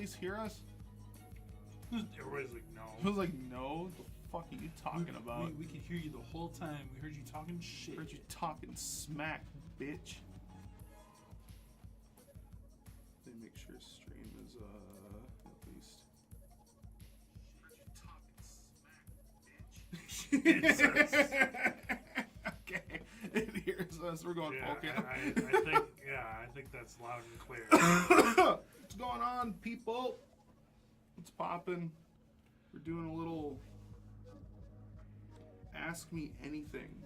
least hear us? Everybody's like, no. I was like, no. The fuck are you talking about? We could hear you the whole time. We heard you talking shit. Heard you talking smack, bitch. They make sure stream is at least. Heard you talking smack, bitch. Okay, it hears us. We're going full cam. I think that's loud and clear. What's going on, people? What's poppin'? We're doing a little Ask Me Anything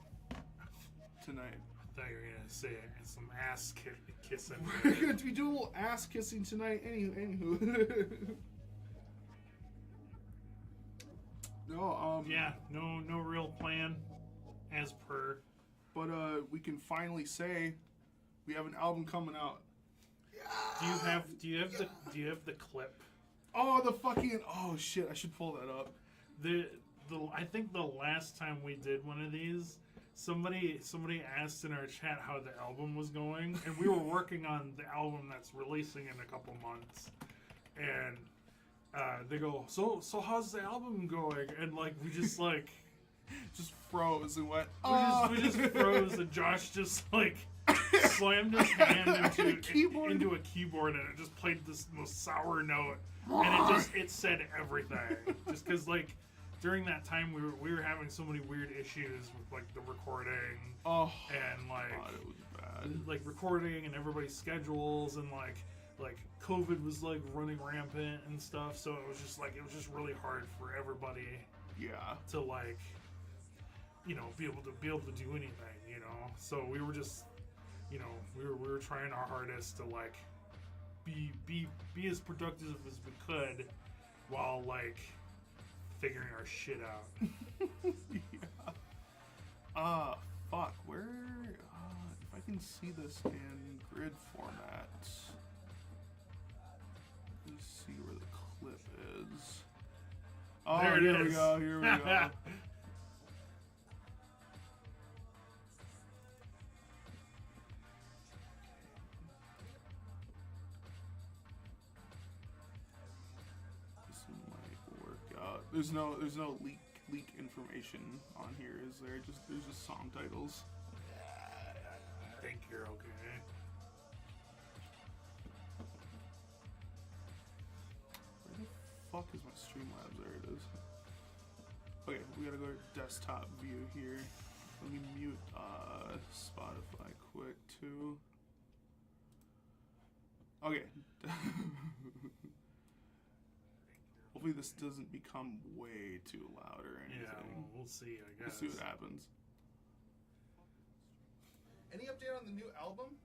tonight. I thought you were gonna say some ass kissing. We're going to be doing a little ass kissing tonight. Anywho. No, yeah, no real plan, as per. But we can finally say we have an album coming out. Do you have the clip? Oh, the fucking shit! I should pull that up. I think the last time we did one of these, somebody asked in our chat how the album was going, and we were working on the album that's releasing in a couple months, and they go, so how's the album going? And like we just like just froze and went. We just froze, and Josh just like slammed his hand into a keyboard, and it just played this most sour note, and it said everything. Just because like during that time we were having so many weird issues with like the recording, and like God, it was bad. Like recording and everybody's schedules, and like COVID was like running rampant and stuff, so it was just really hard for everybody. Yeah. To like, be able to do anything, So we were just, we were trying our hardest to like be as productive as we could while like figuring our shit out. Yeah. Fuck. Where? If I can see this in grid format. Let's see where the clip is. Oh, there it here is. we go. Here we go. This might work out. There's no leak information on here, is there? There's just song titles. I think you're okay. Fuck is my Streamlabs? There it is. Okay, we gotta go to desktop view here. Let me mute Spotify quick too. Okay. Hopefully this doesn't become way too loud or anything. Yeah, we'll see, I We'll guess. see what happens. Any update on the new album?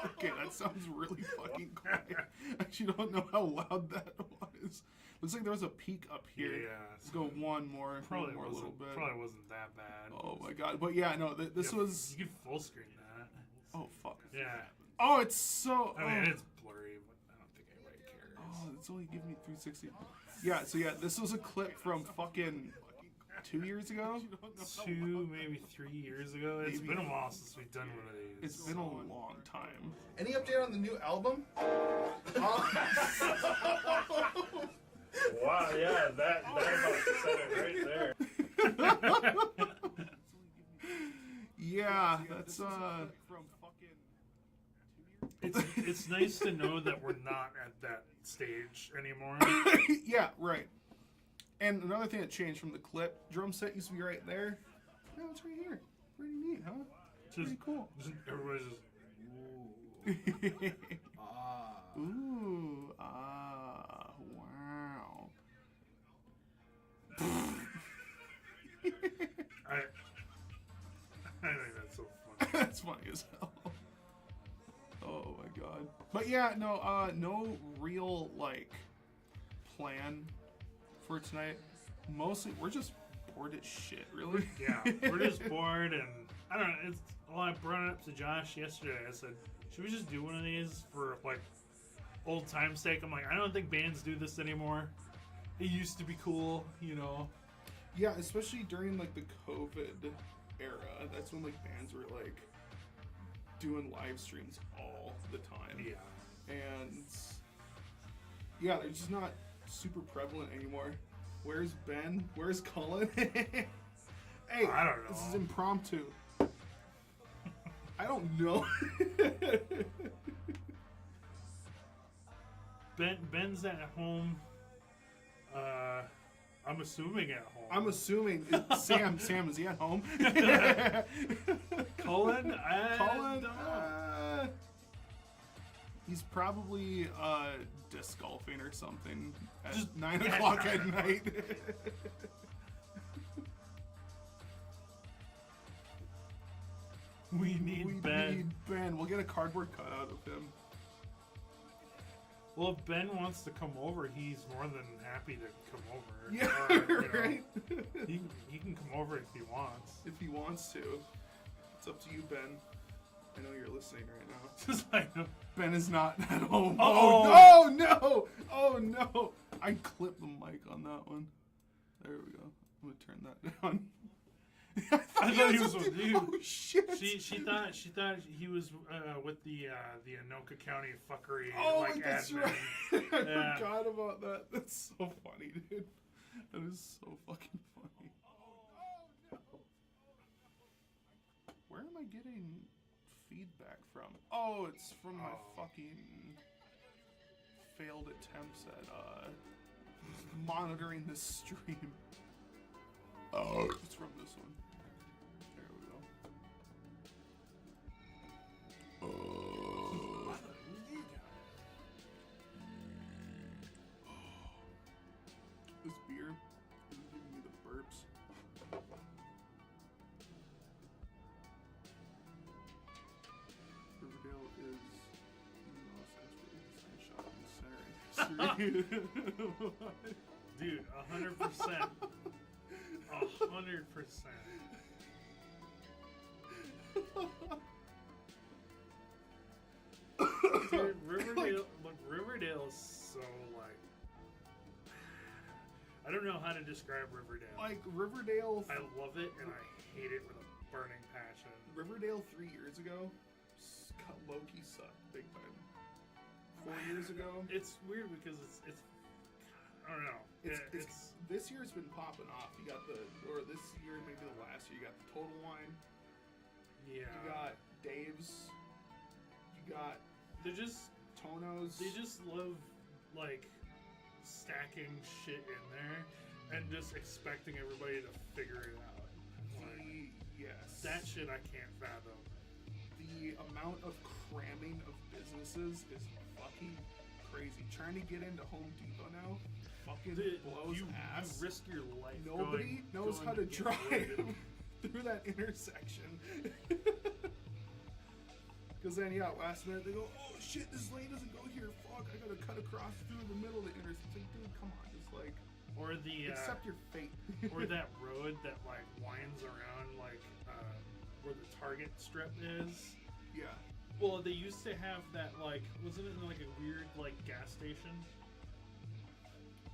Okay, that sounds really fucking quiet. I actually don't know how loud that was. Looks like there was a peak up here. Yeah. Let's go one more a little bit. Probably wasn't that bad. Oh my god. But yeah, no, this was... You could full screen that. Oh, fuck. Yeah. Oh, it's so... I mean, it's blurry, but I don't think anybody cares. Oh, it's only giving me 360. Yeah, so yeah, this was a clip from fucking 2 years ago? 2, maybe 3 years ago. It's been a while since we've done one of these. It's been a long time. Any update on the new album? Wow, yeah, that about said it right there. Yeah, that's It's nice to know that we're not at that stage anymore. Yeah, right. And another thing that changed from the clip, drum set used to be right there. No, it's right here. Pretty neat, huh? Pretty cool. Everybody's just Ooh, wow. I think that's so funny. That's funny as hell. Oh my god. But yeah, no real like plan for tonight. Mostly we're just bored as shit, really. Yeah, we're just bored, and I don't know. I brought it up to Josh yesterday. I said, should we just do one of these for like old time's sake? I'm like, I don't think bands do this anymore. It used to be cool, Yeah, especially during like the COVID era. That's when like bands were like doing live streams all the time. Yeah. and yeah, they're just not super prevalent anymore. Where's Ben? Where's Cullen? Hey, I don't know. This is impromptu. I don't know. Ben's at home. I'm assuming at home. I'm assuming Sam. Sam, is he at home? Cullen. Cullen. Don't know. He's probably disc golfing or something at Just 9 at o'clock 9 at night. We need Ben. need Ben. We'll get a cardboard cutout of him. Well, if Ben wants to come over, he's more than happy to come over. Yeah, Or, you know, right. he can come over if he wants. If he wants to, it's up to you, Ben. I know you're listening right now. Just like, Ben is not at home. Uh-oh. Oh no! Oh no! I clipped the mic on that one. There we go. I'm gonna turn that down. I thought he was with you. Oh shit! she thought he was with the Anoka County fuckery Oh, like that's admin. right. I Yeah. forgot about that. That's so funny, dude. That is so fucking funny. Where am I getting feedback from? Oh, it's from my fucking failed attempts at monitoring this stream. Oh, it's from this one. There we go. This beer is giving me the burps. Riverdale is no, it's actually the shot in the center. Dude, 100%. 100%. Dude, Riverdale is so like. I don't know how to describe Riverdale. Like Riverdale. I love it and I hate it with a burning passion. Riverdale 3 years ago, low-key sucked big time. 4 years ago, It's weird because it's I don't know. it's this year's been popping off. You got this year, maybe the last year, you got the Total Wine. yeah. You got Dave's. You got They're just Tono's. They just love like stacking shit in there and just expecting everybody to figure it out. Like, Yes. that shit I can't fathom. The amount of cramming of businesses is fucking crazy. Trying to get into Home Depot now fucking blows you ass. risk your life. Nobody knows how to get drive rid through that intersection. Because then, yeah, last minute they go, oh shit, this lane doesn't go here. Fuck, I gotta cut across through the middle of the intersection. Dude, come on, just like, Or the accept your fate. or that road that like winds around like where the Target strip is. Yeah. Well, they used to have that like wasn't it like a weird like gas station?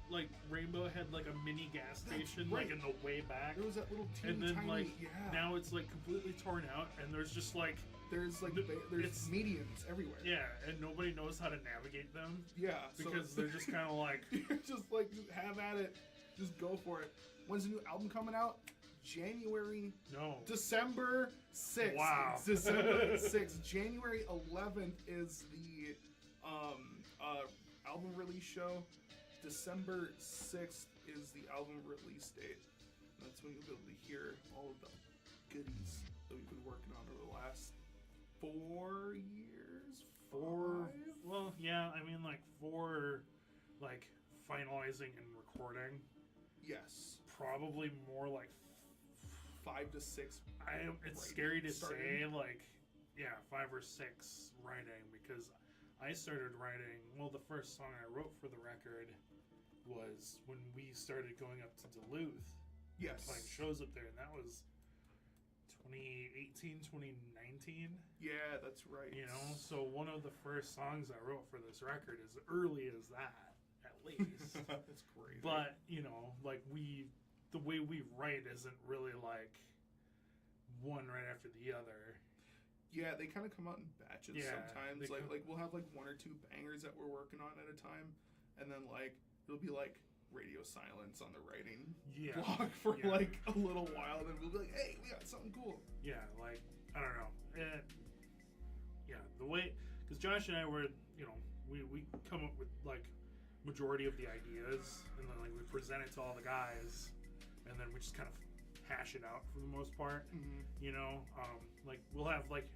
Like Rainbow had like a mini gas station right. like in the way back. There was that little teeny And then tiny, like yeah. now it's like completely torn out and there's just like There's like, there's it's- medians everywhere. yeah, and nobody knows how to navigate them Yeah. So because they're just kind of like you're just like, just have at it. Just go for it. When's the new album coming out? December 6th. Wow. December 6th. January 11th is the album release show. December 6th is the album release date. That's when you'll be able to hear all of the goodies that we've been working on over the last 4 years. well, yeah, I mean like for like finalizing and recording, Yes. probably more like 5 to 6. it's Writing, scary to starting. say like 5 or 6 writing because I started writing. Well, the first song I wrote for the record was when we started going up to Duluth, Yes. playing shows up there, and that was 2018, 2019. Yeah, that's right. You know, so one of the first songs I wrote for this record is early as that, at least. That's crazy. But, you know, like the way we write isn't really like one right after the other. Yeah, they kind of come out in batches Yeah, sometimes. they Like we'll have like one or two bangers that we're working on at a time, and then like it'll be like radio silence on the writing Yeah. block for Yeah. like a little while. Then we'll be like, hey, we got something cool. Yeah, like I don't know. Yeah, the way because Josh and I were, you know, we come up with like majority of the ideas, and then like we present it to all the guys, and then we just kind of hash it out for the most part. Mm-hmm. You know, like we'll have like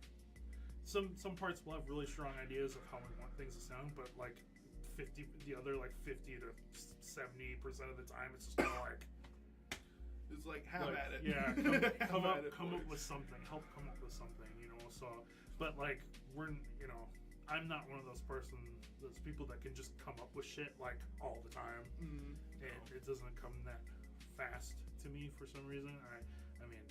some parts we'll have really strong ideas of how we want things to sound, but like 50 to 70% of the time it's just kind of like It's like have like, at it. yeah, come Have at it, up boys. with something, help come up with something, you know. So, but like we're, you know, I'm not one of those people that can just come up with shit like all the time, Mhm. and it doesn't come that fast to me for some reason. I mean,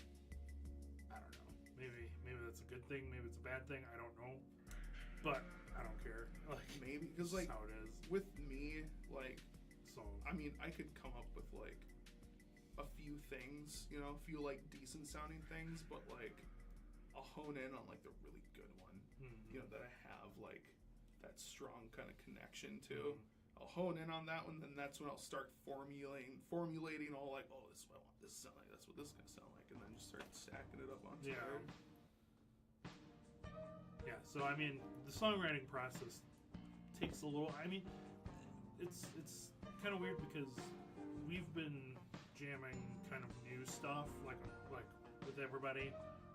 I don't know. Maybe that's a good thing. Maybe it's a bad thing. I don't know, but I don't care. Like Maybe because that's like how it is. with me, like So I mean, I could come up with like a few things, you know, a few like decent sounding things, but like I'll hone in on like the really good one, you know, that I have like that strong kind of connection to. I'll hone in on that one, then that's when I'll start formulating all like, oh, this is what I want this to sound like, that's what this is gonna sound like, and then just start stacking it up onto Yeah. there. Yeah, so I mean, the songwriting process takes a little. I mean, it's kind of weird because we've been jamming kind of new stuff, like with everybody,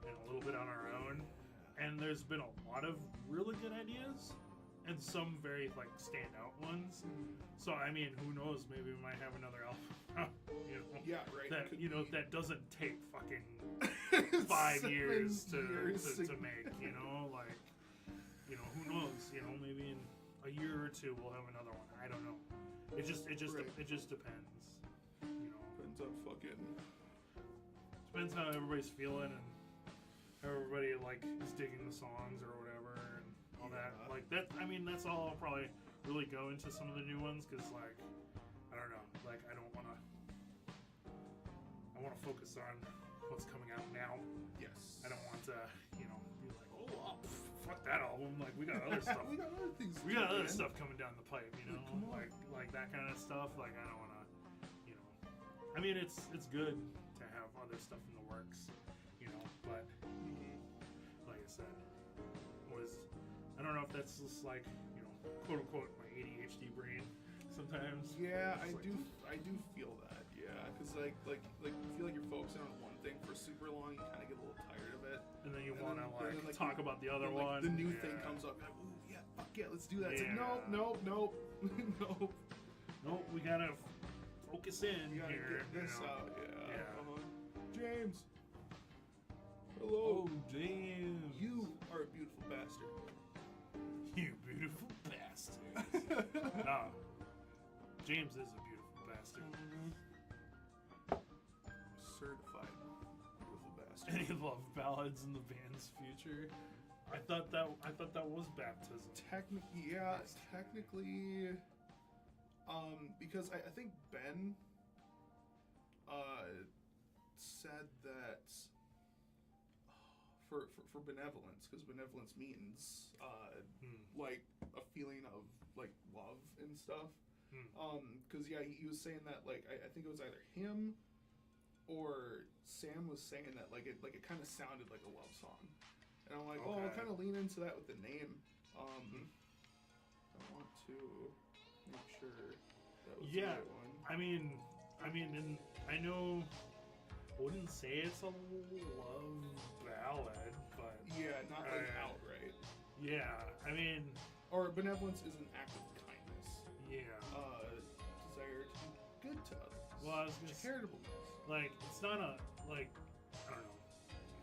and a little bit on our own. And there's been a lot of really good ideas, and some very like standout ones. So I mean, who knows? Maybe we might have another album, you know? Yeah, right. That could you know be that doesn't take fucking 5 years to make, you know, like, you know, who knows, you know, maybe in a year or two we'll have another one. I don't know. It just Right. depends, you know. Depends on fucking. Depends how everybody's feeling and how everybody like is digging the songs or whatever and all that. Yeah. Like that. I mean, that's all I'll probably really go into some of the new ones because like I don't know. Like I want to focus on what's coming out now. Yes. I don't want to, you know, be like, oh, fuck that album. Like we got other stuff. we got other things. We got other stuff coming down the pipe, you know, Come on. like that kind of stuff. Like I don't want to, you know. I mean, it's good to have other stuff in the works, you know. But like I said, I don't know if that's just like, you know, quote unquote my ADHD brain sometimes. Yeah, It's like, I do feel that. Yeah, because like you feel like you're focusing on one thing for super long, you kind of get a little tired of it. And then you And want to then- like, and then, like, talk you- about the other And, like, one. the new Yeah. thing comes up, you're like, ooh, yeah, fuck yeah, let's do that. It's like, Yeah. nope. Nope, we gotta focus in You gotta here. get this you know? out. Yeah. Yeah. James. Hello. Oh, James. You are a beautiful bastard. You beautiful bastard. Nah. James is a beautiful bastard. Certified beautiful bastard. Any love ballads in the band's future? I thought that was baptism. Technically, because I think Ben, said that for benevolence, because benevolence means like a feeling of like love and stuff. Because yeah, he was saying that like I think it was either him or Sam was saying that like it kind of sounded like a love song, and I'm like, oh, I'll Okay. kind of lean into that with the name. I want to make sure that was Yeah. the right one. I mean, and I know I wouldn't say it's a love ballad, but Yeah, not like Uh, outright. yeah, I mean, Or benevolence is an act of kindness. yeah. Desire to be good to others. Well, I was gonna say, Charitableness. like, it's not a, like, I don't know.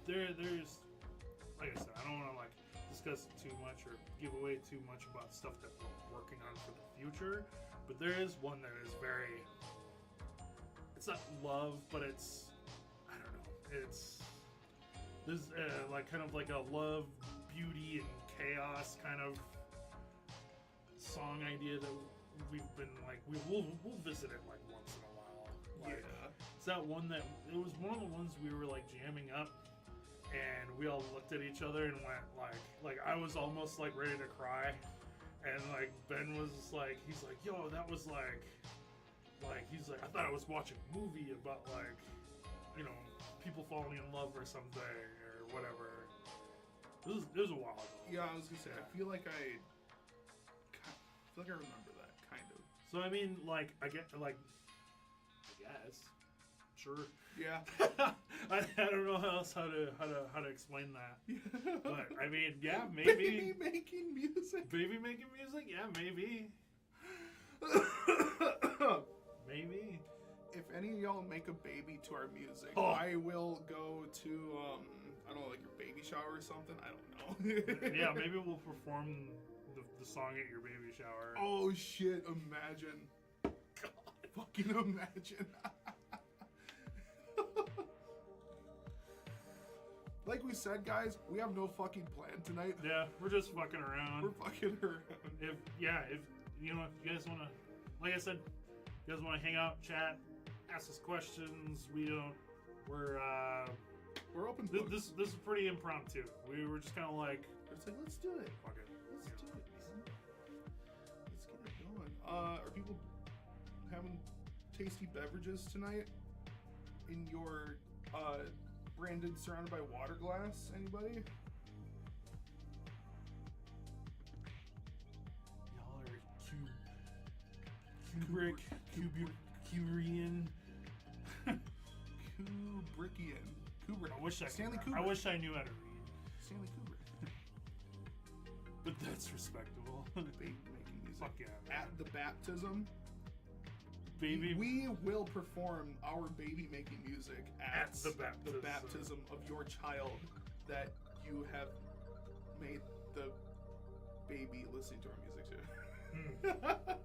There's, like I said, I don't want to, like, discuss too much or give away too much about stuff that we're working on for the future, but there is one that is very, it's not love, but it's, I don't know, there's, like, kind of like a love, beauty, and chaos kind of song idea that we've been, like, we'll visit it, like, once in a while. Like, Yeah. it's that one that it was one of the ones we were like jamming up, and we all looked at each other and went like I was almost like ready to cry, and like Ben was like, he's like, yo, that was like he's like, I thought I was watching a movie about like, you know, people falling in love or something or whatever. It was a while ago. Yeah, I was gonna say. I feel like I remember that kind of. So I mean, like I guess, sure. Yeah. I don't know how to explain that. But I mean, yeah, maybe Baby making music. baby making music. Yeah, maybe. Maybe. If any of y'all make a baby to our music, Oh. I will go to I don't know, like your baby shower or something. I don't know. Yeah, maybe we'll perform the song at your baby shower. Oh shit! Imagine. God, fucking imagine. Like we said, guys, we have no fucking plan tonight. Yeah, we're just fucking around. We're fucking around. If you know, if you guys wanna, like I said, you guys wanna hang out, chat, ask us questions. We're open book. this is pretty impromptu. We were just kind of like, It's like, let's do it. fuck it. Let's do it. Let's get it going. Are people having tasty beverages tonight in your branded surrounded by water glass? Anybody? Y'all are Kubrick, Kubrian. Kubrick. Stanley Kubrick. I wish I knew how to read, Stanley Kubrick. but that's respectable. Baby making music. Fuck yeah, man. At the baptism, Baby. we will perform our baby making music at the baptism of your child that you have made the baby listening to our music to.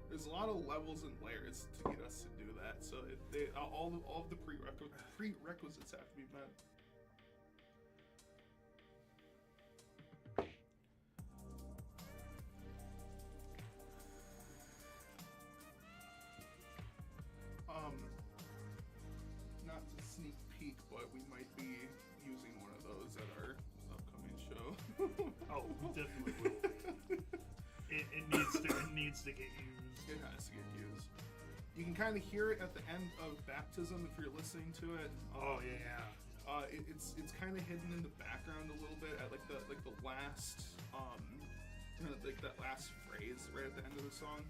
There's a lot of levels and layers to get us to do that, so all of the prerequisites have to be met. Not to sneak peek, but we might be using one of those at our upcoming show. Oh, we definitely will. It needs to get used. It has to get used. You can kind of hear it at the end of baptism if you're listening to it. Oh yeah. It's kind of hidden in the background a little bit at like the last like that last phrase right at the end of the song.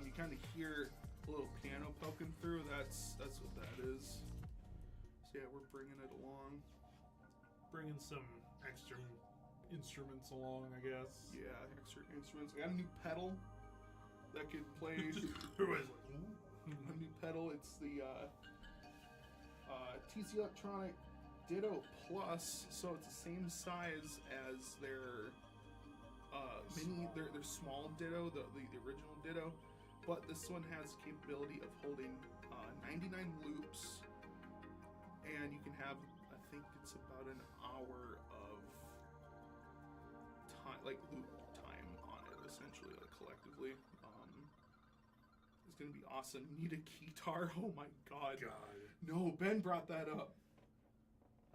You kind of hear a little piano poking through. That's what that is. So yeah, we're bringing it along. Bringing some extra instruments along, I guess. Yeah, extra instruments. I got a new pedal that could play. Everybody's like, ooh. A new pedal. It's the TC Electronic Ditto Plus, so it's the same size as their their small Ditto, the original Ditto, but this one has capability of holding 99 loops, and you can have, I think it's about an hour of time, like loop time on it, essentially, like collectively. It's gonna be awesome. You need a keytar? Oh my god. No, Ben brought that up.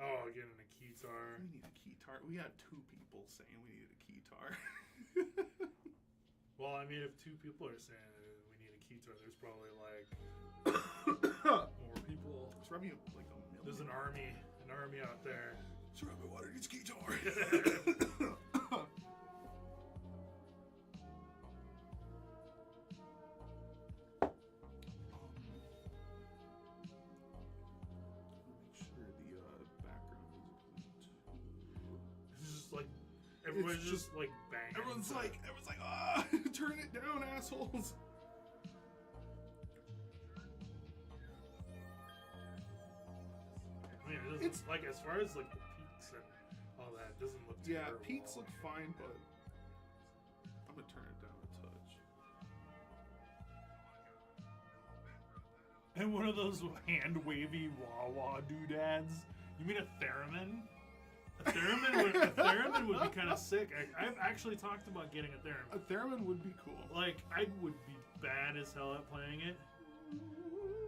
Oh, getting a keytar. We need a keytar. We had 2 people saying we needed a keytar. Well, I mean, if 2 people are saying we need a keytar, there's probably like more people. It's probably like a million. There's an army out there. Surrounded by water needs a keytar. It's just like everybody's It's just like banging. Everyone's like, turn it down, assholes. I mean, it doesn't, It's- like as far as like the peaks and all that, it doesn't look Yeah, terrible. peaks look fine, but I'm gonna turn it down a touch. And one of those hand wavy wah wah doodads. You mean a theremin? A theremin would be kind of sick. I've actually talked about getting a theremin. A theremin would be cool. Like, I would be bad as hell at playing it.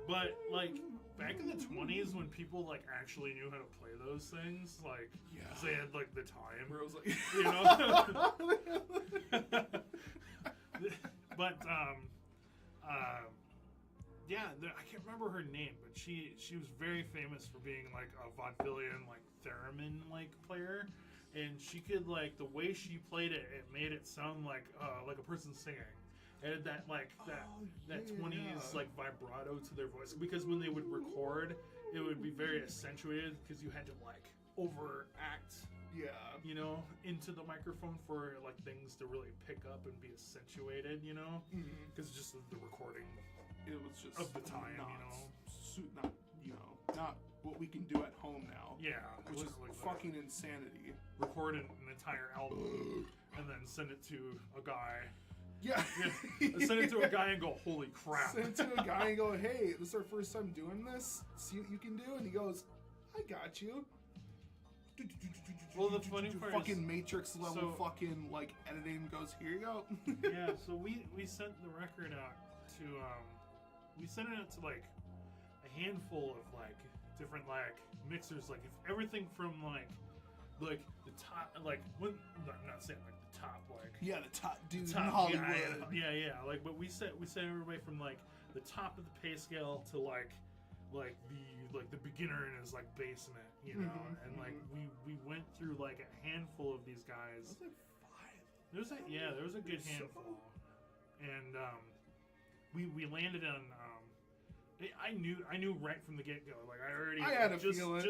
But, like, back in the 20s when people like actually knew how to play those things, like Yeah. 'cause they had like the time, Where I was like, you know. But yeah, I can't remember her name, but she was very famous for being like a vaudevillian, like theremin like player, and she could like the way she played it, it made it sound like a person singing. It had that like that 20s like vibrato to their voice, because when they would record, it would be very accentuated because you had to like overact, yeah. you know, into the microphone for like things to really pick up and be accentuated, you know, because just the recording It was just of the time, not, you know. not not what we can do at home now. Yeah, Which is literally fucking insanity. record an entire album and then send it to a guy. Yeah. Send it to a guy and go, holy crap. Send it to a guy and go, hey, this is our first time doing this. See what you can do? And he goes, I got you. Well, the funny part fucking is- Matrix level so- fucking like editing goes, here you go. Yeah, so we sent the record out to we sent it out to like a handful of like different like mixers, like if everything from like the top, like when I'm not saying like the top, like Yeah, the top dude in top Hollywood. yeah, like, but we sent everybody from like the top of the pay scale to like the beginner in his like basement, you know, and like we went through like a handful of these guys. Like 5. There was a good handful, and we landed on. I knew right from the get go. Like I already I had a just feeling.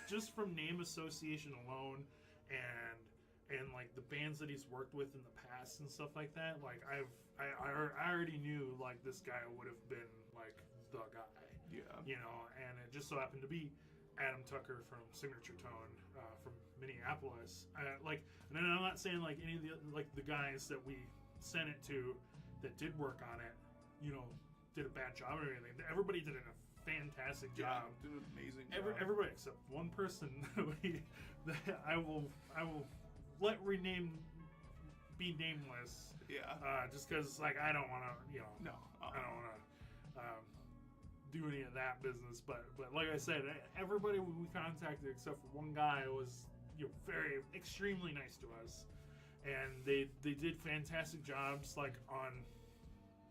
just from name association alone, and like the bands that he's worked with in the past and stuff like that. Like I already knew like this guy would have been like the guy. Yeah. You know, and it just so happened to be Adam Tucker from Signature Tone from Minneapolis. Like, and I'm not saying like any of the like the guys that we sent it to that did work on it, you know, did a bad job or anything. Everybody did a fantastic job. Did an amazing job. Everybody except one person that I will let be nameless. Yeah. Just because like I don't want to, you know, No. I don't want to do any of that business. But like I said, everybody we contacted except for one guy was, you know, very extremely nice to us, and they did fantastic jobs like on,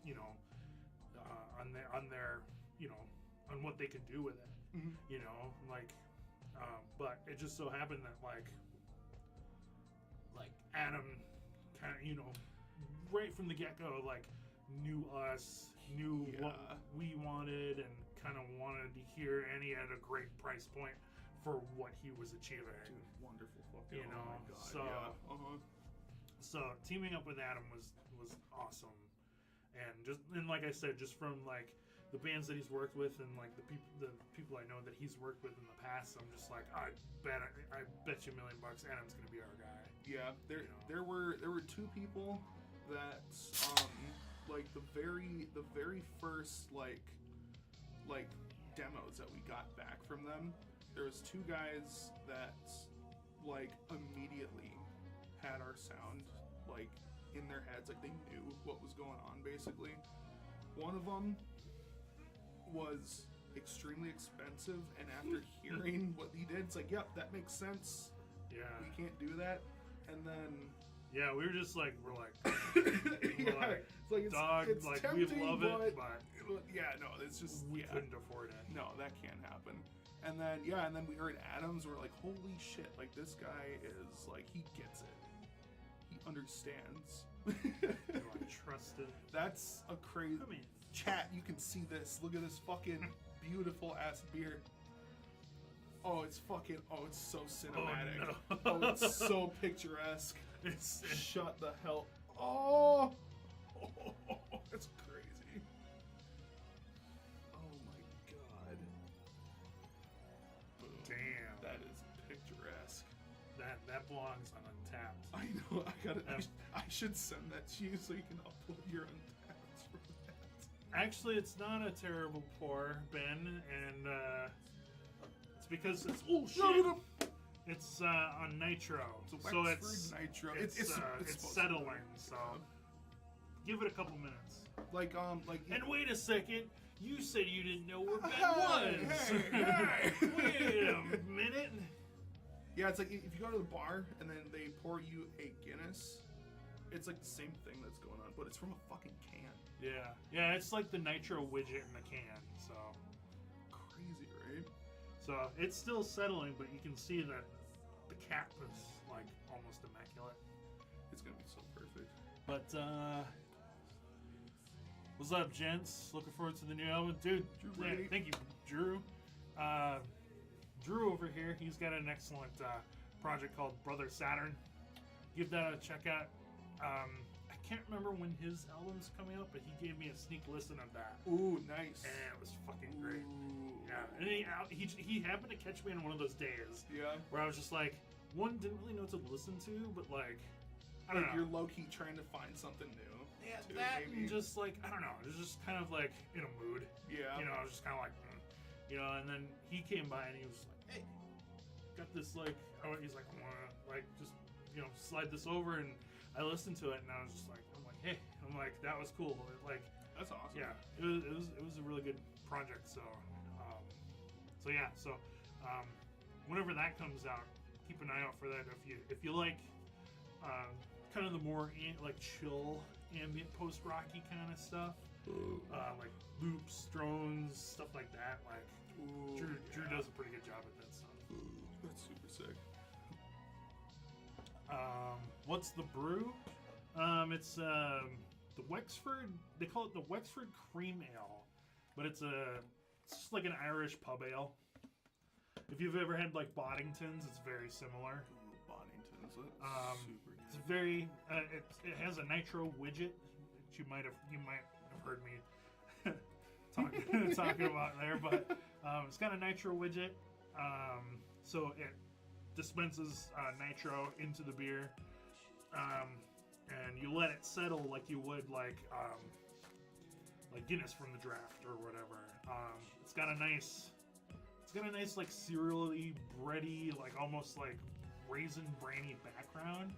you know, on their you know, on what they could do with it, you know, like, but it just so happened that like Adam kind of, you know, right from the get-go, like knew us, knew what we wanted, and kind of wanted to hear, and he had a great price point for what he was achieving. Dude, wonderful fucking. You oh know, my God, so- yeah. So teaming up with Adam was awesome, and like I said, just from like the bands that he's worked with and like the people I know that he's worked with in the past, I'm just like, I bet you $1 million Adam's gonna be our guy. Yeah, You know. there were 2 people that like the very first like demos that we got back from them. There was 2 guys that like immediately had our sound like in their heads, like they knew what was going on basically. One of them was extremely expensive, and after hearing what he did, it's like, yep, that makes sense. Yeah, We can't do that. And then yeah, we were just like, we're like, yeah, it's like dog, it's like tempting, we love it, but yeah, no, it's just we yeah. couldn't afford it. No, that can't happen. And then we heard Adams. We're like, holy shit! Like this guy is like, he gets it. He understands. Do I trust it? That's a crazy. I mean, Chat, you can see this. Look at this fucking beautiful ass beard. Oh, it's fucking. Oh, it's so cinematic. no. Oh, it's so picturesque. it's Shut the hell. Oh, that's crazy. Oh my god. Boom. damn. That is picturesque. That belongs on Untapped. I know. I should send that to you so you can upload your Untapped from that. Actually, it's not a terrible pour, Ben, and it's because it's It's on Nitro, So so Wexford it's Nitro. It's supposed to be. settling. So give it a couple minutes. like And wait a second, You said you didn't know where Ben Hey, was. hey, hey. Wait a minute. Yeah, it's like if you go to the bar and then they pour you a Guinness, it's like the same thing that's going on, but it's from a fucking can. Yeah, yeah, it's like the nitro widget in the can. So, Crazy, right? so it's still settling, but you can see that the cap is like almost immaculate. It's gonna be so perfect. But what's up, gents? Looking forward to the new album, dude. Drew Yeah, Brady. thank you, Drew. Drew over here, he's got an excellent project called Brother Saturn. Give that a check out. I can't remember when his album's coming out, but he gave me a sneak listen of that, Ooh, nice. and it was fucking great. Ooh. Yeah, and he happened to catch me on one of those days Yeah. where I was just like, one, didn't really know what to listen to, but like, I don't Like know. you're low key trying to find something new. Yeah, too, that maybe. and just like, I don't know, it was just kind of like in a mood. Yeah. You know, I was just kind of like, you know, and then he came by and he was like, hey, got this like, he's like, I wanna like just, you know, slide this over, and I listened to it and I was just like, hey, I'm like, that was cool. Like, That's awesome. yeah, it was a really good project. So, whenever that comes out, keep an eye out for that. If you like, kind of the more like chill ambient post rocky kind of stuff, like loops, drones, stuff like that. Like Ooh, Drew yeah. does a pretty good job at that stuff. Ooh, that's super sick. What's the brew? It's the Wexford. They call it the Wexford Cream Ale, but it's just like an Irish pub ale. If you've ever had like Boddingtons, it's very similar. Ooh, Boddington's super It's good. very. It has a nitro widget that you might have heard me talking about there, but it's got a nitro widget, so it dispenses nitro into the beer, and you let it settle like you would like Guinness from the draft or whatever. It's got a nice like cereally, bready, like almost like raisin brandy background,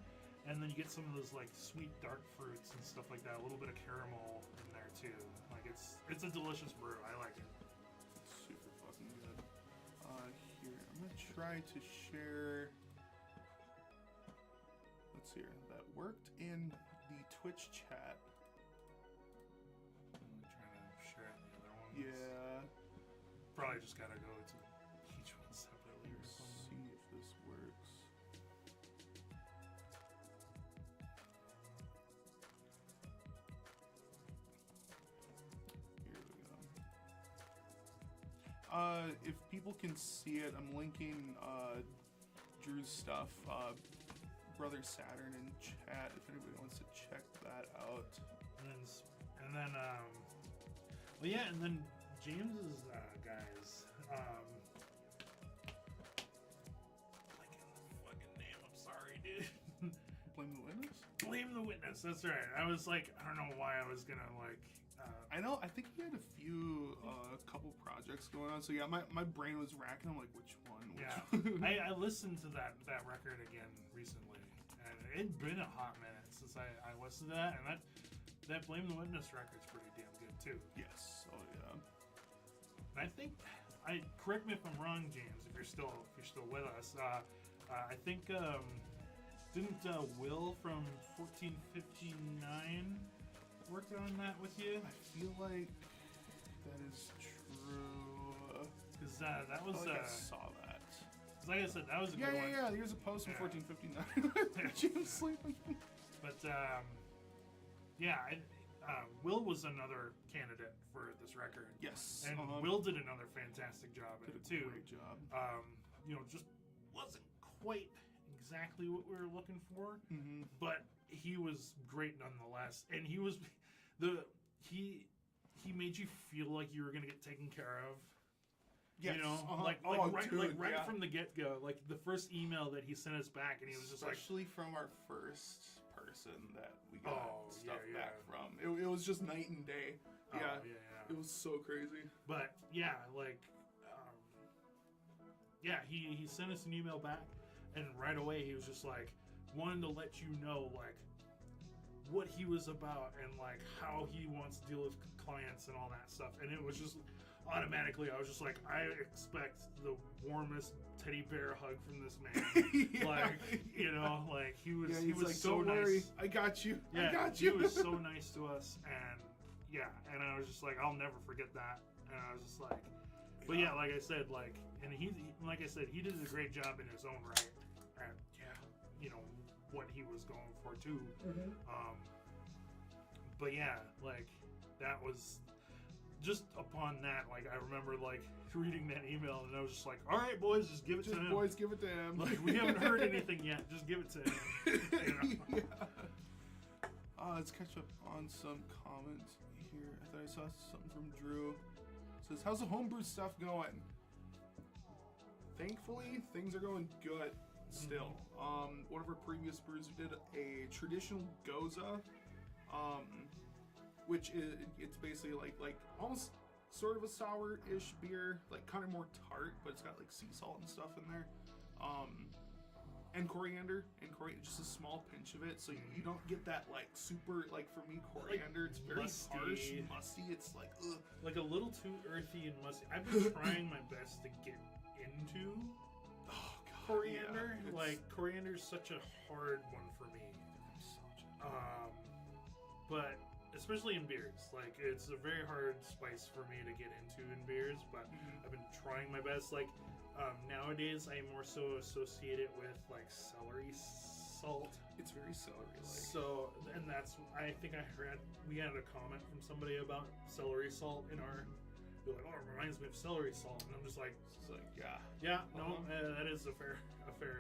and then you get some of those like sweet dark fruits and stuff like that. A little bit of caramel in there too. Like it's a delicious brew. I like it. It's super fucking good. Here, I'm gonna try to share. Let's see here. That worked in the Twitch chat. I'm trying to share it in the other ones. Yeah. Probably just gotta go to each one separately or Let's something. see if this works. Here we go. If people can see it, I'm linking Drew's stuff, Brother Saturn in chat. If anybody wants to check that out. And then well, yeah, and then James's guys, like the fucking name. I'm sorry, dude. Blame the Witness. Blame the Witness. That's right. I was like, I don't know why I was gonna like. I think he had a few, couple projects going on. So yeah, my brain was racking. I'm like, which one? Which Yeah, one? I listened to that record again recently, and it'd been a hot minute since I listened to that, and that Blame the Witness record's pretty damn good too. Yes. Oh yeah. And I think, correct me if I'm wrong, James, if you're still with us. I think didn't Will from 1459 work on that with you? I feel like that is true. Because that was I saw that. 'cause like I said, that was a Yeah, good yeah, one. yeah. Here's a post from Yeah. 1459. Jim's sleeping. But yeah, Will was another candidate for this record. Yes. And Will did another fantastic job at did a it too. great job. You know, just wasn't quite exactly what we were looking for, Mm-hmm. but he was great nonetheless. And he was he made you feel like you were gonna get taken care of. Yes. You know, right from the get go. Like the first email that he sent us back, and he was just like, especially from our first person that we got Oh, stuff yeah, back yeah. from. It was just night and day. oh, Yeah. yeah. It was so crazy. But yeah, like, yeah, he sent us an email back, and right away he was just like, wanting to let you know, like, what he was about and like how he wants to deal with clients and all that stuff. And it was just automatically, I was just like, I expect the warmest teddy bear hug from this man. Yeah. Like, you know, like he was He's like, so don't nice. worry, I got you. Yeah, I got he you. was so nice to us, and yeah, and I was just like, I'll never forget that. And I was just like, but yeah, like I said, like, and like I said, he did a great job in his own right. And yeah, you know what he was going for too. But yeah, like that was just upon that. Like I remember like reading that email, and I was just like, all right, boys, just give it to him. Boys, give it to him. Like we haven't heard anything yet. Just give it to him. You know? Yeah. Let's catch up on some comments here. I thought I saw something from Drew. It says, how's the homebrew stuff going? Thankfully, things are going good still. One of our previous brews, we did a traditional goza, which is, it's basically like almost sort of a sour-ish beer, like kind of more tart, but it's got like sea salt and stuff in there. And coriander, just a small pinch of it, so you don't get that like super, like for me, coriander, it's very musty. harsh, musty, it's like, ugh. Like a little too earthy and musty. I've been trying my best to get into Oh, God, coriander. yeah, Like coriander's such a hard one for me. But especially in beers, like it's a very hard spice for me to get into in beers. But I've been trying my best. Like nowadays, I more so associate it with like celery salt. it's very celery-like. So, and that's, I think we had a comment from somebody about celery salt in our, they're like, oh, it reminds me of celery salt. And I'm just like, It's like, yeah, yeah, no, that is a fair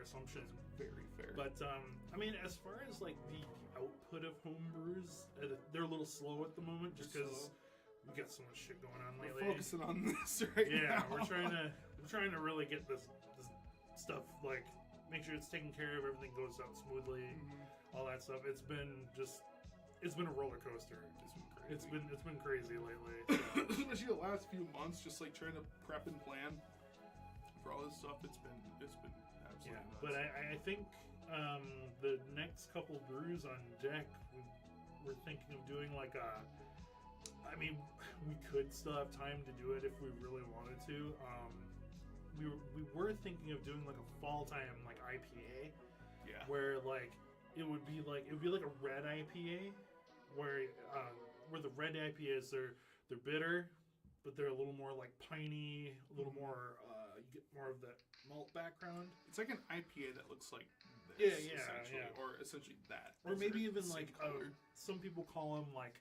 assumption. very fair. But, I mean, as far as like the output of home brews, they're a little slow at the moment just They're because slow. we got so much shit going on we're lately. focusing on this right now. Yeah, we're trying to really get this stuff, like, make sure it's taken care of, everything goes out smoothly, all that stuff. It's been a roller coaster. It's been crazy lately. So. Especially the last few months, just like trying to prep and plan for all this stuff. It's been absolutely Yeah, nuts. but I think the next couple brews on deck, we're thinking of doing like a. I mean, we could still have time to do it if we really wanted to. We were thinking of doing like a fall time like IPA, yeah, where like it would be like a red IPA, where the red IPAs they're bitter, but they're a little more like piney, a little more you get more of that malt background. it's like an IPA that looks like this, Yeah, essentially, yeah. or essentially that, Or Those maybe are even the same like color. some people call them like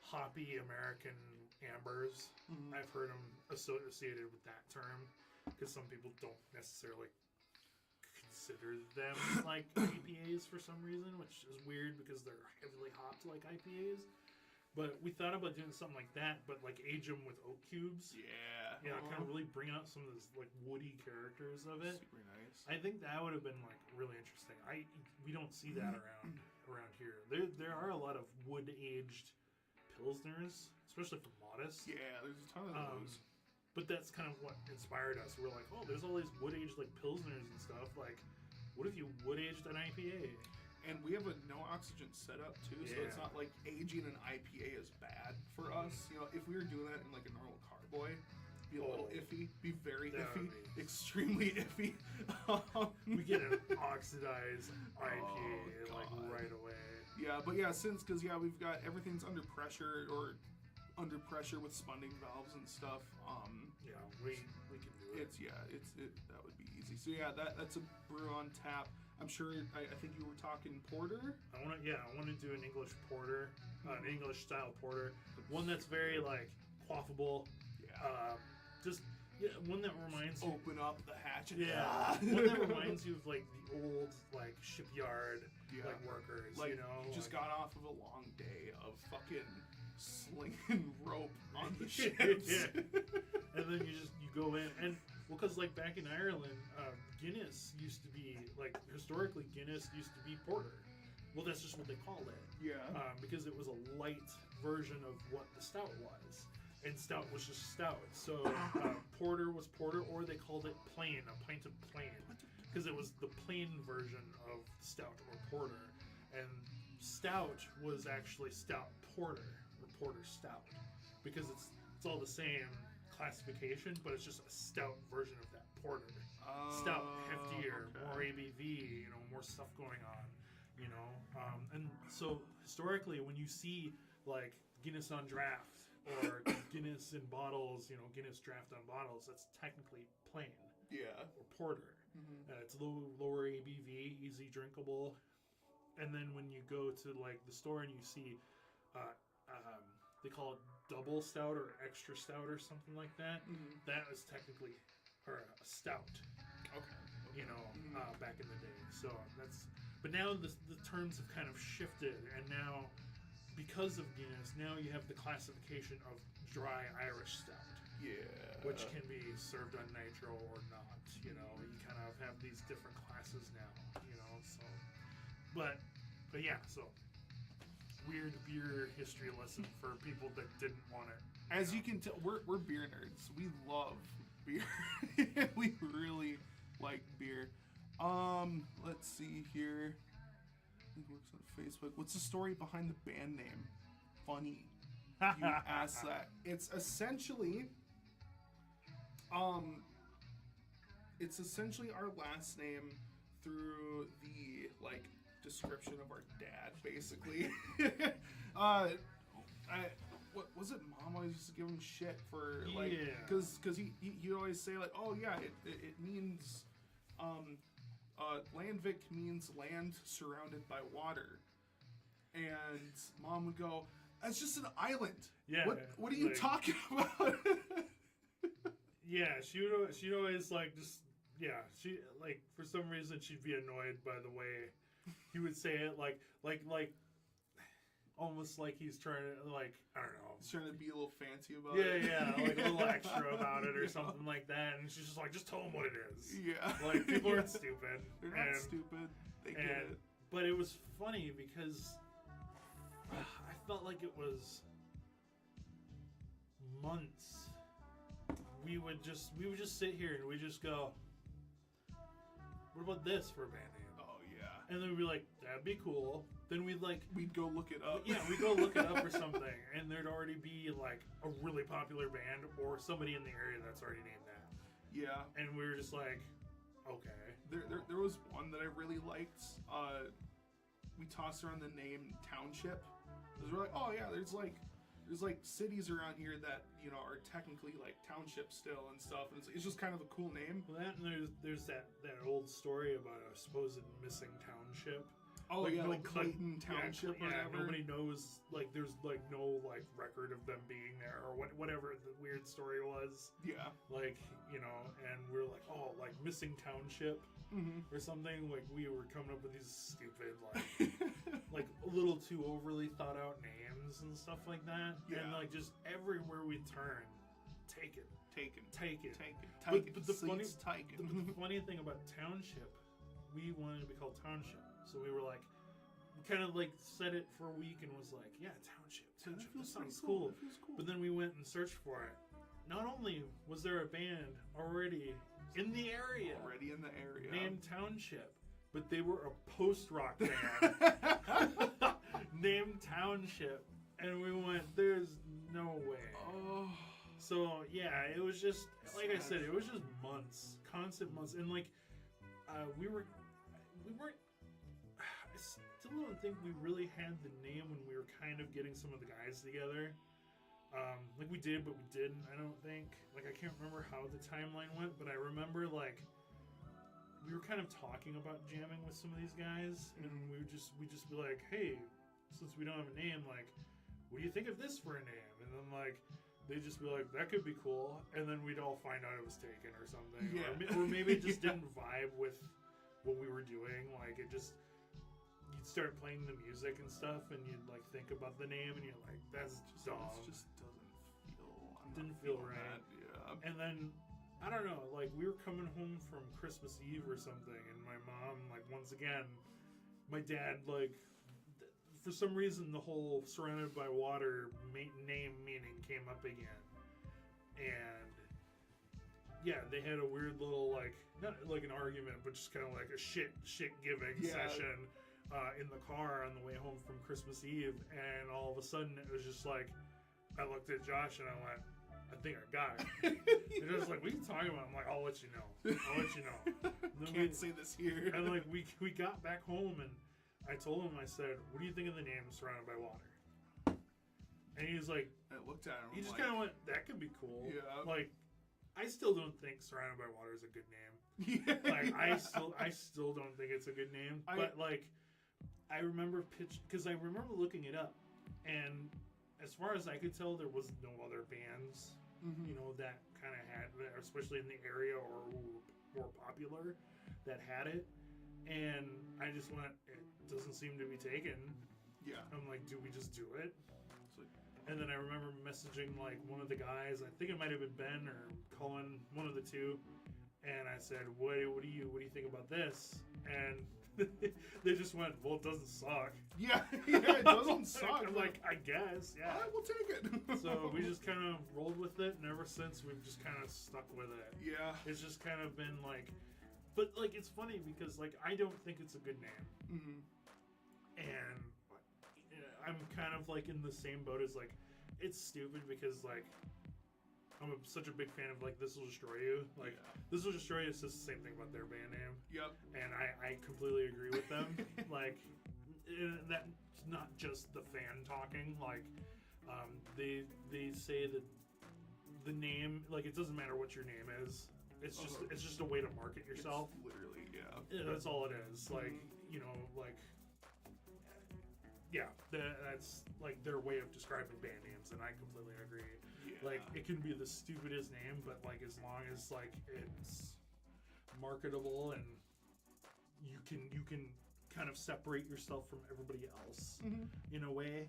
hoppy American ambers. I've heard them associated with that term because some people don't necessarily consider them like IPAs for some reason, which is weird because they're heavily hopped like IPAs. But we thought about doing something like that, but like age them with oak cubes. Yeah, Kind of really bring out some of those like woody characters of it. super nice. I think that would have been like really interesting. We don't see that around here. There are a lot of wood aged pilsners, especially from Modest. Yeah, there's a ton of those. But that's kind of what inspired us. We're like, oh, there's all these wood aged like pilsners and stuff. Like, what if you wood aged an IPA? And we have a no oxygen setup too, so it's Yeah. not like aging an IPA is bad for us. You know, if we were doing that in like a normal carboy, it'd be a little iffy, be very that iffy, would be- extremely iffy. We get an oxidized IPA Oh, like God. right away. Yeah, but yeah, because we've got everything's under pressure with spunding valves and stuff. Yeah, we can do it. That would be easy. So yeah, that's a brew on tap. I'm sure. I think you were talking porter. I want to do an English porter, an English style porter, one that's very like quaffable. Yeah. One that reminds you. Open up the hatch. And Yeah, one that reminds you of like the old like shipyard like workers. Like you know, you just like- got off of a long day of fucking slinging rope on the Yeah. ships. And then you go in and because like back in Ireland, Guinness used to be like historically Guinness used to be porter. Well, that's just what they called it. Yeah. Because it was a light version of what the stout was. And stout was just stout. So porter was porter, or they called it plain, a pint of plain. Because it was the plain version of stout or porter. And stout was actually stout porter or porter stout because it's all the same classification, but it's just a stout version of that porter. Stout, heftier, okay. more ABV, more stuff going on, and so historically, when you see like Guinness on draft or Guinness in bottles, Guinness draft on bottles, that's technically plain Yeah. or porter. It's lower ABV, easy drinkable. And then when you go to like the store and you see, they call it double stout or extra stout or something like that. That was technically a stout. Okay. Back in the day. So but now the terms have kind of shifted, and now because of Guinness, now you have the classification of dry Irish stout. Yeah. Which can be served on nitro or not. You kind of have these different classes now. So, but yeah. So weird beer history lesson for people that didn't want it. As you can tell, we're beer nerds. We love beer. We really like beer. Let's see here. I think it works on Facebook. What's the story behind the band name? Funny. You asked that. It's essentially our last name through the description of our dad, basically. What was it? Mom always used to give him shit for because he always say oh yeah, it means Landvik means land surrounded by water, and Mom would go, that's just an island. Yeah. What are you talking about? Yeah, she'd always she for some reason she'd be annoyed by the way he would say it like almost like he's trying to I don't know. He's trying to be a little fancy about it. Yeah, a little extra about it or something like that, and she's just tell him what it is. Yeah. People aren't stupid. They're not stupid. They get it. But it was funny because I felt like it was months. We would just sit here and we just go, what about this for a band name? Oh yeah. And then we'd be like, that'd be cool. Then we'd we'd go look it up. Yeah, we'd go look it up or something, and there'd already be a really popular band or somebody in the area that's already named that. Yeah. And we were just like, okay. There was one that I really liked. We tossed around the name Township. Because we're like, oh yeah, there's cities around here that are technically townships still and stuff, and it's just kind of a cool name. Well, that and there's that old story about a supposed missing township. Oh yeah, Clayton Township or whatever. Nobody knows. There's no record of them being there or whatever the weird story was. Yeah. And we're like, oh, missing township or something. We were coming up with these stupid a little too overly thought out names and stuff like that. Yeah. And just everywhere we turn, take it. But the funny thing about Township, we wanted to be called Township. So we were we kind of said it for a week and was like, yeah, Township. That sounds cool. But then we went and searched for it. Not only was there a band already in the area named Township, but they were a post-rock band named Township. And we went, there's no way. Oh. So, yeah, it was just, like I said, it was just months. Constant months. And, we weren't, I still don't think we really had the name when we were kind of getting some of the guys together. We did, but we didn't, I don't think. I can't remember how the timeline went, but I remember, we were kind of talking about jamming with some of these guys, and we'd just be like, hey, since we don't have a name, what do you think of this for a name? And then, they'd just be like, that could be cool, and then we'd all find out it was taken or something. Yeah. Or maybe it just didn't vibe with what we were doing. It just, you'd start playing the music and stuff, and you'd think about the name, and you're like, that's dumb. It just Didn't feel right. That, yeah. And then I don't know, we were coming home from Christmas Eve or something, and my mom, once again, my dad, for some reason, the whole surrounded by water name meaning came up again. And yeah, they had a weird little, not an argument, but just kind of a shit giving session in the car on the way home from Christmas Eve, and all of a sudden it was just like, I looked at Josh and I went, I think I got it. And it was like, what are you talking about? I'm like, I'll let you know. I'll let you know. Can't say this here. And like we got back home and I told him, I said, what do you think of the name Surrounded by Water? And he was like, I looked at him. he just like, kind of went, that could be cool. Yeah. Like, I still don't think Surrounded by Water is a good name. Yeah, Like, yeah. I still don't think it's a good name. But like, I remember because I remember looking it up, and as far as I could tell, there was no other bands, Mhm. you know, that kind of had, especially in the area or more popular, that had it. And I just went, it doesn't seem to be taken. Yeah. I'm like, do we just do it? It's like, And then I remember messaging like one of the guys, I think it might have been Ben or Colin, one of the two, and I said, "What do you think about this?" And they just went, "Well, it doesn't suck." yeah, it doesn't suck. I'm like, I guess, yeah. I will take it. So we just kind of rolled with it, and ever since we've just kind of stuck with it. Yeah. It's just kind of been like, but like it's funny because like I don't think it's a good name, Mm-hmm. and I'm kind of like in the same boat as like, it's stupid because like I'm such a big fan of like This Will Destroy You. Like Yeah. This Will Destroy You says the same thing about their band name, Yep. and I completely agree with them. Like that's not just the fan talking. Like they say that the name, like it doesn't matter what your name is. It's just a way to market yourself. It's literally, yeah. Yeah, that's all it is. Like, you know, like, yeah, that's like their way of describing band names, and I completely agree. Yeah. Like, it can be the stupidest name, but like as long as like it's marketable and you can kind of separate yourself from everybody else in a way,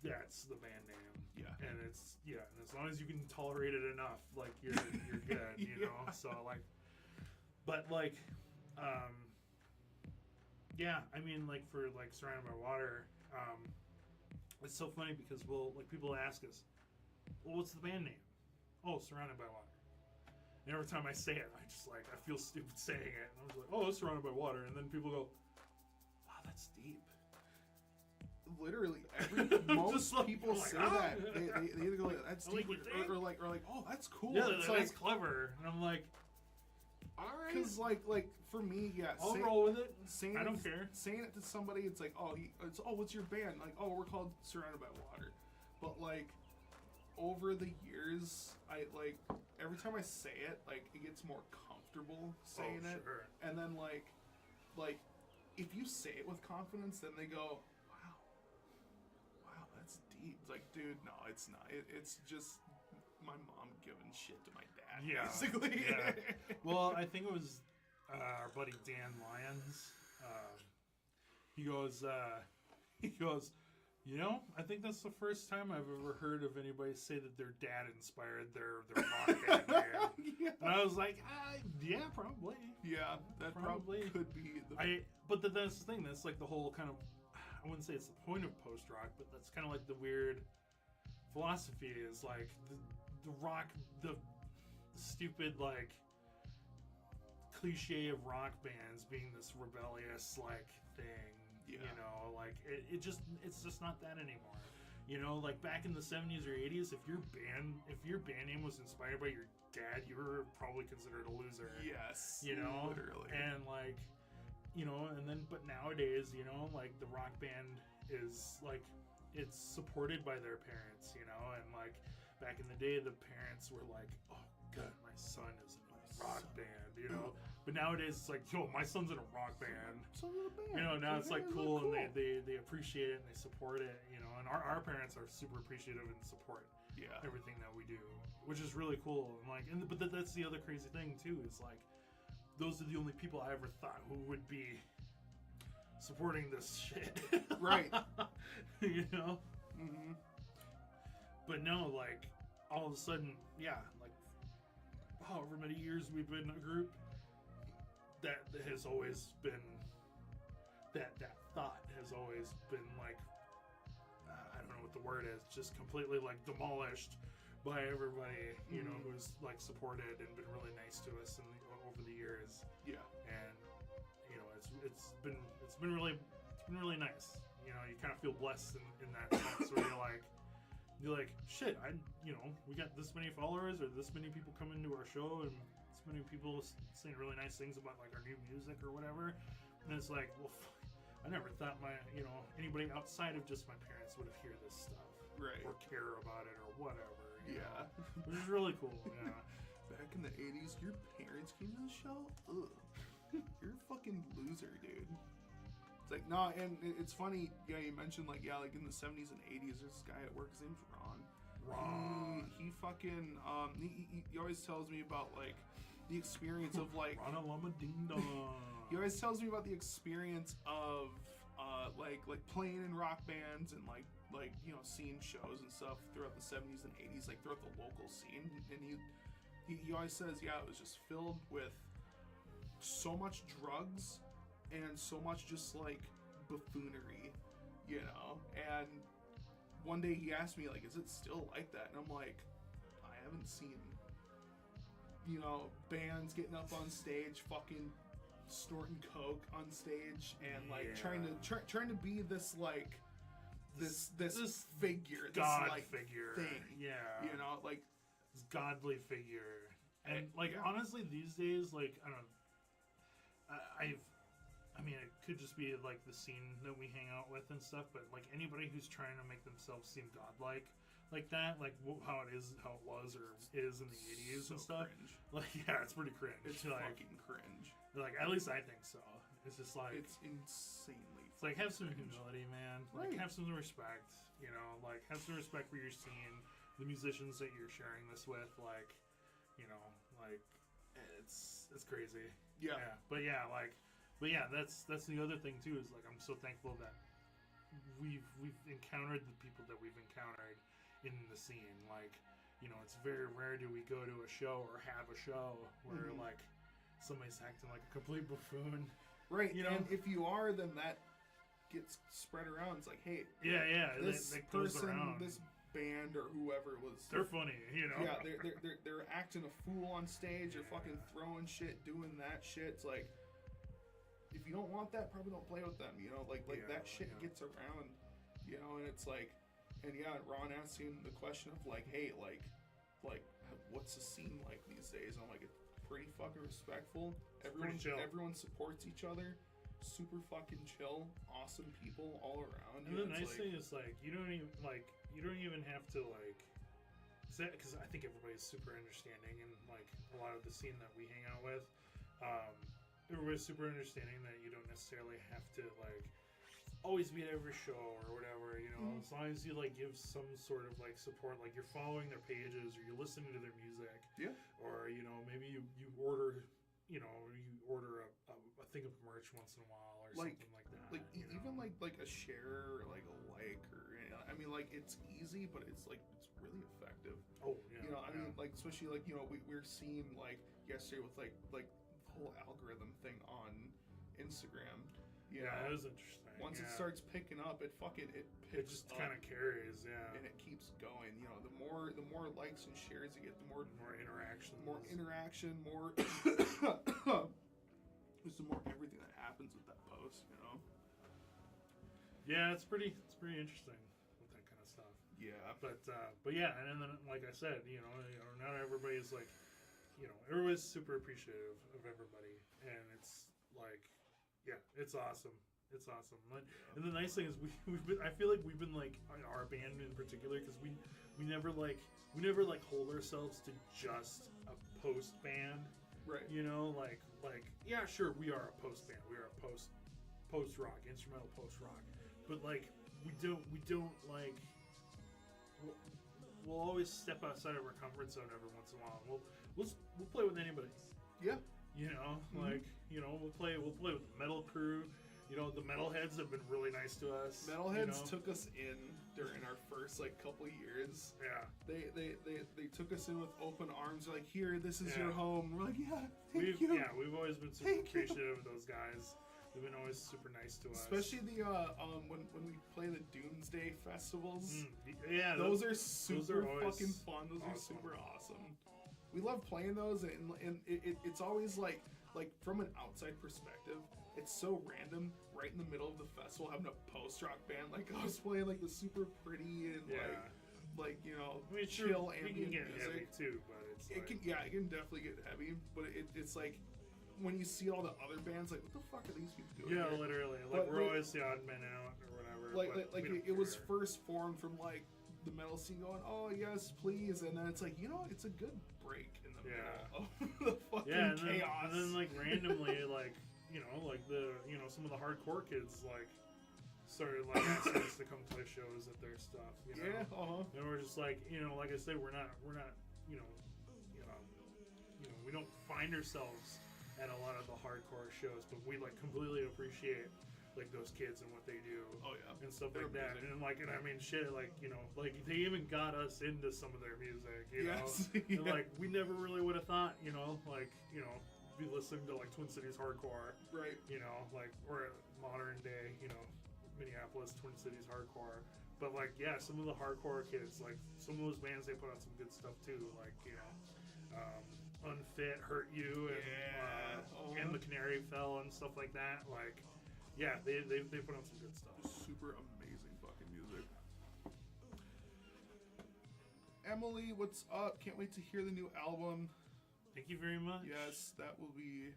that's the band name. Yeah. And it's and as long as you can tolerate it enough, like you're good, you know. So like, but like, yeah, I mean, like for like Surrounded by Water, it's so funny because people ask us, well, what's the band name? Oh, Surrounded by Water. And every time I say it, I feel stupid saying it, and I was like, oh, it's Surrounded by Water, and then people go, wow, that's deep. Literally, most like, people I'm like, say ah. that. They either go like, "That's I'm like, deep," "You think?" or like, "Oh, that's cool." Yeah, It's that's like, clever. And I'm like, all right, because like for me, yeah, I'll roll with it. saying I don't care. Saying it to somebody, it's like, oh, what's your band? Like, oh, we're called Surrounded by Water. But like, over the years, I like every time I say it, like it gets more comfortable saying it, Sure. and then like if you say it with confidence, then they go, wow, that's deep. It's like, dude, no, it's not. It's just my mom giving shit to my dad, Yeah, basically. yeah. Well, I think it was our buddy Dan Lyons. He goes, you know, I think that's the first time I've ever heard of anybody say that their dad inspired their rock band name. Yeah. And I was like, yeah, probably. Yeah, that probably Probably. could be the. But that's the thing. That's like the whole kind of, I wouldn't say it's the point of post rock, but that's kind of like the weird philosophy is like the rock, the stupid like cliche of rock bands being this rebellious like thing. Yeah. You know, like it's just not that anymore. You know, like back in the 70s or 80s, if your band name was inspired by your dad, you were probably considered a loser. Yes. You know, literally. and like, you know, and then but nowadays, you know, like the rock band is like it's supported by their parents, you know, and like back in the day, the parents were like, oh god, my son is in a rock band, you know. But nowadays it's like, yo, my son's in a rock band. You know, now it's like cool, and they appreciate it and they support it, you know. And our parents are super appreciative and support Yeah. everything that we do, which is really cool. And like, but that's the other crazy thing too is like, those are the only people I ever thought who would be supporting this shit. Right. You know. Mm-hmm. But no, like all of a sudden, yeah, like however many years we've been a group, that has always been that thought has always been like I don't know what the word is, just completely like demolished by everybody, you know, who's like supported and been really nice to us over the years. Yeah. And you know, it's been really nice. You know, you kind of feel blessed in that sense where you're like, shit, we got this many followers or this many people coming to our show and this many people saying really nice things about like our new music or whatever. And it's like, well, I never thought anybody outside of just my parents would hear this stuff, Right. or care about it or whatever. you Yeah. know? Which is really cool. Yeah. Back in the 80s, your parents came to the show? Ugh. You're a fucking loser, dude. It's like, no, and it's funny, yeah, you mentioned, like, yeah, like in the 70s and 80s, there's this guy at work, his name's Ron. He fucking, he always tells me about, like, the experience of, like... Ron Lama Ding Dong. He always tells me about the experience of, like playing in rock bands and, like seeing shows and stuff throughout the 70s and 80s, like, throughout the local scene. And he always says, yeah, it was just filled with so much drugs and so much just like buffoonery, you know. And one day he asked me, like, is it still like that? And I'm like, I haven't seen, bands getting up on stage fucking snorting coke on stage and like trying to be this like this figure, God this like figure thing, like this godly figure. And yeah. honestly, these days, like, I don't know, I mean, it could just be like the scene that we hang out with and stuff, but like anybody who's trying to make themselves seem godlike like that, like how it was or is in the 80s and stuff. Cringe. Like, yeah, it's pretty cringe. It's like, fucking cringe. Like, at least I think so. It's just like, it's insanely. it's like, have some cringe. humility, man. Like, Right. have some respect. Like, have some respect for your scene, the musicians that you're sharing this with. Like, like it's crazy. Yeah. But yeah, that's the other thing too. Is like, I'm so thankful that we've encountered the people that we've encountered in the scene. Like, it's very rare do we go to a show or have a show where like somebody's acting like a complete buffoon. Right. And if you are, then that gets spread around. It's like, hey, Yeah. this that goes person, around. this band or whoever was. They're funny, Yeah, they're acting a fool on stage. They're fucking throwing shit, doing that shit. It's like, if you don't want that, probably don't play with them. Like that shit gets around. And it's like, and yeah, Ron asked him the question of like, hey, like, what's the scene like these days? And I'm like, it's pretty fucking respectful. Everyone supports each other. Super fucking chill, awesome people all around. And the nice thing is, like, you don't even have to, like, because I think everybody's super understanding, and like a lot of the scene that we hang out with, everybody's super understanding that you don't necessarily have to like always be at every show or whatever, as long as you like give some sort of like support, like you're following their pages or you're listening to their music, or maybe you order a thing of merch once in a while or something like that. Like even like a share or like a like, or I mean, like, it's easy, but it's like it's really effective. Oh yeah. I mean, like, especially like we're seeing like yesterday with like the whole algorithm thing on Instagram. Yeah, it was interesting. Once it starts picking up, it picks just up, kind of carries, and it keeps going. The more likes and shares you get, the more interaction, just the more everything that happens with that post. Yeah, it's pretty interesting with that kind of stuff. Yeah, but yeah, and then like I said, not everybody's like, everybody's super appreciative of everybody, and it's like, yeah, it's awesome. It's awesome. And the nice thing is I feel like we've been like, our band in particular, because we never hold ourselves to just a post band. right. Like yeah, sure, we are a post band. We are a post rock, instrumental post rock. But like we don't like, we'll always step outside of our comfort zone every once in a while. We'll play with anybody. Yeah. Like, we'll play with the metal crew. The metalheads have been really nice to us. Metalheads took us in during our first like couple years. Yeah. They took us in with open arms. They're like, here, this is your home. We're like, yeah, thank you. Yeah, we've always been super appreciative of those guys. They've been always super nice to us. Especially the when we play the Doomsday festivals. Yeah, those are super always fucking fun. Those awesome. are super awesome. we love playing those, and it's always like from an outside perspective, it's so random. Right in the middle of the festival, having a post-rock band like us playing like the super pretty and like you know, I mean, chill sure, it ambient can get music. heavy too, but it's It like, can, yeah, it can definitely get heavy, but it's like when you see all the other bands, like, what the fuck are these people doing? yeah, here? literally. Like But we're we- always the odd men out or whatever. Like but we don't it was care. first formed from like the metal scene going, oh yes, please, and then it's like, you know, it's a good break in the middle of the fucking Yeah, and chaos. then like randomly, like you know, like some of the hardcore kids like started like asking us to come play shows at their stuff. You know? yeah, And we're just like, you know, like I say, we're not, you know, we don't find ourselves at a lot of the hardcore shows, but we like completely appreciate like those kids and what they do. Oh, yeah. And stuff They're like that. amazing. And like, and I mean, shit, like, you know, like they even got us into some of their music, you Yes, know? yeah. And like, we never really would have thought, you know, like, you know, be listening to like Twin Cities hardcore, right. you know, like, or modern day, you know, Minneapolis, Twin Cities hardcore. But like, yeah, some of the hardcore kids, like some of those bands, they put out some good stuff too, like, you know, Unfit, Hurt You, and, and The Canary Fell and stuff like that. Like, yeah, they put out some good stuff. Super amazing fucking music. Emily, what's up? Can't wait to hear the new album. Thank you very much. Yes, that will be.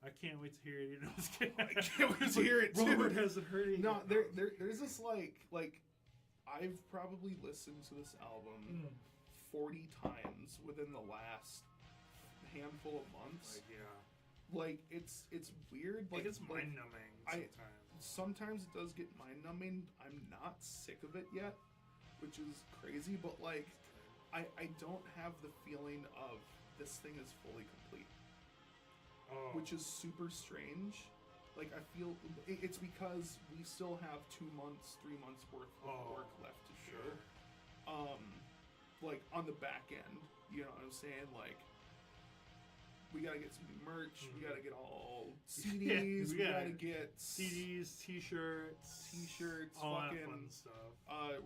I can't wait to hear it. You know, just kidding. I can't wait to hear it too. Robert hasn't heard it. No, yet. there's this like I've probably listened to this album 40 times within the last handful of months. Like, yeah. Like it's weird. Like, it's like, mind numbing I- sometimes. sometimes it does get mind numbing. I'm not sick of it yet, which is crazy, but like I don't have the feeling of this thing is fully complete, Oh. which is super strange. Like I feel it's because we still have 2 months, 3 months worth of Oh, work left to sure. show. Like on the back end, you know what I'm saying? Like we gotta get some new merch. We gotta get all CDs. we yeah. gotta get CDs, T-shirts, T-shirts, all that fucking- fun stuff.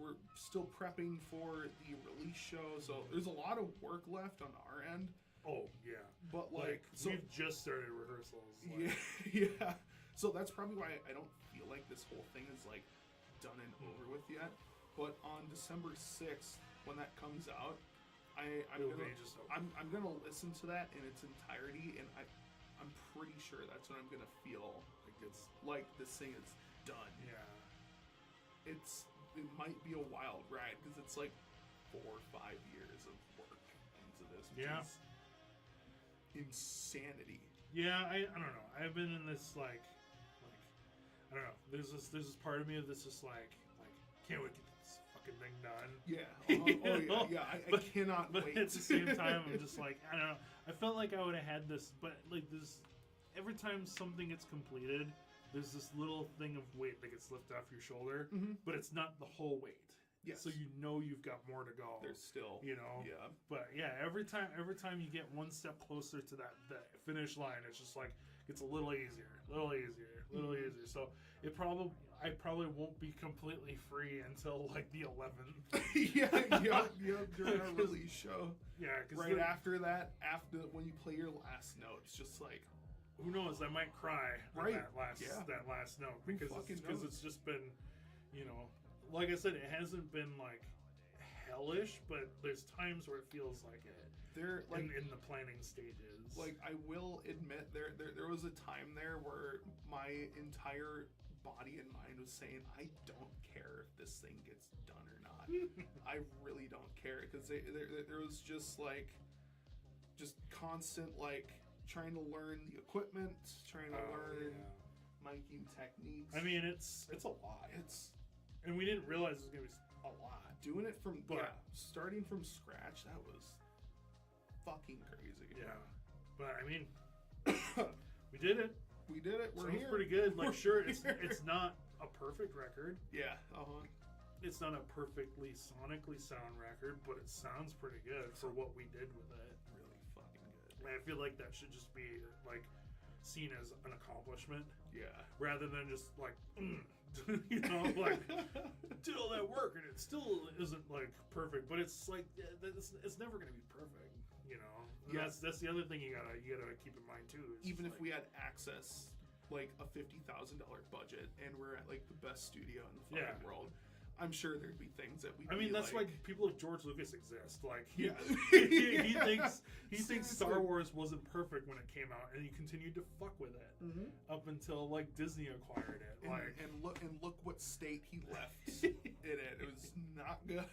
We're still prepping for the release show, so there's a lot of work left on our end. Oh yeah, But like, so we've just started rehearsals. Like, yeah, yeah. So that's probably why I don't feel like this whole thing is like done and over with yet. But on December 6th, when that comes out, It'll be just so- I'm gonna listen to that in its entirety, and I'm pretty sure that's when I'm gonna feel like it's like this thing is done. yeah. It might be a wild ride because it's like 4 or 5 years of work into this, which Yeah. is insanity. Yeah, I don't know. I've been in this like I don't know. There's this part of me that's just like can't wait to get this fucking thing done. Yeah. Oh yeah. Yeah. I cannot But wait. at the same time, I'm just like I don't know. I felt like I would have had this, but like this. Every time something gets completed, there's this little thing of weight that gets lifted off your shoulder, but it's not the whole weight. Yes. So you know you've got more to go. There's still. you know. Yeah. But yeah, every time you get one step closer to that finish line, it's just like it's a little easier. So I probably won't be completely free until like the 11th. yeah. During our release show. Yeah, because Right after that, after when you play your last note, it's just like. who knows? I might cry on Right, that last note Who because fucking knows? it's just been, you know, like I said, it hasn't been like hellish, but there's times where it feels like it. They're like in the planning stages. Like I will admit, there was a time there where my entire body and mind was saying, I don't care if this thing gets done or not. I really don't care because there was just constant like trying to learn the equipment, trying to learn miking techniques. I mean, it's a lot. It's And we didn't realize it was gonna be a lot. doing it from But- starting from scratch. That was fucking crazy. Yeah, but I mean, we did it. We did it. We're Sounds here. pretty good. Like, We're sure, here. it's not a perfect record. Yeah. It's not a perfectly sonically sound record, but it sounds pretty good for what we did with it. Really fucking good. And I feel like that should just be like seen as an accomplishment Yeah. rather than just like, you know, like did all that work and it still isn't like perfect. But it's like it's never gonna be perfect. You know, Yeah. that's the other thing you gotta keep in mind too. Is Even just, if we had access, like a $50,000 budget, and we're at like the best studio in the fucking Yeah. world, I'm sure there'd be things that we. I mean, that's why people like George Lucas exist. Like, he, Yeah. he thinks Seriously. Star Wars wasn't perfect when it came out, and he continued to fuck with it up until like Disney acquired it. And, Like, and look what state he left in it. It was not good.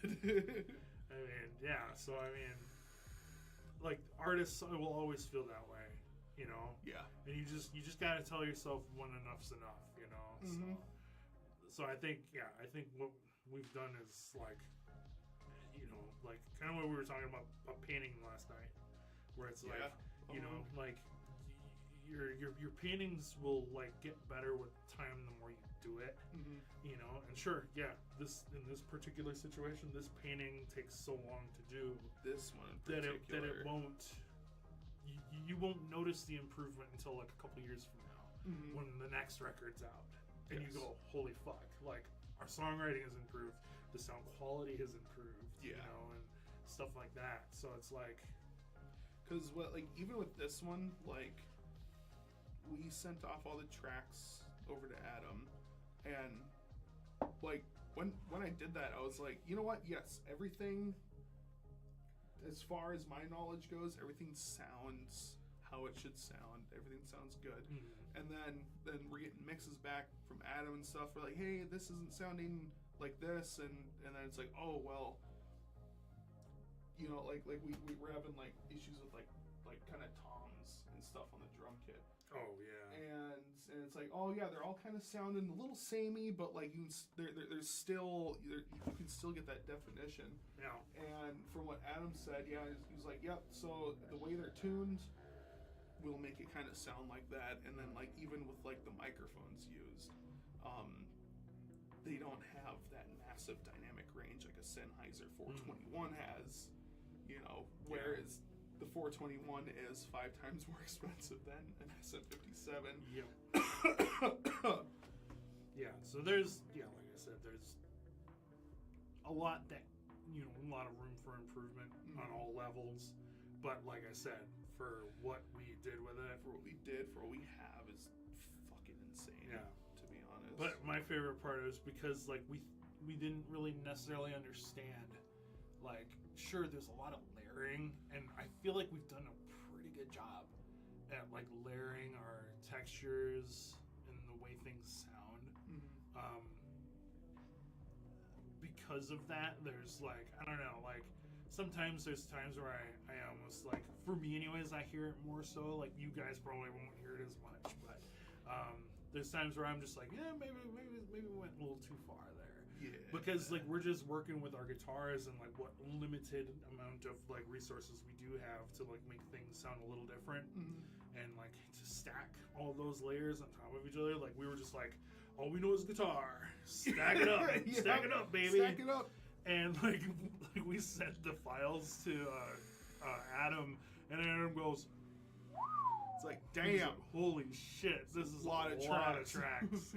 I mean, yeah. So I mean, like artists will always feel that way, you know. Yeah. And you just gotta tell yourself when enough's enough, you know. So I think what we've done is like, you know, like kind of what we were talking about painting last night, where it's like, you know, like your paintings will like get better with time the more you do it, you know. And sure, yeah, in this particular situation, this painting takes so long to do This one in that particular. it won't. You won't notice the improvement until like a couple years from now, when the next record's out, and Yes. you go, holy fuck! Like our songwriting has improved, the sound quality has improved, you Yeah. know, and stuff like that. So it's like, Because what, like, even with this one, like, we sent off all the tracks over to Adam, and like when I did that, I was like, you know what? Yes, everything, as far as my knowledge goes, everything sounds how it should sound. Everything sounds good. And then we're getting mixes back from Adam and stuff. We're like, hey, this isn't sounding like this, and then it's like, oh well. You know, like we were having like issues with like kind of toms and stuff on the drum kit, oh yeah, and it's like, oh yeah, they're all kind of sounding a little samey, but like there's still you can still get that definition. yeah, And from what Adam said, yeah, he was like, yep. So the way they're tuned will make it kind of sound like that, and then like even with like the microphones used, they don't have that massive dynamic range like a Sennheiser 421 has. You know, whereas the 421 is 5 times more expensive than an SM57. yeah. Yeah, so there's, like I said, there's a lot that, you know, a lot of room for improvement on all levels. But like I said, for what we did with it, For what we did, for what we have, is fucking insane. Yeah. To be honest. but my favorite part is because like we didn't really necessarily understand. Like, sure, there's a lot of layering, and I feel like we've done a pretty good job at like layering our textures and the way things sound. Because of that, there's like, I don't know, like sometimes there's times where I almost like, for me anyways, I hear it more so. Like you guys probably won't hear it as much, but there's times where I'm just like, yeah, maybe we went a little too far there. Yeah. Because like we're just working with our guitars and like what limited amount of like resources we do have to like make things sound a little different, and like to stack all those layers on top of each other. Like we were just like, all we know is guitar. Stack it up, Yeah. stack it up, baby. Stack it up. And like we sent the files to Adam, and Adam goes, It's like, he's damn. like, holy shit, this is a lot of tracks. Yeah, this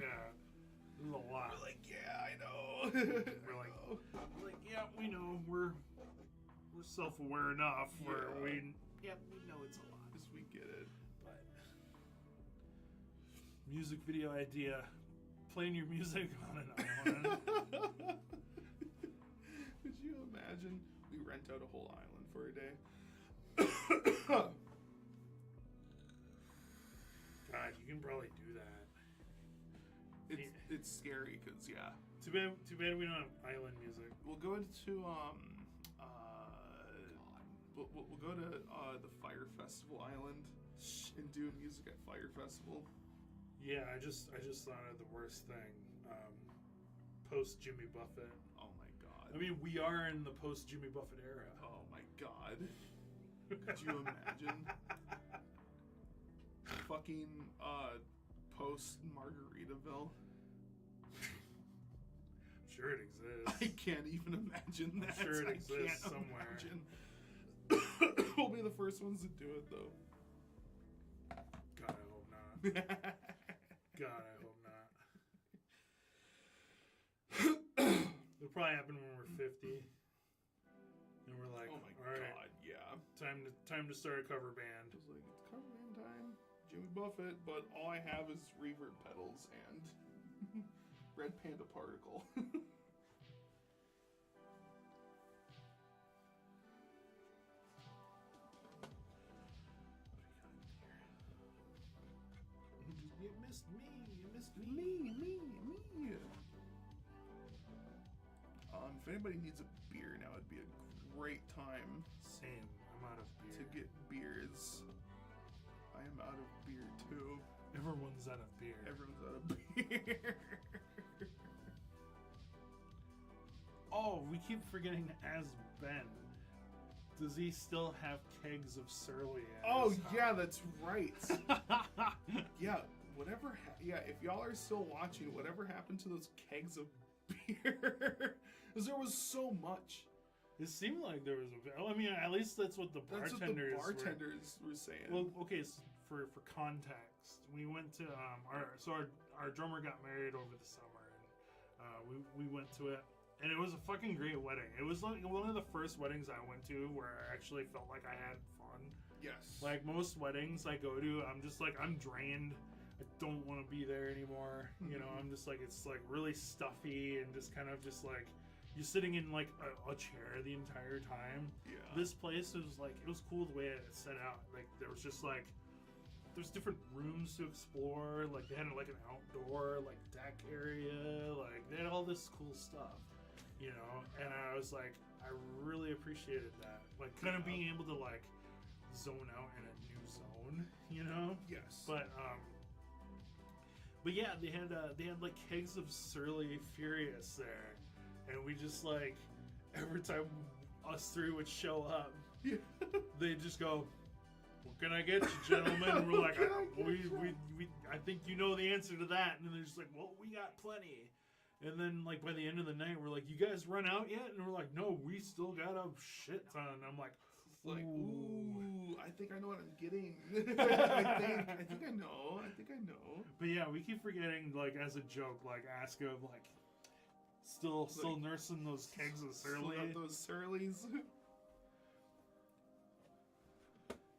is a lot. We're like, yeah, I know. We're like, yeah, we know. We're self-aware enough where we know it's a lot. Yes, we get it. But music video idea, playing your music on an island. Could you imagine? We rent out a whole island for a day. God, you can probably do that. It's scary because Too bad we don't have island music. we'll go to we'll go to the Fire Festival Island and do music at Fire Festival. Yeah, I just thought of the worst thing. Post Jimmy Buffett. Oh my god. I mean, we are in the post Jimmy Buffett era. Oh my god. Could you imagine? Fucking post Margaritaville. I'm sure it exists. I can't even imagine that. sure it I exists can't somewhere. imagine. We'll be the first ones to do it though. God, I hope not. God, I hope not. It'll probably happen when we're 50. And we're like, Oh my all right, god, yeah. Time to start a cover band. I was like, it's cover band time, Jimmy Buffett, but all I have is reverb pedals and Red Panda Particle. You missed me. You missed me. me. If anybody needs a beer now, it'd be a great time Same. I'm out of beer. to get beers. I am out of beer too. Everyone's out of beer. Everyone's out of beer. Oh, we keep forgetting As Ben. Does he still have kegs of Surly? At Oh his yeah, house? that's right. Yeah, whatever. If y'all are still watching, whatever happened to those kegs of beer? Because there was so much. It seemed like there was a. I mean, at least that's what the That's bartenders. what the bartenders were saying. Well, okay. So for context, we went to our drummer got married over the summer, and we went to it, and it was a fucking great wedding. It was like one of the first weddings I went to where I actually felt like I had fun. yes. Like most weddings I go to, I'm just like I'm drained. I don't want to be there anymore. You know, I'm just like it's like really stuffy and just kind of just like you're sitting in like a chair the entire time. Yeah. This place was like it was cool the way it set out. Like there was just like there's different rooms to explore. Like they had like an outdoor like deck area. Like they had all this cool stuff, you know. And I was like, I really appreciated that. Like kind of being able to like zone out in a new zone, you know. Yes. But yeah, they had like kegs of Surly Furious there, and we just like every time us three would show up, Yeah. they'd just go, "What can I get you, gentlemen?" And we're like, What can I get we I think you know the answer to that, and then they're just like, "Well, we got plenty." And then like by the end of the night, we're like, "You guys run out yet?" And we're like, "No, we still got a shit ton." And I'm like, It's like, "Ooh." ooh, I think I know what I'm getting. I think I know. But yeah, we keep forgetting, like, as a joke, like, ask him, like, still Like, nursing those kegs of Still Surly. got those Surlies.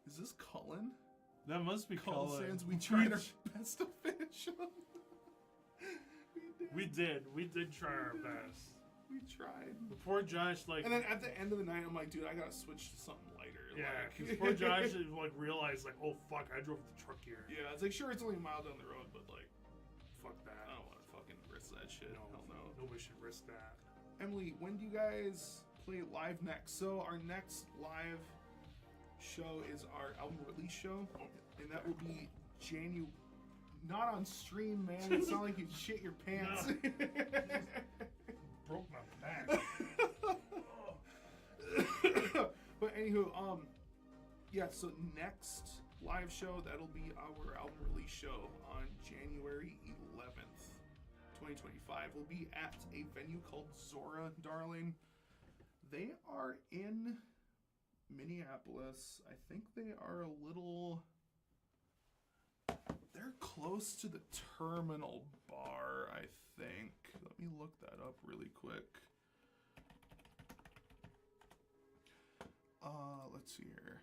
Is this Cullen? That must be Cullen Cullen. Sands, we tried our best to finish them. We did try our best. We tried. But poor Josh, like, And then at the end of the night, I'm like, dude, I gotta switch to something lighter. yeah, like, because poor Josh, like, realized, like, oh, fuck, I drove the truck here. Yeah, it's like, sure, it's only a mile down the road, but like, Fuck that. I don't want to fucking risk that shit. Hell no. Nobody should risk that. Emily, when do you guys play live next? So our next live show is our album release show, and that will be not on stream, man. It's not like you shit your pants. Broke my back. But anywho, yeah. So next live show, that'll be our album release show on January 11th, 2025. We'll be at a venue called Zora, darling. They are in Minneapolis. I think they are they're close to the Terminal Bar, I think. Let me look that up really quick. Let's see here.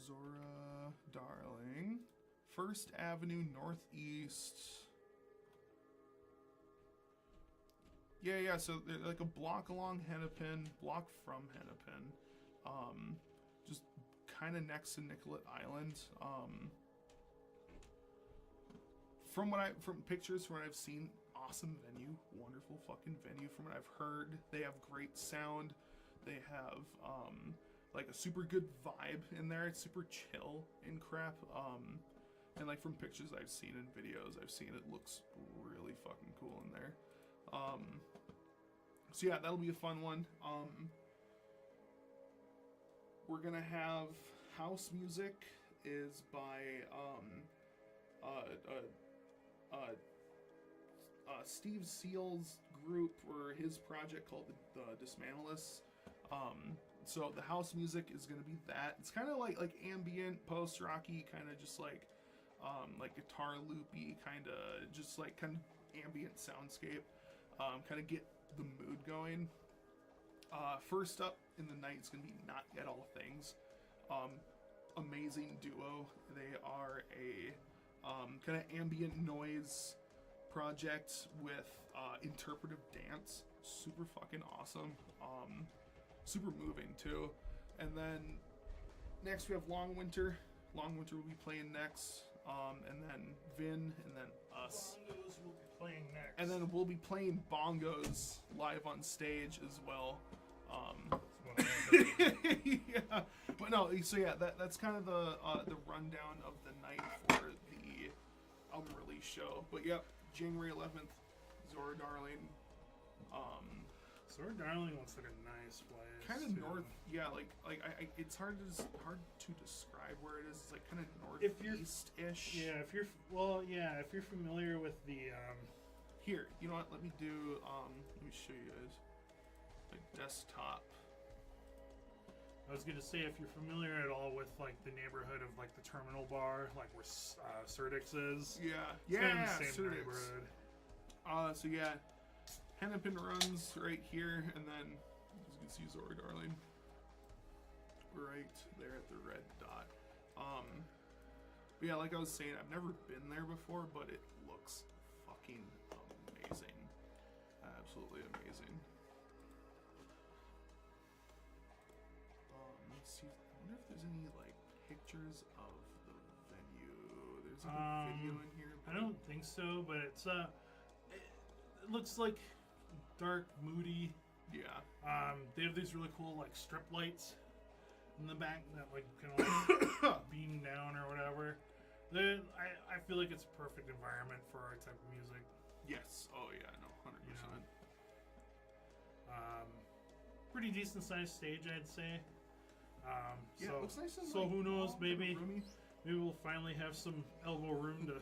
Zora, darling. First Avenue Northeast. Yeah, so they're like a block along Hennepin, block from Hennepin. Just kind of next to Nicollet Island. From pictures, from what I've seen, awesome venue, wonderful fucking venue. From what I've heard, they have great sound. They have like a super good vibe in there. It's super chill and crap. And like from pictures I've seen and videos I've seen, it looks really fucking cool in there. So yeah, that'll be a fun one. We're gonna have house music is by Steve Seal's group or his project called the Dismantleists. So the house music is gonna be that. It's kind of like ambient, post rocky, kind of just like guitar loopy, kind of just like kind of ambient soundscape. Kind of get the mood going. First up in the night is going to be Not Yet All Things. Amazing duo. They are a kind of ambient noise project with interpretive dance. Super fucking awesome. Super moving too. And then next we have Long Winter. Long Winter will be playing next. And then Vin, and then us. Bongos will be playing next. And then we'll be playing bongos live on stage as well. Yeah, but no. So yeah, that's kind of the rundown of the night for the album release show. But yep, January 11th, Zora Darling. Zora Darling looks like a nice place. Kind of too. north. Yeah, like it's hard to describe where it is. It's like kind of If you're- northeast-ish. Yeah, if you're familiar with the Here, you know what? Let me show you guys. Like desktop. I was gonna say, if you're familiar at all with like the neighborhood of like the Terminal Bar, like where Surdix is. Yeah, It's kind of yeah, the same Surdix. neighborhood. So yeah, Hennepin runs right here, and then as you can see Zora Darling right there at the red dot. But yeah, like I was saying, I've never been there before, but it looks fucking amazing. Absolutely amazing. Let's see. I wonder if there's any like pictures of the venue. There's like a video in here. I don't think so, but it's it looks like dark, moody. Yeah. They have these really cool like strip lights in the back that like kind of like beam down or whatever. I feel like it's a perfect environment for our type of music. Yes. Oh yeah. No. 100%. Pretty decent sized stage, I'd say. Yeah. So, It looks nice and, so like, who knows? small, kinda Maybe roomy. we'll finally have some elbow room to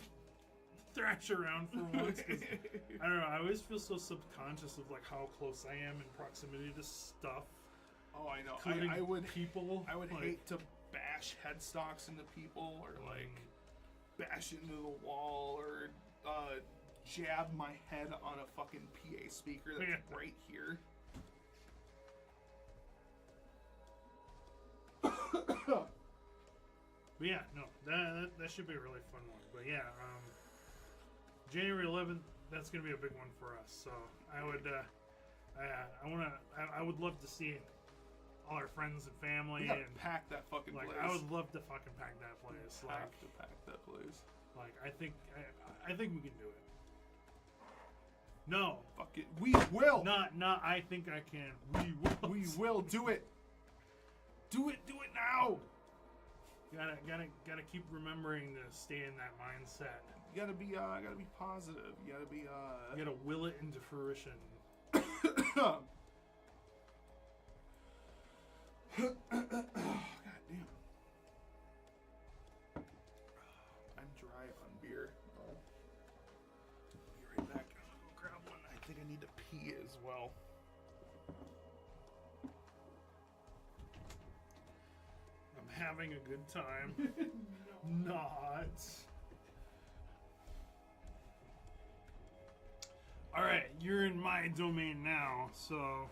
thrash around for once. 'Cause I don't know. I always feel so subconscious of like how close I am in proximity to stuff, Oh, I know. including I would. people. I would like, hate to bash headstocks into people, or like bash into the wall, or jab my head on a fucking PA speaker that's Yeah. right here. But yeah, no, that should be a really fun one. But yeah, January 11th, that's gonna be a big one for us. So I would, I would love to see all our friends and family, We gotta and pack that fucking like place. I would love to fucking pack that place. have to pack that place. Like I think we can do it. No, Fuck it. We will. not. I think I can. We will. We will do it. Do it now. Gotta keep remembering to stay in that mindset. You gotta be positive. You gotta be You gotta will it into fruition. God damn. I'm dry on beer. I'll be right back. I'll go grab one. I think I need to pee as well. I'm having a good time. Not. Alright, you're in my domain now, so.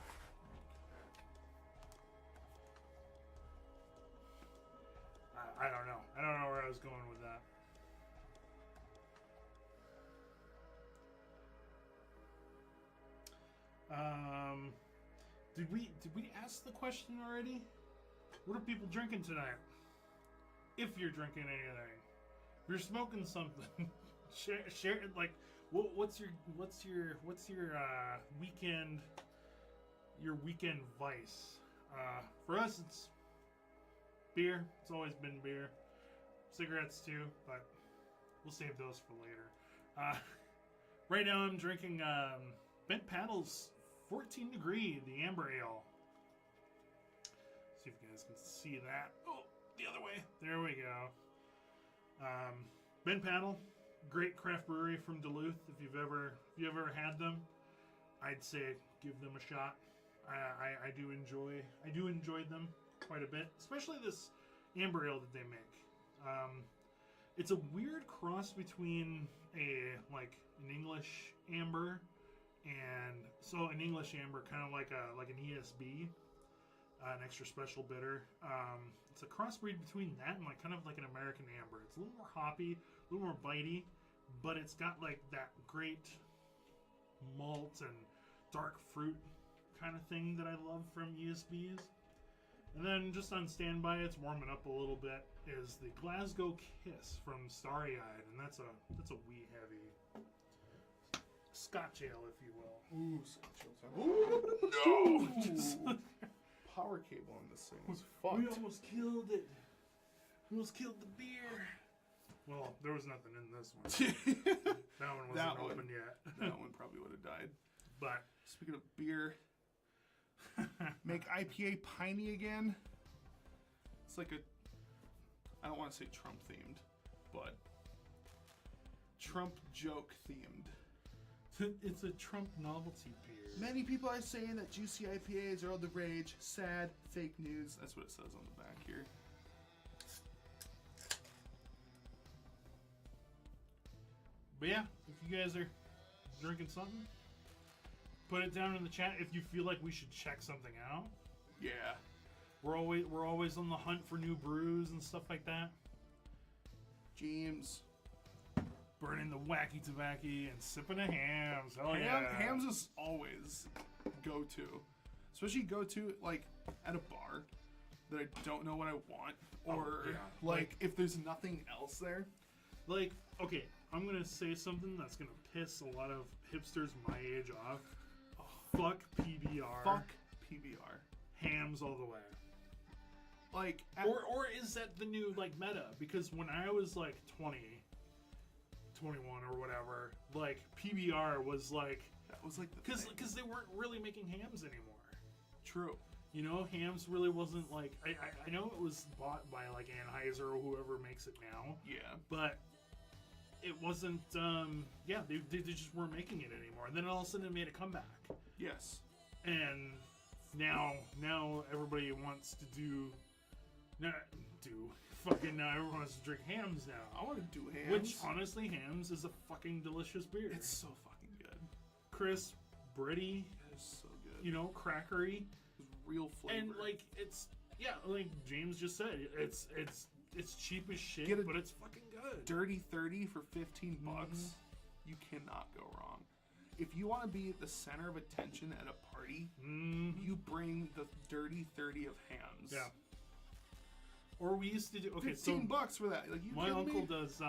I don't know. I don't know where I was going with that. Did we ask the question already? What are people drinking tonight? If you're drinking anything, if you're smoking something, share it. Like, what's your weekend vice? For us, it's beer. It's always been beer. Cigarettes too, but we'll save those for later. Right now, I'm drinking Bent Paddle's 14 Degree, the Amber Ale. See if you guys can see that. Oh, the other way. There we go. Bent Paddle, great craft brewery from Duluth. If you've ever had them, I'd say give them a shot. I do enjoy them quite a bit, especially this Amber Ale that they make. It's a weird cross between an English amber and so an English amber, kind of like an ESB, an extra special bitter. It's a crossbreed between that and like kind of like an American amber. It's a little more hoppy, a little more bitey, but it's got like that great malt and dark fruit kind of thing that I love from ESBs. And then just on standby, it's warming up a little bit, is the Glasgow Kiss from Starry Eyed, and that's a wee heavy Scotch ale, if you will. Ooh, Scotch ale. Ooh, no! Just power cable on this thing was fucked. We almost killed it. We almost killed the beer. Well, there was nothing in this one. That one wasn't open yet. That one probably would have died. But speaking of beer, make IPA piney again. It's like I don't want to say Trump themed, but Trump joke themed. It's a Trump novelty beer. Many people are saying that juicy IPAs are all the rage. Sad, fake news. That's what it says on the back here. But yeah, if you guys are drinking something, put it down in the chat if you feel like we should check something out. Yeah. We're always on the hunt for new brews and stuff like that. James. Burning the wacky tobacco and sipping a hams. Hell yeah. Hams is always go-to. Especially go-to, like, at a bar that I don't know what I want. Or, like, if there's nothing else there. Like, okay, I'm going to say something that's going to piss a lot of hipsters my age off. Fuck PBR. Fuck PBR. Hams all the way. Like, or is that the new, like, meta? Because when I was, like, 20... 21 or whatever, like PBR was like, that was like because they weren't really making hams anymore. True. You know, hams really wasn't like I know it was bought by like Anheuser or whoever makes it now. Yeah. But it wasn't. They just weren't making it anymore. And then all of a sudden it made a comeback. Yes. And now everybody wants to now everyone wants to drink hams now. I want to do hams. Which, honestly, hams is a fucking delicious beer. It's so fucking good. Crisp, bready. It's so good. You know, crackery. It's real flavor. And, like, it's... Yeah, like James just said, it's cheap as shit, Get a but it's fucking good. Dirty 30 for $15 bucks. You cannot go wrong. If you want to be at the center of attention at a party, you bring the Dirty 30 of hams. Yeah. Or we used to do... Okay, $15 bucks for that. Like, you my uncle does...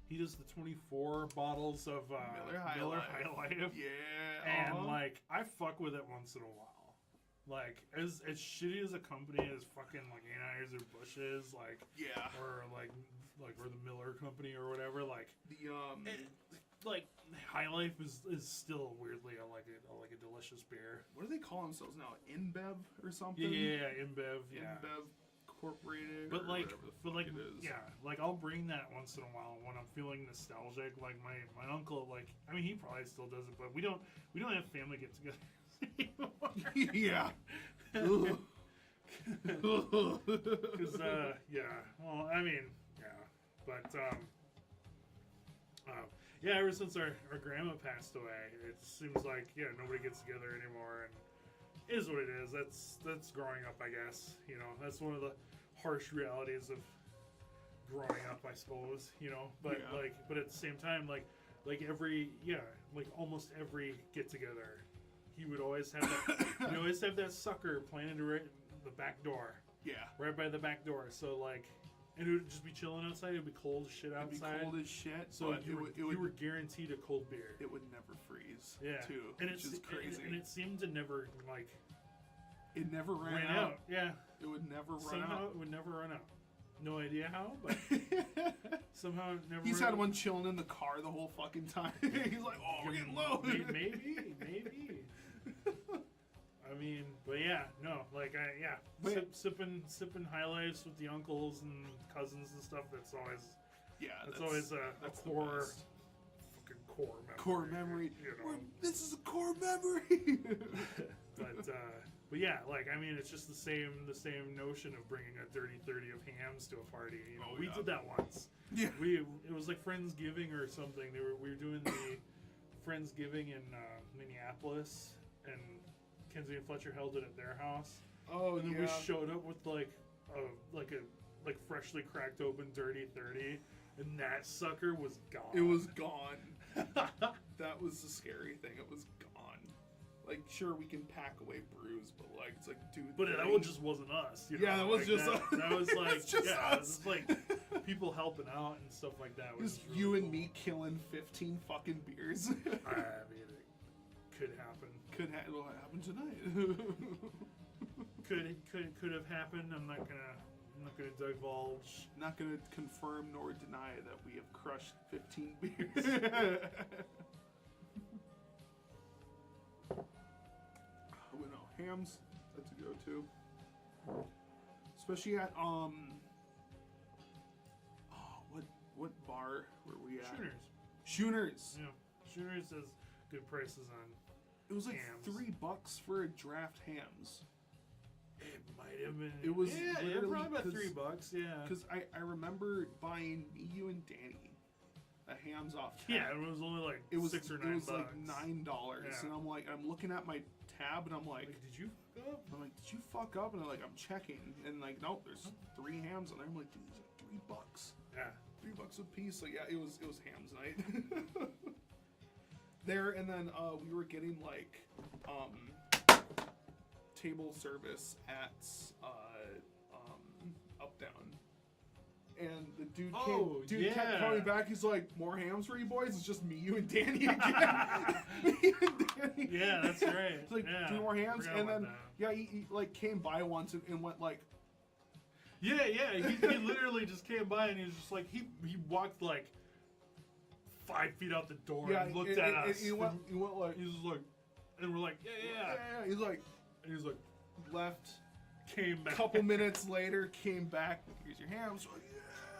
he does the 24 bottles of Miller High Life. Yeah. And, like, I fuck with it once in a while. Like, as shitty as a company as fucking, like, Anheuser-Busch is, like... Yeah. Or, like or the Miller Company or whatever, like... Like, High Life is still weirdly like a delicious beer. What do they call themselves now? InBev or something? Yeah, InBev, yeah. InBev Incorporated. But like, it is. yeah, like I'll bring that once in a while when I'm feeling nostalgic. Like my uncle, like I mean, he probably still does it, but we don't have family get-togethers anymore. Yeah. Because yeah, well, I mean, yeah, but yeah, ever since our grandma passed away, it seems like nobody gets together anymore, and it is what it is. That's growing up, I guess. You know, that's one of the harsh realities of growing up, I suppose. You know, but but at the same time, like almost every get together, he would always have that. You always have that sucker planted right the back door. Yeah. Right by the back door. So like. And it would just be chilling outside. It would be cold as shit outside. It'd be cold as shit. So you were guaranteed a cold beer. It would never freeze. Yeah. Too. And which is crazy. And it seemed to never like. It never ran out. Yeah. It would never run out. Somehow it would never run out. No idea how, but somehow it never. He's had one chilling in the car the whole fucking time. He's like, "Oh, we're getting low." Maybe. I mean, but yeah, no, like sipping High Lifes with the uncles and cousins and stuff. That's always a core fucking core memory. Core memory. You know? This is a core memory. But yeah, like I mean, it's just the same notion of bringing a Dirty 30 of hams to a party. You know, we did that once. Yeah. It was like Friendsgiving or something. We were doing the Friendsgiving in Minneapolis, and Kenzie and Fletcher held it at their house. Oh, And then yeah. we showed up with like a freshly cracked open Dirty 30, and that sucker was gone. It was gone. That was the scary thing. It was gone. Like, sure, we can pack away brews, but like, it's like, dude. But that one just wasn't us. You know? Yeah, that was like, just that, us. that was like, It's just yeah, us. it was like people helping out and stuff like that. Which Just is really you and cool. me killing 15 fucking beers. I mean, it could happen. It'll happen tonight. Could have happened. I'm not gonna divulge. Not gonna confirm nor deny that we have crushed 15 beers. Oh no, hams. That's a go-to. Especially at what bar were we at? Schooners. Schooners. Yeah. Schooners has good prices on. It was like Hams. $3 for a draft hams. It might have been. It was yeah, literally probably about 'cause- $3. Yeah. Because I remember buying me, you, and Danny a hams off tab. Yeah, it was only like It was $6 or $9. It was like $9, Yeah. and I'm looking at my tab, and I'm like, Did you fuck up? did you fuck up? And I'm checking, and like, nope, there's 3 hams, and I'm like, dude, these are $3. Yeah. $3 a piece. So yeah, it was hams night. There, and then we were getting like table service at Up Down. And the dude Oh, kept yeah. coming back. He's like, "More hams for you boys?" It's just me, you, and Danny again. Me and Danny. Yeah, that's right. It's like, yeah. 2 more hams, Forgot and about then that. he like came by once and went like, Yeah. He literally just came by and he was just like he walked like 5 feet out the door and looked at us. He went like, He was just like, and we're like, yeah. He's like, And he was like, left. came back. Couple minutes later, came back. Here's your hams. Like, yeah.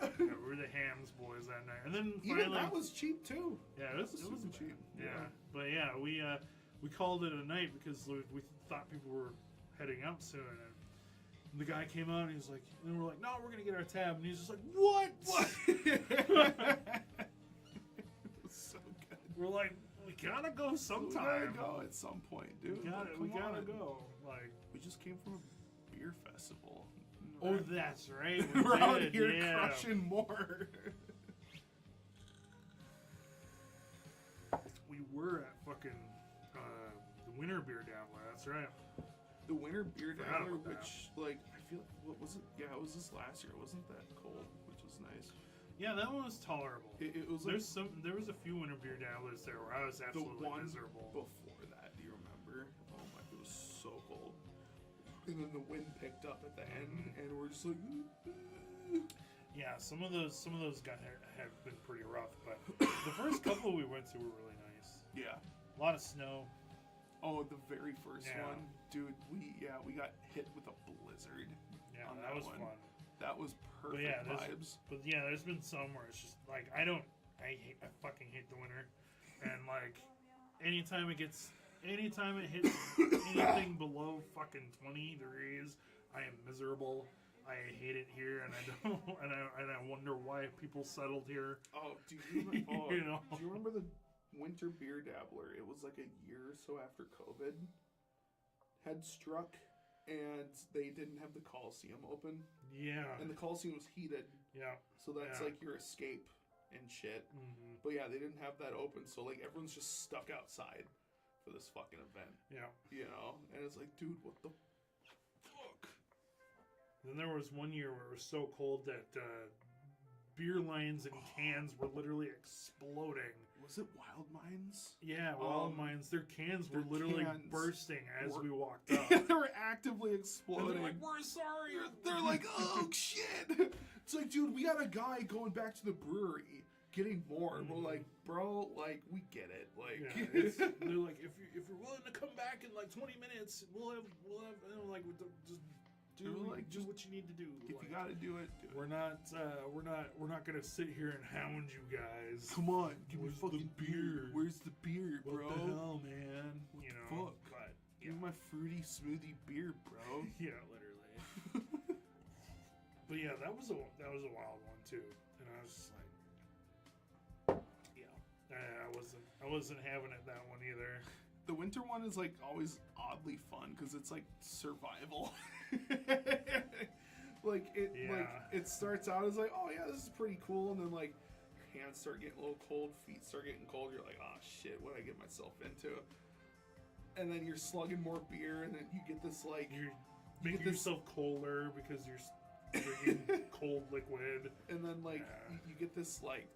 Yeah, we were the hams boys that night, and then Even finally, that was cheap too. yeah, it was super cheap. cheap. Yeah. Yeah. But yeah, we called it a night because we thought people were heading out soon. And the guy came out and he was like, and we're like, no, we're gonna get our tab, and he's just like, what? It was so good. We're like, we gotta go We sometime. gotta go at some point, dude. We Like, gotta come on. go. Like, We just came from a beer festival. oh, that's right. We We're out did, here yeah. crushing more. We were at fucking the Winter Beer Dabbler. That's right. The winter beer Forgot dabbler, about that. which like I feel like what was it? Yeah, it was this last year. It wasn't that cold, which was nice. Yeah, that one was tolerable. It was like There was a few Winter Beer Dabblers there where I was the absolutely one miserable. before that. Do you remember? Oh my, it was so cold. And then the wind picked up at the end, and we're just like. Yeah, some of those have been pretty rough, but the first couple we went to were really nice. Yeah. A lot of snow. Oh, the very first Yeah. one, dude. We got hit with a blizzard. Yeah, On that that was one. fun. That was perfect yeah, vibes. But yeah, there's been some where it's just like I fucking hate the winter, and like anytime it hits anything below fucking 20 degrees, I am miserable. I hate it here, and I don't, and I wonder why people settled here. Oh, do you remember? Oh, You know? Do you remember the Winter Beer Dabbler? It was like a year or so after COVID had struck, and they didn't have the Coliseum open, Yeah, and the Coliseum was heated, yeah. so that's Yeah. like your escape and shit. Hmm. But yeah, they didn't have that open, so like everyone's just stuck outside for this fucking event, Yeah. you know? And it's like, dude, what the fuck? Then there was one year where it was so cold that beer lines and cans were literally exploding. Was it Wild Minds? Yeah, Wild Minds, their cans were their literally cans bursting as were- we walked up. they were actively And exploding. they're like, we're sorry. They're like, oh shit! It's like, dude, we got a guy going back to the brewery, getting more. We're like, bro, like, we get it. Like, yeah, they're like, if you're willing to come back in like 20 minutes, we'll have, and I'm like, just do like, just what you need to do. if Like, you gotta do it, do it. we're not gonna sit here and hound you guys. Come on, give me Where's the fucking beer. beer? Where's the beer, What bro? the hell, man? What You the know, fuck? but Give me my fruity smoothie beer, bro. yeah, literally. But yeah, that was a wild one too, and I was just like, yeah, I wasn't having it that one either. The winter one is like always oddly fun because it's like survival. like it starts out as like, oh yeah, this is pretty cool, and then like your hands start getting a little cold, feet start getting cold. You're like, oh shit, what did I get myself into? And then you're slugging more beer, and then you get this like You're making yourself colder because you're drinking cold liquid. and then like you get this like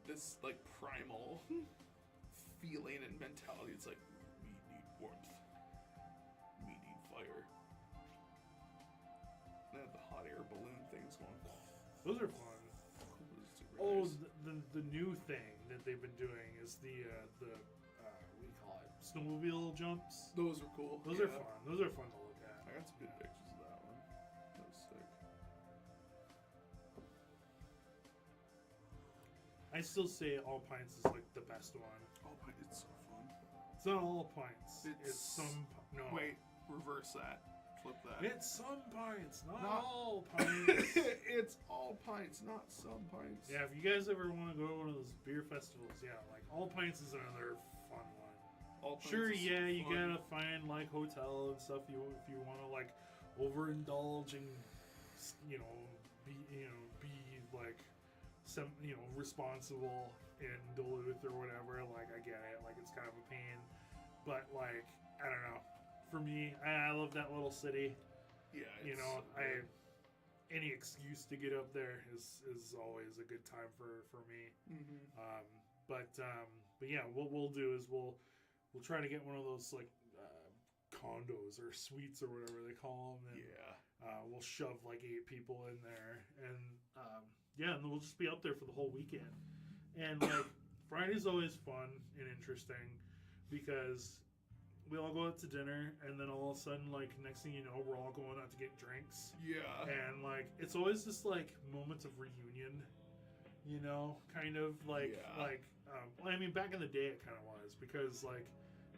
primal feeling and mentality. It's like, we need warmth, we need fire. They have the hot air balloon things going. Those are fun. Super Oh, nice. the new thing that they've been doing is the what do you call it? Snowmobile jumps. Those are cool. Those are fun. Those are fun to look at. I got some good pictures of that one. That was sick. I still say All Pints is like the best one. Oh, but it's so fun. It's not All Pints. It's It's- some. No. Wait, reverse that. Flip that. It's some pints, not Not- all pints. It's all pints, not some pints. Yeah, if you guys ever want to go to one of those beer festivals, yeah, like All Pints is another fun one. All pints Sure, is so yeah, you fun. gotta find like hotel and stuff. If you want to like overindulge and be like responsible in Duluth or whatever. Like I get it, like it's kind of a pain, but like I don't know. For me, I love that little city. Yeah, You it's know, so good. any excuse to get up there is always a good time for me. Mhm. But yeah, what we'll do is we'll try to get one of those like condos or suites or whatever they call them. And, Yeah. we'll shove like 8 people in there, and yeah, and then we'll just be up there for the whole weekend. And like Friday's always fun and interesting because we all go out to dinner, and then all of a sudden, like next thing you know, we're all going out to get drinks. Yeah. And like it's always this like moments of reunion, you know, kind of like Yeah. well, I mean back in the day it kind of was because like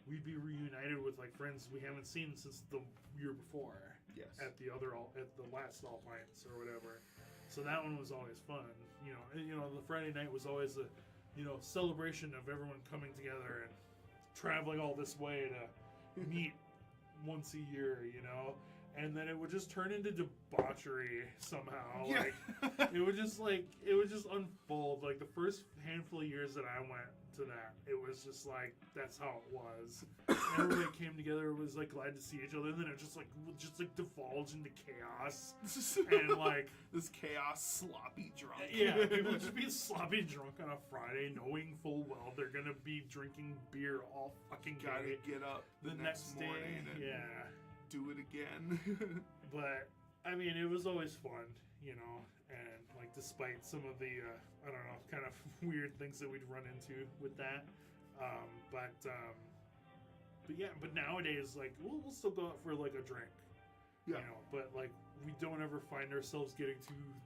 we'd be reunited with like friends we haven't seen since the year before Yes. at the last All Pints or whatever. So that one was always fun, you know. And, you know, the Friday night was always a celebration of everyone coming together and traveling all this way to meet once a year, you know. And then it would just turn into debauchery somehow. Yeah. Like it would just unfold. Like the first handful of years that I went to that, it was just like that's how it was. Everybody came together, was like glad to see each other, and then it just divulged into chaos. And like this chaos, sloppy drunk. yeah, people just be sloppy drunk on a Friday, knowing full well they're gonna be drinking beer all fucking Gotta day. get up The next day, morning and yeah. do it again. But I mean, it was always fun, you know, and like despite some of the I don't know, kind of weird things that we'd run into with that, but yeah, but nowadays like we'll still go out for like a drink, Yeah. you know, but like we don't ever find ourselves getting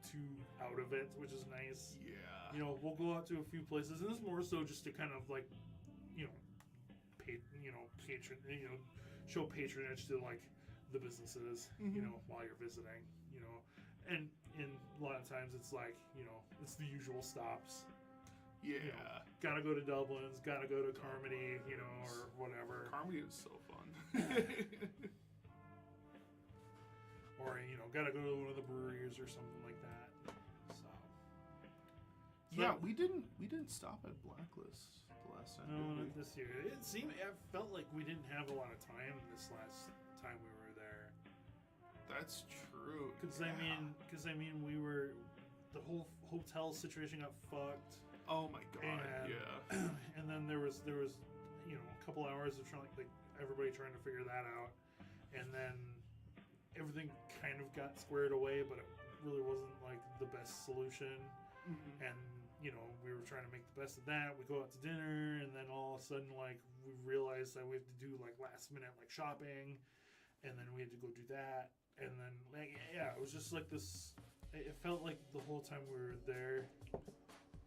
too out of it, which is nice. Yeah. You know, we'll go out to a few places, and it's more so just to kind of like, you know, show patronage to like the businesses, you know, while you're visiting, you know, and a lot of times it's like, you know, it's the usual stops. Yeah. You know, gotta go to Dublin's, gotta go to Carmody, you know, or whatever, Carmody is so fun. or you know, gotta go to one of the breweries or something like that. So Yeah, we didn't stop at Blacklist the last time. no, did we? not this year. It felt like we didn't have a lot of time this last time we were there. That's true. Because yeah. I mean, we were the whole hotel situation got fucked, Oh my god. and Yeah. and then there was you know a couple hours of trying like everybody trying to figure that out, and then everything kind of got squared away, but it really wasn't like the best solution. Mhm. And you know we were trying to make the best of that. We go out to dinner, and then all of a sudden like we realized that we have to do like last minute like shopping, and then we had to go do that. And then, like, yeah, it was just like this. It felt like the whole time we were there,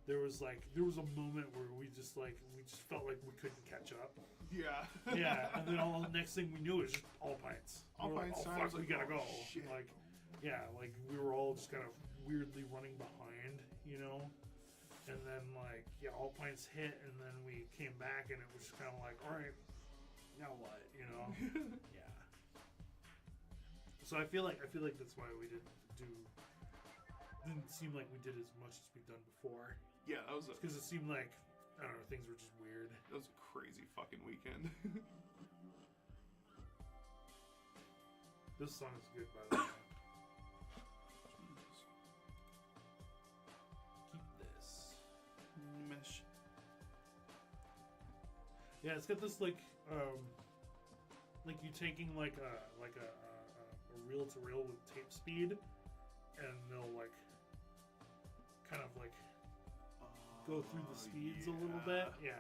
there was a moment where we just felt like we couldn't catch up. Yeah. Yeah, and then all next thing we knew was just All Pints. All We were like, Pints oh time, fuck, it's we like, gotta oh, go. shit. Like, yeah, like we were all just kind of weirdly running behind, you know. And then like All Points hit, and then we came back, and it was kind of like, all right, now what, you know? Yeah. So I feel like that's why we didn't seem like we did as much as we've done before. Yeah, that was Because it seemed like, I don't know, things were just weird. a crazy fucking weekend. This song is good, by the way. Keep this. Mesh. Yeah, it's got this like you taking like a reel to reel with tape speed, and they'll like kind of like go through the speeds a little bit. Yeah.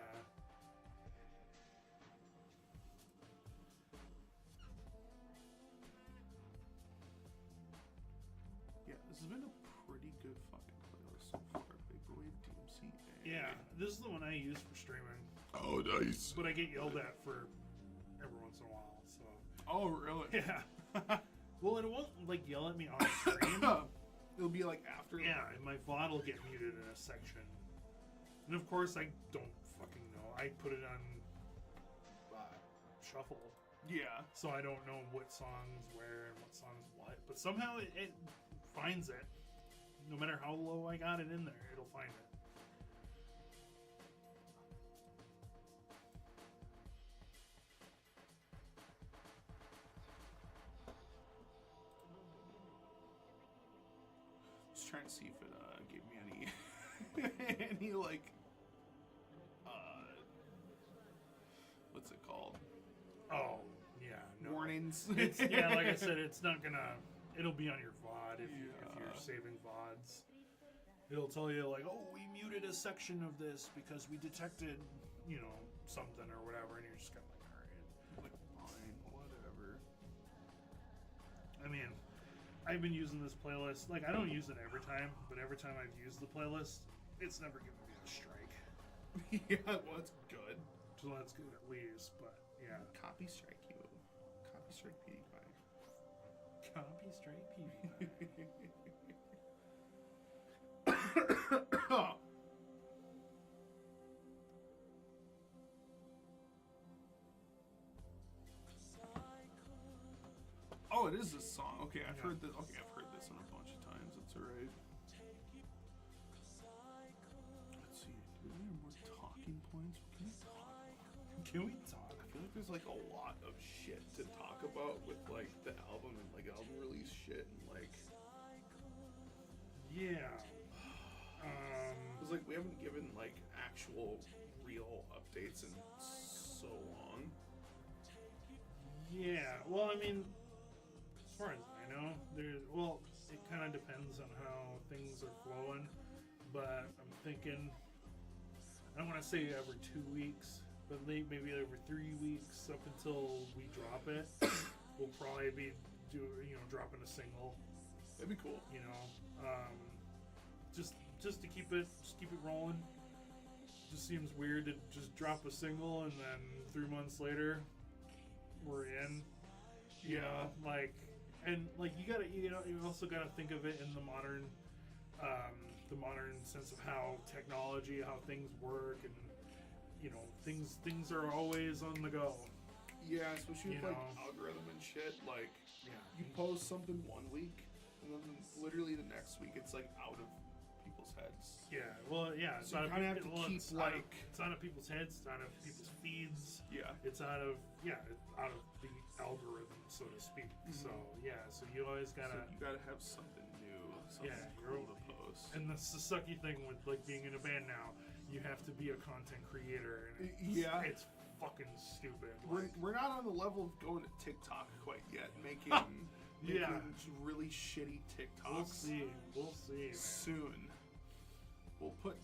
Yeah, this has been a pretty good fucking playlist so far. Vaporwave DMCA. Yeah, this is the one I use for streaming, Oh, nice. but I get yelled at for every once in a while. So Oh, really? yeah. Well, it won't like yell at me on stream. It'll be like after. Yeah, and my VOD will get muted in a section. And of course, I don't fucking know. I put it on shuffle, Yeah. so I don't know what songs where and what songs what. But somehow it finds it. No matter how low I got it in there, it'll find it. Just trying to see if it gave me any like what's it called? Oh, yeah. No. Warnings. It's, yeah, like I said, it's not gonna. It'll be on your VOD if you're Yeah. saving VODs. It'll tell you like, oh, we muted a section of this because we detected, you know, something or whatever, and you're just kind of like, all right. Like, fine, whatever. I mean, I've been using this playlist. Like, I don't use it every time, but every time I've used the playlist, it's never given me a strike. Yeah, well, it's good. So that's good at least. But yeah, Copy strike you. Copy strike PewDiePie. copy straight PewDiePie. Oh, it is this song. Okay, I've Yeah. heard this. Okay, I've heard this one a bunch of times. It's alright. Let's see. Do we have more talking points? Can we talk? Can we talk? I feel like there's like a lot of shit to talk about with like the album and like album release shit and like. Yeah. It's like we haven't given like actual real updates in so long. Yeah. Well, I mean, as far as I know, well, it kind of depends on how things are flowing, but I'm thinking, I don't want to say every 2 weeks, but maybe every 3 weeks up until we drop it. We'll probably be dropping a single. That'd be cool. You know, just to keep it rolling. Just seems weird to just drop a single and then 3 months later we're in. You know, like, and like you also gotta think of it in the modern sense of how technology, how things work, and you know, things are always on the go. Yeah, especially with You like know. algorithm and shit. Like, Yeah. you post something 1 week, and then literally the next week it's like out of people's heads. Yeah, well, yeah. It's So you out of kinda have to keep, it's out of- like- it's out of people's heads. It's out of people's feeds. Yeah. It's out of out of the algorithm, so to speak. So yeah, so you always gotta. So you gotta have something new, something you're cool to post. And that's the sucky thing with like being in a band now. You have to be a content creator, and Yeah. it's fucking stupid. We're not on the level of going to TikTok quite yet, making Yeah. really shitty TikToks. We'll see, man. Soon. We'll put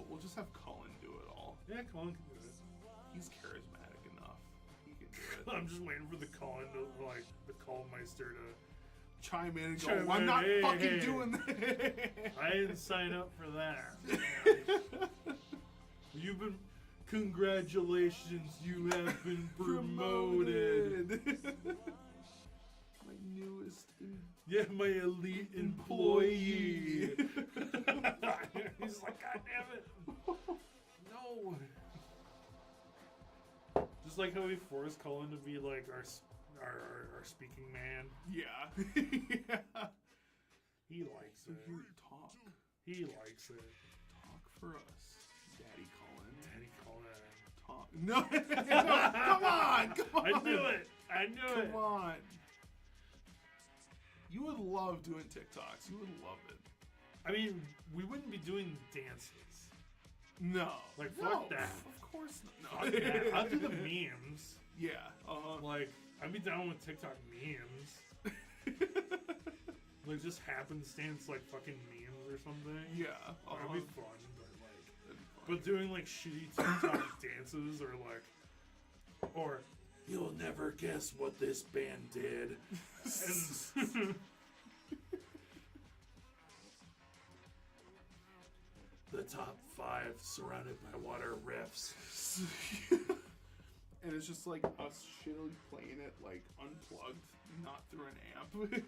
we'll just have Colin do it all. Yeah, Colin can do it. He's charismatic enough. He can do it. I'm just waiting for the Colin to the Colmeister to. Chime in and go, Chime I'm in, not hey, fucking hey." doing this. I didn't sign up for that. You've been. Congratulations, you have been promoted. My newest Yeah, my elite employee. He's like, God damn it. No. Just like how we forced Cullen to be like our speaking man. Yeah. yeah. He likes So it. here, talk. He likes it. Talk for us, Daddy Cullen. Daddy Cullen. Talk. No, no, come on, come on. I knew it. I knew it. Come on. You would love doing TikToks. You would love it. I mean, we wouldn't be doing dances. No. Like, no, fuck that. Of course not. Fuck that. I'll do the memes. Yeah. Like, I'd be down with TikTok memes. Like, just happenstance, like, fucking memes or something. Yeah. That'd be fun. That'd be fun. But doing, like, shitty TikTok dances or, like, or, you'll never guess what this band did. And the top 5 surrounded by water riffs. And it's just like us shittily playing it like unplugged, not through an amp.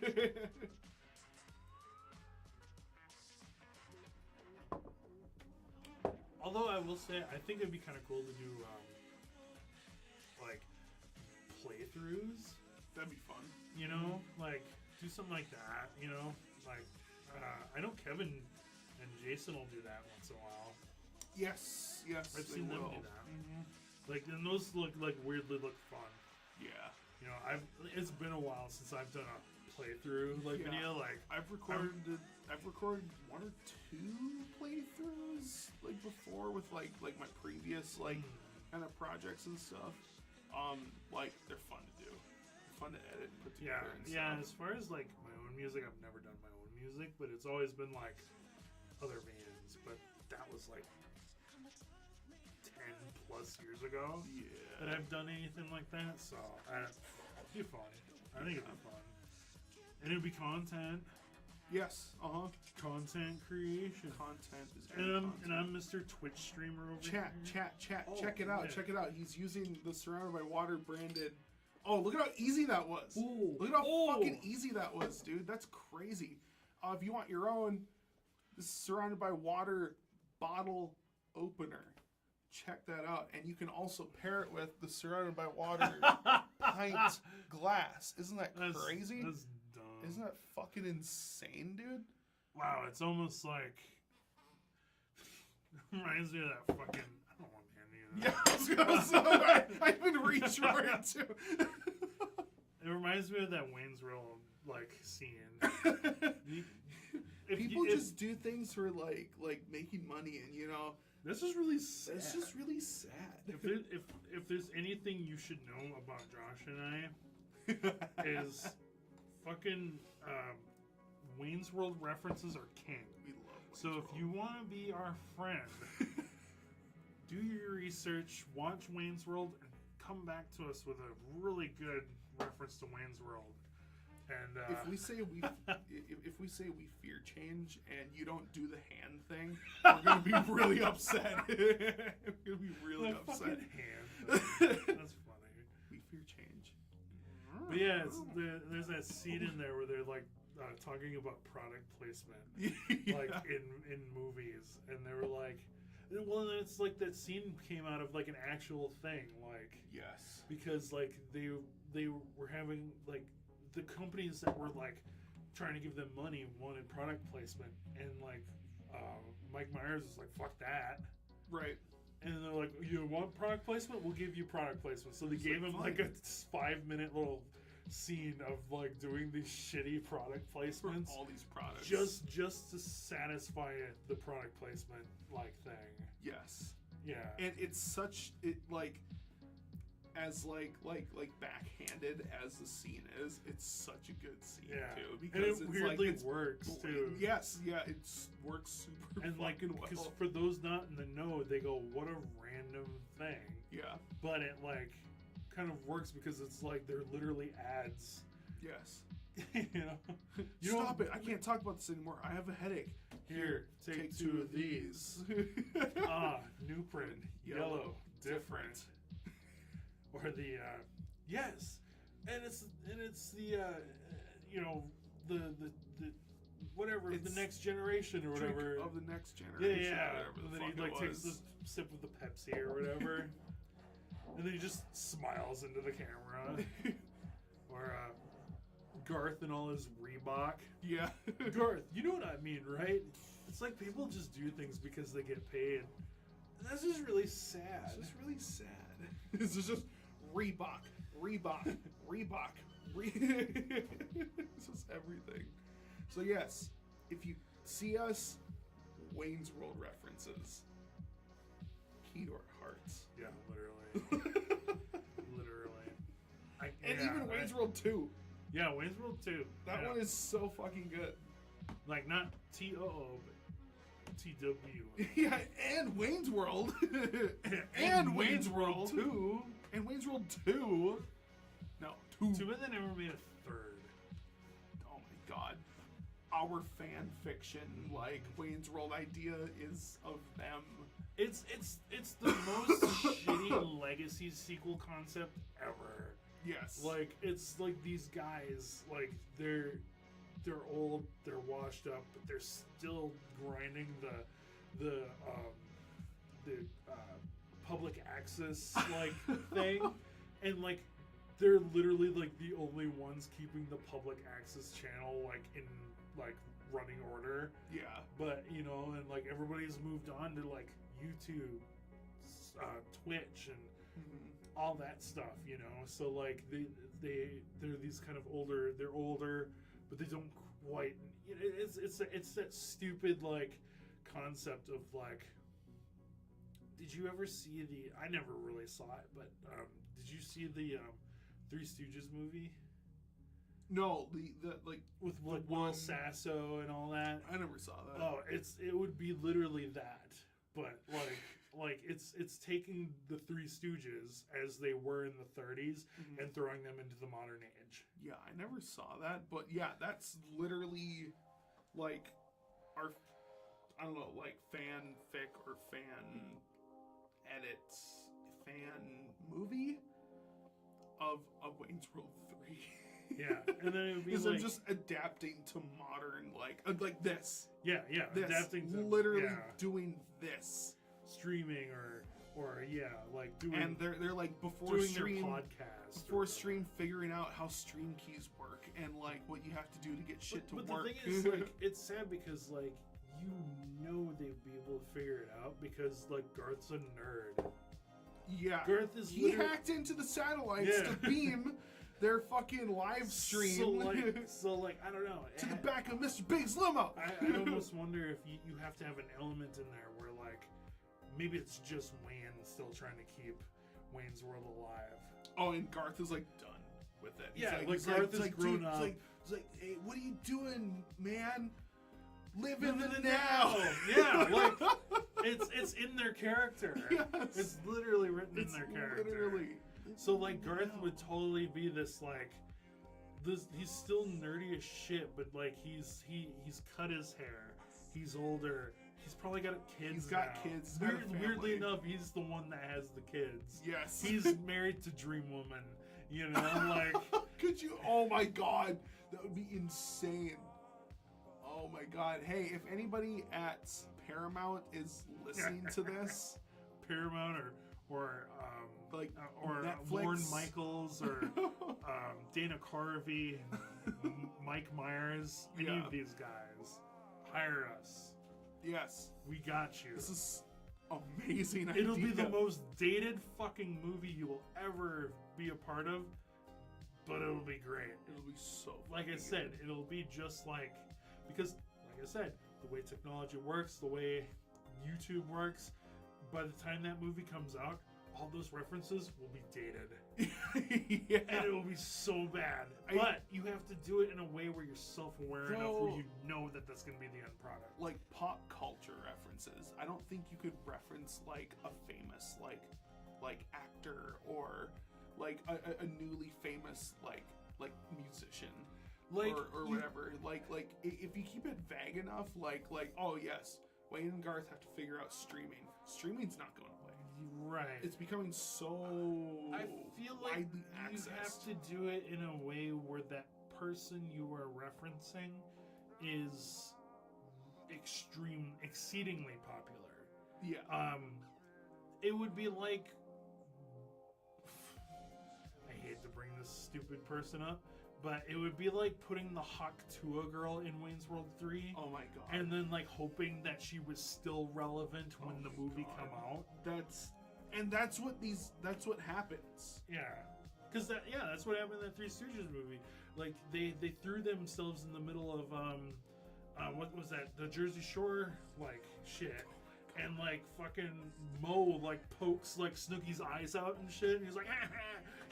Although I will say, I think it'd be kind of cool to do, like, playthroughs. That'd be fun. You know, like, do something like that, you know? Like, I know Kevin and Jason will do that once in a while. Yes, yes. I've they seen them will. do that. Like, and those weirdly look fun. Yeah. You know, it's been a while since I've done a playthrough, like, Yeah. video, like, I've recorded 1 or 2 playthroughs like before with like my previous like kind of projects and stuff. Like they're fun to do. They're fun to edit and put yeah, together and yeah, stuff. as far as, like, my own music, I've never done my own music, but it's always been, like, other bands, but that was, like, 10 plus years ago that Yeah. I've done anything like that, so it'd be fun. I think it'd be fun. And it'd be content. Yes. Content creation. Content is And content. I'm Mr. Twitch streamer over Chat. here. Oh, Check it out. yeah. Check it out. He's using the Surrounded by Water branded. Oh, look at how easy that was. Ooh. Look at how Oh. fucking easy that was, dude. That's crazy. If you want your own, this is Surrounded by Water bottle opener. Check that out. And you can also pair it with the Surrounded by Water pint glass. Isn't that crazy? That's dumb. Isn't that fucking insane, dude? Wow, it's almost like reminds me of that fucking. I don't want any of that. Yeah, I was gonna say, I even reached for it too. It reminds me of that Wayne's World like scene. People just do things for like making money, and you know, This is really sad. it's just really sad. If there's anything you should know about Josh and I is fucking Wayne's World references are king. We love So if you want to be our friend, do your research, watch Wayne's World, and come back to us with a really good reference to Wayne's World. And if we say we fear change and you don't do the hand thing, we're gonna be really upset. We're gonna be really that upset. fucking hand thing. That's funny. We fear change. But yeah, there's that scene in there where they're like talking about product placement, like in movies, and they were like, well, it's like that scene came out of like an actual thing, like Yes. because like they were having like the companies that were like trying to give them money wanted product placement, and like Mike Myers was like, fuck that. Right. And they're like, you want product placement? We'll give you product placement. So they gave him like a 5-minute little scene of like doing these shitty product For placements all these products. just to satisfy the product placement like thing. Yes. Yeah. And it's such as backhanded as the scene is, it's such a good scene Yeah. too. And Because it it's weirdly like, it's works too. Yes, yeah, it works super And like, fucking because well. for those not in the know, they go, "What a random thing," Yeah. but it like kind of works because it's like they're literally ads. Yes. You know, you Stop don't- it! I can't talk about this anymore. I have a headache. Here, take 2 of these. New print, yellow, different. Or the yes, and it's the you know the whatever, It's the next generation or Drink whatever. of the next Yeah, generation. yeah. Whatever And the then he fuck like it takes was. a sip of the Pepsi or whatever, and then he just smiles into the camera. Or Garth and all his Reebok. Yeah. Garth, you know what I mean, right? It's like people just do things because they get paid. And that's just really sad. It's just really sad. This is just Reebok, Reebok, Reebok. It's just everything. So yes, if you see us, Wayne's World references, key to our hearts. Yeah, literally. Literally. And even Wayne's World 2. Yeah, Wayne's World 2. That Yeah. one is so fucking good. Like, not T-O-O, but T-W. Yeah, and Wayne's World. and Wayne's World 2. And Wayne's World 2. No, 2. 2, and they never made a third. Oh my god. Our fan fiction, like, Wayne's World idea is of them. It's the most shitty legacy sequel concept ever. Yes. Like, it's like these guys, like, they're old, they're washed up, but they're still grinding the public access like thing, and like they're literally like the only ones keeping the public access channel like in like running order. Yeah. But you know, and like everybody's moved on to like YouTube, Twitch, and all that stuff, you know. So like they're these kind of older. They're older, but they don't quite. It's that stupid like concept of like. Did you ever see the? I never really saw it, but did you see the Three Stooges movie? No, the like With like one- Will Sasso and all that. I never saw that. Oh, it would be literally that, but like it's taking the Three Stooges as they were in the 30s and throwing them into the modern age. Yeah, I never saw that, but yeah, that's literally like our, I don't know, like fanfic or fan edits, fan movie of Wayne's World 3. Yeah, and then it would be Because like I'm just adapting to modern, like this. yeah, This, adapting to literally yeah, doing this. streaming or yeah, like doing And they're like before doing stream, their podcast before or- stream figuring out how stream keys work and like what you have to do to get shit to but work. the thing is, like, it's sad because like you know they'd be able to figure it out because like Garth's a nerd. Yeah, Garth is he literally- hacked into the satellites Yeah. to beam their fucking live stream So like I don't know. to the back of Mr. Big's limo. I almost wonder if you have to have an element in there where like maybe it's just Wayne still trying to keep Wayne's World alive. Oh, and Garth is like done with it. He's Yeah, like, he's Garth he's has grown dude, up. He's like, hey, what are you doing, man? Live in Live the in the now. Yeah, like it's in their character. Yes. It's literally written It's in their character. literally. So like Garth would totally be this like this. He's still nerdy as shit, but like he's cut his hair. He's older. He's probably got kids. He's got now. kids, he's got a Weirdly family. enough, he's the one that has the kids. Yes. He's married to Dream Woman. You know, like Could you? Oh my god, that would be insane. Oh my god. Hey, if anybody at Paramount is listening to this, Paramount or like or Netflix. Lorne Michaels or Dana Carvey, Mike Myers, any Yeah. of these guys, hire us. yes, We got you. this is amazing. Idea. It'll be the most dated fucking movie you will ever be a part of, but it'll be great. It'll be so. Like I fucking said, good. it'll be just like because, like I said, the way technology works, the way YouTube works. By the time that movie comes out, all those references will be dated. yeah. And it will be so bad. But you have to do it in a way where you're self-aware enough where you know that that's going to be the end product. Like pop culture references. I don't think you could reference like a famous like actor or like a newly famous like musician. Like, or you- whatever. Like if you keep it vague enough, like oh yes, Wayne and Garth have to figure out streaming. Streaming's not going away. Right. It's becoming so I feel like widely you accessed. have to do it in a way where that person you are referencing is exceedingly popular. Yeah. It would be like, I hate to bring this stupid person up, but it would be like putting the Hawk Tuah girl in Wayne's World 3. Oh my god. And then like hoping that she was still relevant when the movie God. come out. That's what happens. Yeah. Because that's what happened in that Three Stooges movie. Like they threw themselves in the middle of what was that? The Jersey Shore like shit. And like fucking Mo like pokes like Snooki's eyes out and shit. And he's like,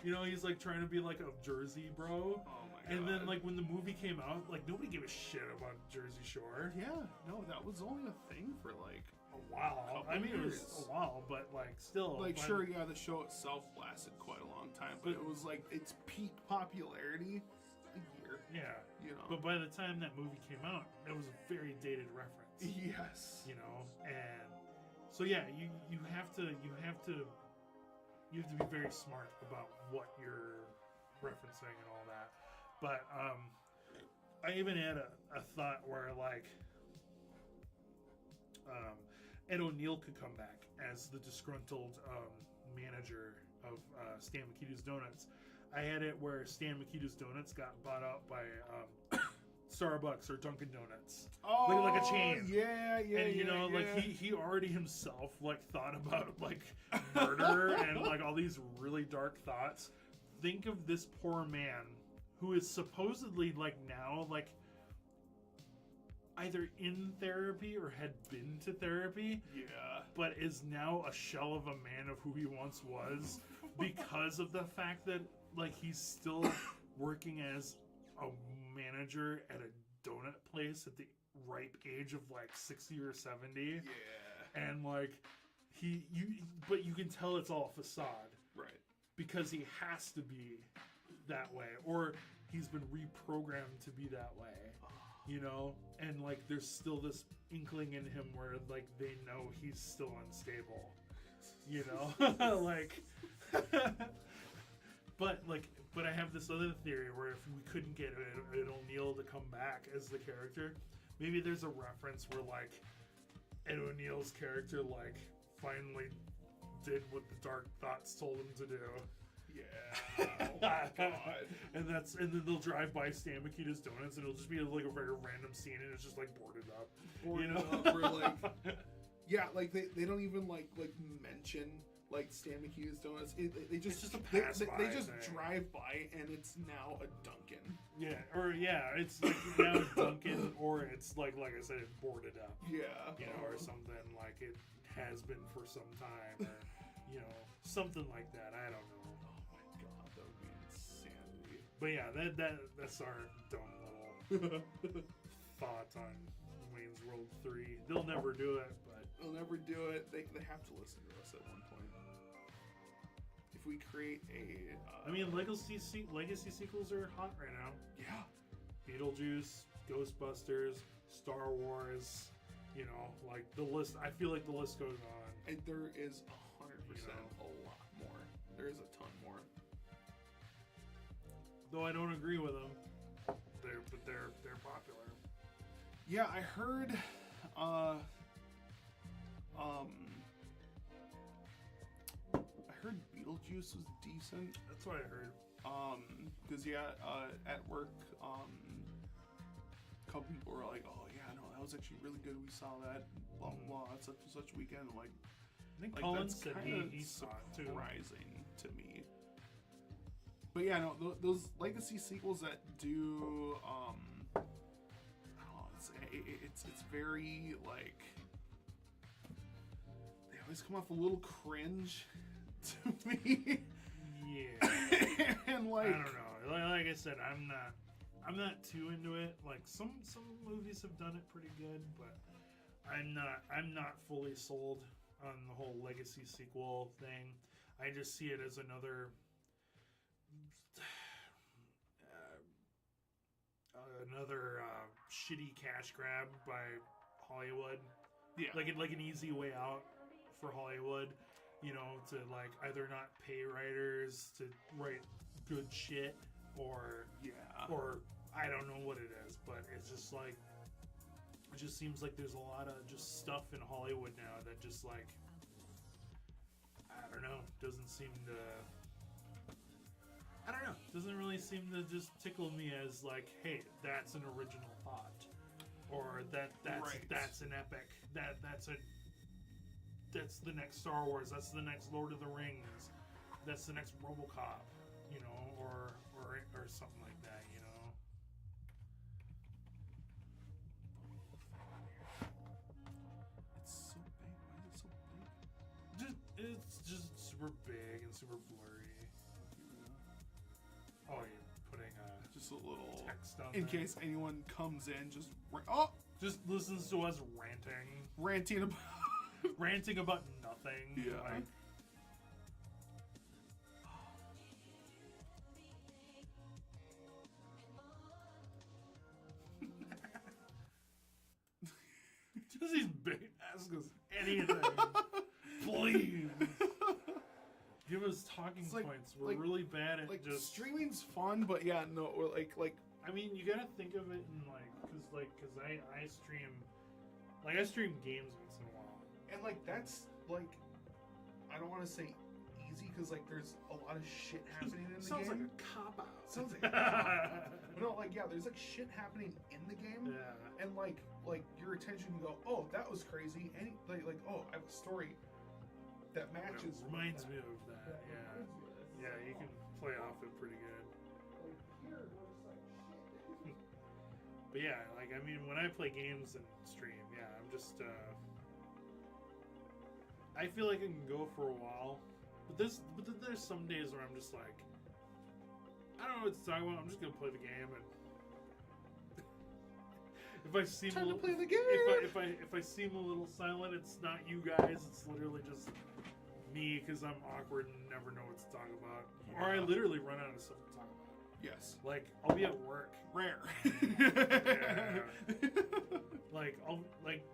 you know, he's like trying to be like a Jersey bro. Oh my god. And then like when the movie came out, like nobody gave a shit about Jersey Shore. Yeah, no, that was only a thing for like A while. couple I mean, it was years. a while, but like still. like by- sure, yeah, the show itself lasted quite a long time, but it was like its peak popularity a year. Yeah. You know. But by the time that movie came out, it was a very dated reference. Yes. You know, and so yeah, you have to be very smart about what you're referencing and all that. But I even had a thought where like Ed O'Neill could come back as the disgruntled manager of Stan Mikita's Donuts. I had it where Stan Mikita's Donuts got bought out by Starbucks or Dunkin' Donuts. Oh, like a chain. Yeah, yeah, And you yeah, know, like yeah. he already himself like thought about like murder and like all these really dark thoughts. Think of this poor man who is supposedly like now like either in therapy or had been to therapy, Yeah. but is now a shell of a man of who he once was because of the fact that like he's still working as a manager at a donut place at the ripe age of like 60 or 70. Yeah. And like but you can tell it's all facade Right. because he has to be that way or he's been reprogrammed to be that way, you know. And like there's still this inkling in him where like they know he's still unstable, you know. Like but I have this other theory where if we couldn't get Ed O'Neill to come back as the character, maybe there's a reference where like Ed O'Neill's character like finally did what the dark thoughts told him to do. Yeah. Oh my god. And then they'll drive by Stan Mikita's Donuts and it'll just be like a very random scene and it's just like boarded up. Boarded you know? up, or, like, yeah, like they don't even like mention like Stan Mikita's Donuts. They just It's just a they pass-by just thing. drive by and it's now a Dunkin'. Yeah, or yeah, it's like now Dunkin' or it's like I said, it's boarded up. Yeah. You know, or something like it has been for some time, or you know, something like that. I don't know. Oh my god, that would be insanity. But yeah, that's our dumb little thought on Wayne's World 3. They'll never do it, but They'll never do it. They have to listen to us at one point. If we create a, I mean, legacy sequels are hot right now. yeah, Beetlejuice, Ghostbusters, Star Wars. You know, like the list. I feel like the list goes on. and there is 100% You a lot more. There is a ton more. Though I don't agree with them. They're popular. Yeah, I heard, I heard Beetlejuice was decent. That's what I heard. Because at work, a couple people were like, "Oh yeah, no, that was actually really good. We saw that. Blah blah blah. It's such a weekend." Like I think Like Colin that's said kind he of saw it too. surprising to me. But yeah, no, those legacy sequels that do, I don't know, it's very like they always come off a little cringe to me, Yeah. and like I don't know. Like I said, I'm not too into it. Like some movies have done it pretty good, but I'm not fully sold on the whole legacy sequel thing. I just see it as another shitty cash grab by Hollywood. yeah, Like an easy way out for Hollywood, you know, to like either not pay writers to write good shit or yeah, or I don't know what it is, but it's just like it just seems like there's a lot of just stuff in Hollywood now that just like, I don't know, doesn't seem to. I don't know. Doesn't really seem to just tickle me as like, hey, that's an original thought, or that's an epic. That's the next Star Wars. That's the next Lord of the Rings. That's the next RoboCop. You know, or something like that. You know. It's so big. Why is it so big? It's just super big and super blurry. Oh, you're putting Just a little text on in there. case anyone comes in. Just Just listens to us ranting about. ranting about nothing. Yeah. Like, just these big ask us anything, please. Give us talking like- points. We're like- really bad at Like just. streaming's fun, but yeah, no, we're like I mean, you gotta think of it in cause I stream, I stream games once in a while. and like that's like I don't want to say easy because like there's a lot of shit happening in the Sounds game. like a cop out. Sounds like a But no, like yeah, there's like shit happening in the game, Yeah. and like your attention can go, oh, that was crazy, and like oh, I have a story that matches. It reminds me of that. Yeah. Yeah, you can play off it pretty good. But yeah, like I mean, when I play games and stream, yeah, I'm just. I feel like I can go for a while, but then there's some days where I'm just like, I don't know what to talk about. I'm just gonna play the game, and if I seem Time a to little, play the game. if I seem a little silent, it's not you guys. It's literally just me because I'm awkward and never know what to talk about, or I Yeah. literally run out of stuff to talk about. Yes, Like I'll be at work. rare.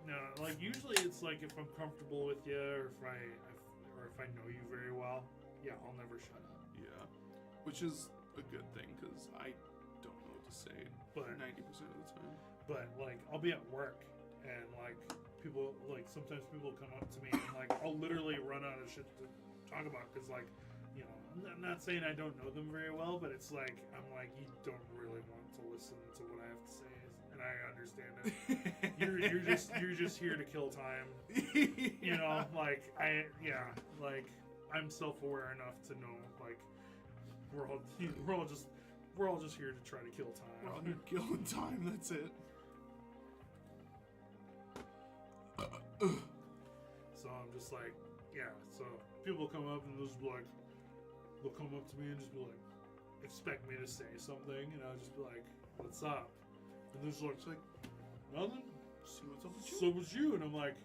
Yeah. Like usually it's like if I'm comfortable with you or if I know you very well, yeah, I'll never shut up. Yeah, which is a good thing because I don't know what to say But 90% of the time. but like I'll be at work and like people like sometimes people come up to me and like I'll literally run out of shit to talk about because like you know I'm not saying I don't know them very well, but it's like I'm like you don't really want to listen to what I have to say, and I understand it. You're just here to kill time. You know, like I'm self-aware enough to know like we're all just here to try to kill We're all time. here killing time. That's it. So I'm just like, yeah. So people come up and they'll come up to me and just be like, expect me to say something, and I'll just be like, what's up? And they're just It's like, like, nothing. see what's up with you? So was you, and I'm like,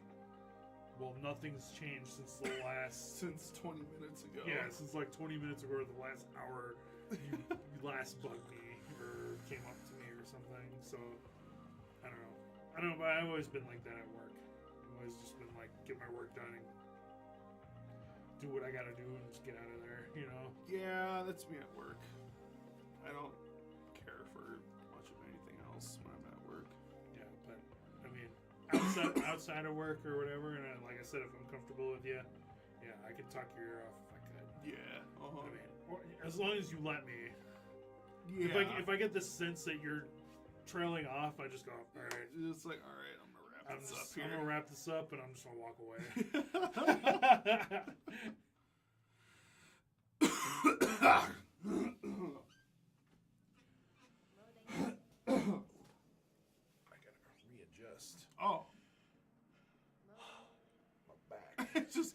well, nothing's changed since the last. Since 20 minutes ago. Yeah, since like 20 minutes ago, or the last hour, you last bugged me or came up to me or something. So, I don't know, but I've always been like that at work. I've always just been like, get my work done and do what I gotta do and just get out of there, you know? Yeah, that's me at work. I don't care for much of anything else when I'm at work. Yeah, but, I mean, outside of work or whatever, and like I said, if I'm comfortable with you, yeah, I can talk your ear off if I could. Yeah. I mean, or, as long as you let me. Yeah. If I get the sense that you're trailing off, I just go, all right. It's like, all right, I'm gonna wrap this up I'm here. gonna wrap this up, and I'm just gonna walk away. I gotta readjust Oh, my back. it's just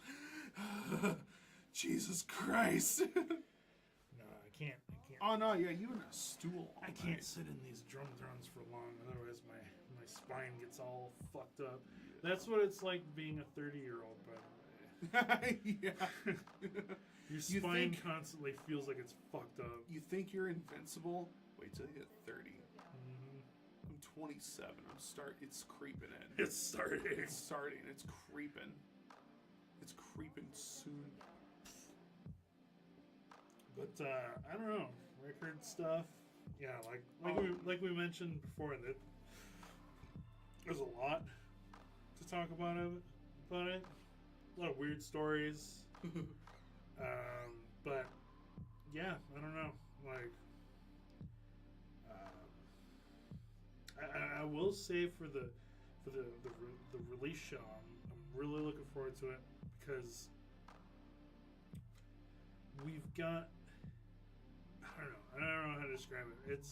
Jesus Christ. No, I can't. Oh no, yeah, you in a stool. All I can't night. sit in these drum thrones for long, otherwise my spine gets all fucked up. That's what it's like being a 30-year-old, by the way. Yeah. Your spine think- constantly feels like it's fucked up. You think you're invincible? Wait till you hit 30. Mhm. I'm 27. It's creeping in. It's starting. It's starting. It's creeping. It's creeping soon. But I don't know, record stuff. Yeah, like we mentioned before, that there's a lot to talk about it. A lot of weird stories. But yeah, I don't know. Like, I will say for the release show, I'm really looking forward to it because we've got, I don't know how to describe it.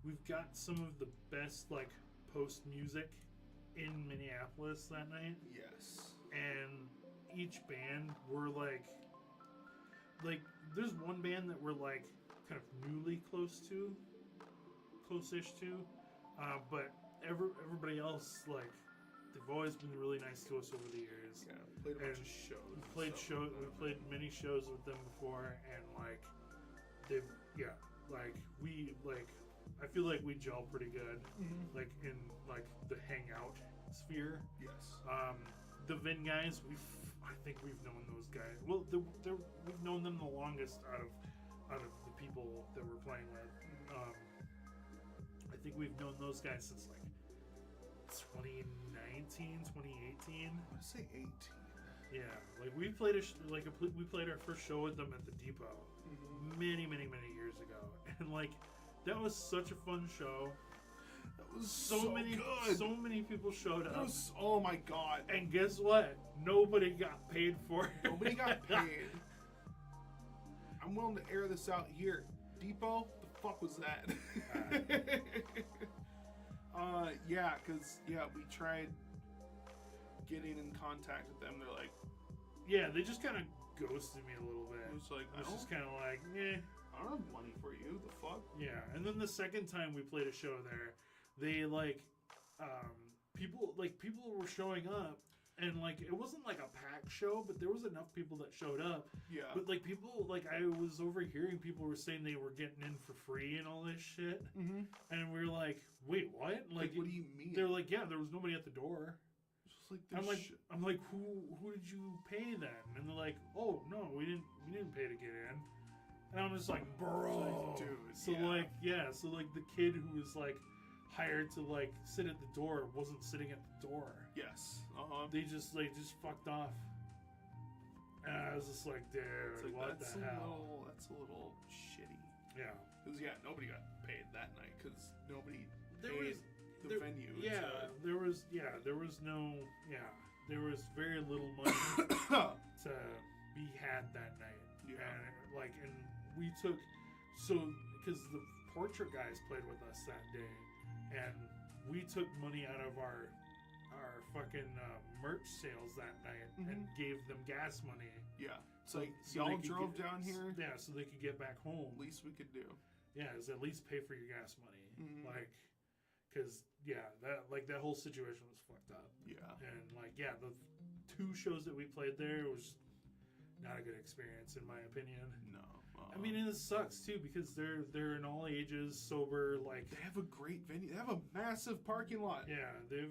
We've got some of the best like post music in Minneapolis that night, Yes. and each band were like there's one band that we're like kind of newly close-ish to, but everybody else, like, they've always been really nice to us over the years. Yeah, we played a bunch And of shows. We played many shows with them before, and like I feel like we gel pretty good, like in like the hangout sphere. Yes. The Vin guys, I think we've known those guys. Well, we've known them the longest out of the people that we're playing with. I think we've known those guys since like 2019, 2018. I want to say 18. Yeah, like we played we played our first show with them at the Depot many years ago, and like that was such a fun show. That was So many people showed up. Oh my god. And guess what? Nobody got paid for it. Nobody got paid. I'm willing to air this out here. Depot, the fuck was that? Yeah, because, we tried getting in contact with them. They're like, Yeah, they just kind of ghosted me a little bit. it was like, It was just kind of like, eh. I don't have money for you. The fuck? Yeah, and then the second time we played a show there, they people were showing up, and like it wasn't like a packed show, but there was enough people that showed up. Yeah. But like people, like I was overhearing people were saying they were getting in for free and all this shit, and we were like, wait, what? Like, what do you mean? They're like, yeah, there was nobody at the door. Just like I'm like, who did you pay then? And they're like, oh no, we didn't pay to get in. And I'm just like, bro, dude. So like the kid who was like hired to like sit at the door wasn't sitting at the door. Yes. They just fucked off. And I was just like, dude, It's like, what the hell? That's a little shitty. Yeah. Because nobody got paid that night because nobody There paid was the venue. there was very little money to be had that night. Yeah. And we took, because the Portrait guys played with us that day, and we took money out of our fucking merch sales that night and gave them gas money. Yeah. So Like, they y'all could drove down here. Yeah, so they could get back home. Least we could do. Yeah, is at least pay for your gas money. Like, because that whole situation was fucked up. Yeah. And the 2 shows that we played there was not a good experience in my opinion. No. I mean, and it sucks too because they're in all ages, sober. Like they have a great venue. They have a massive parking lot. Yeah, they have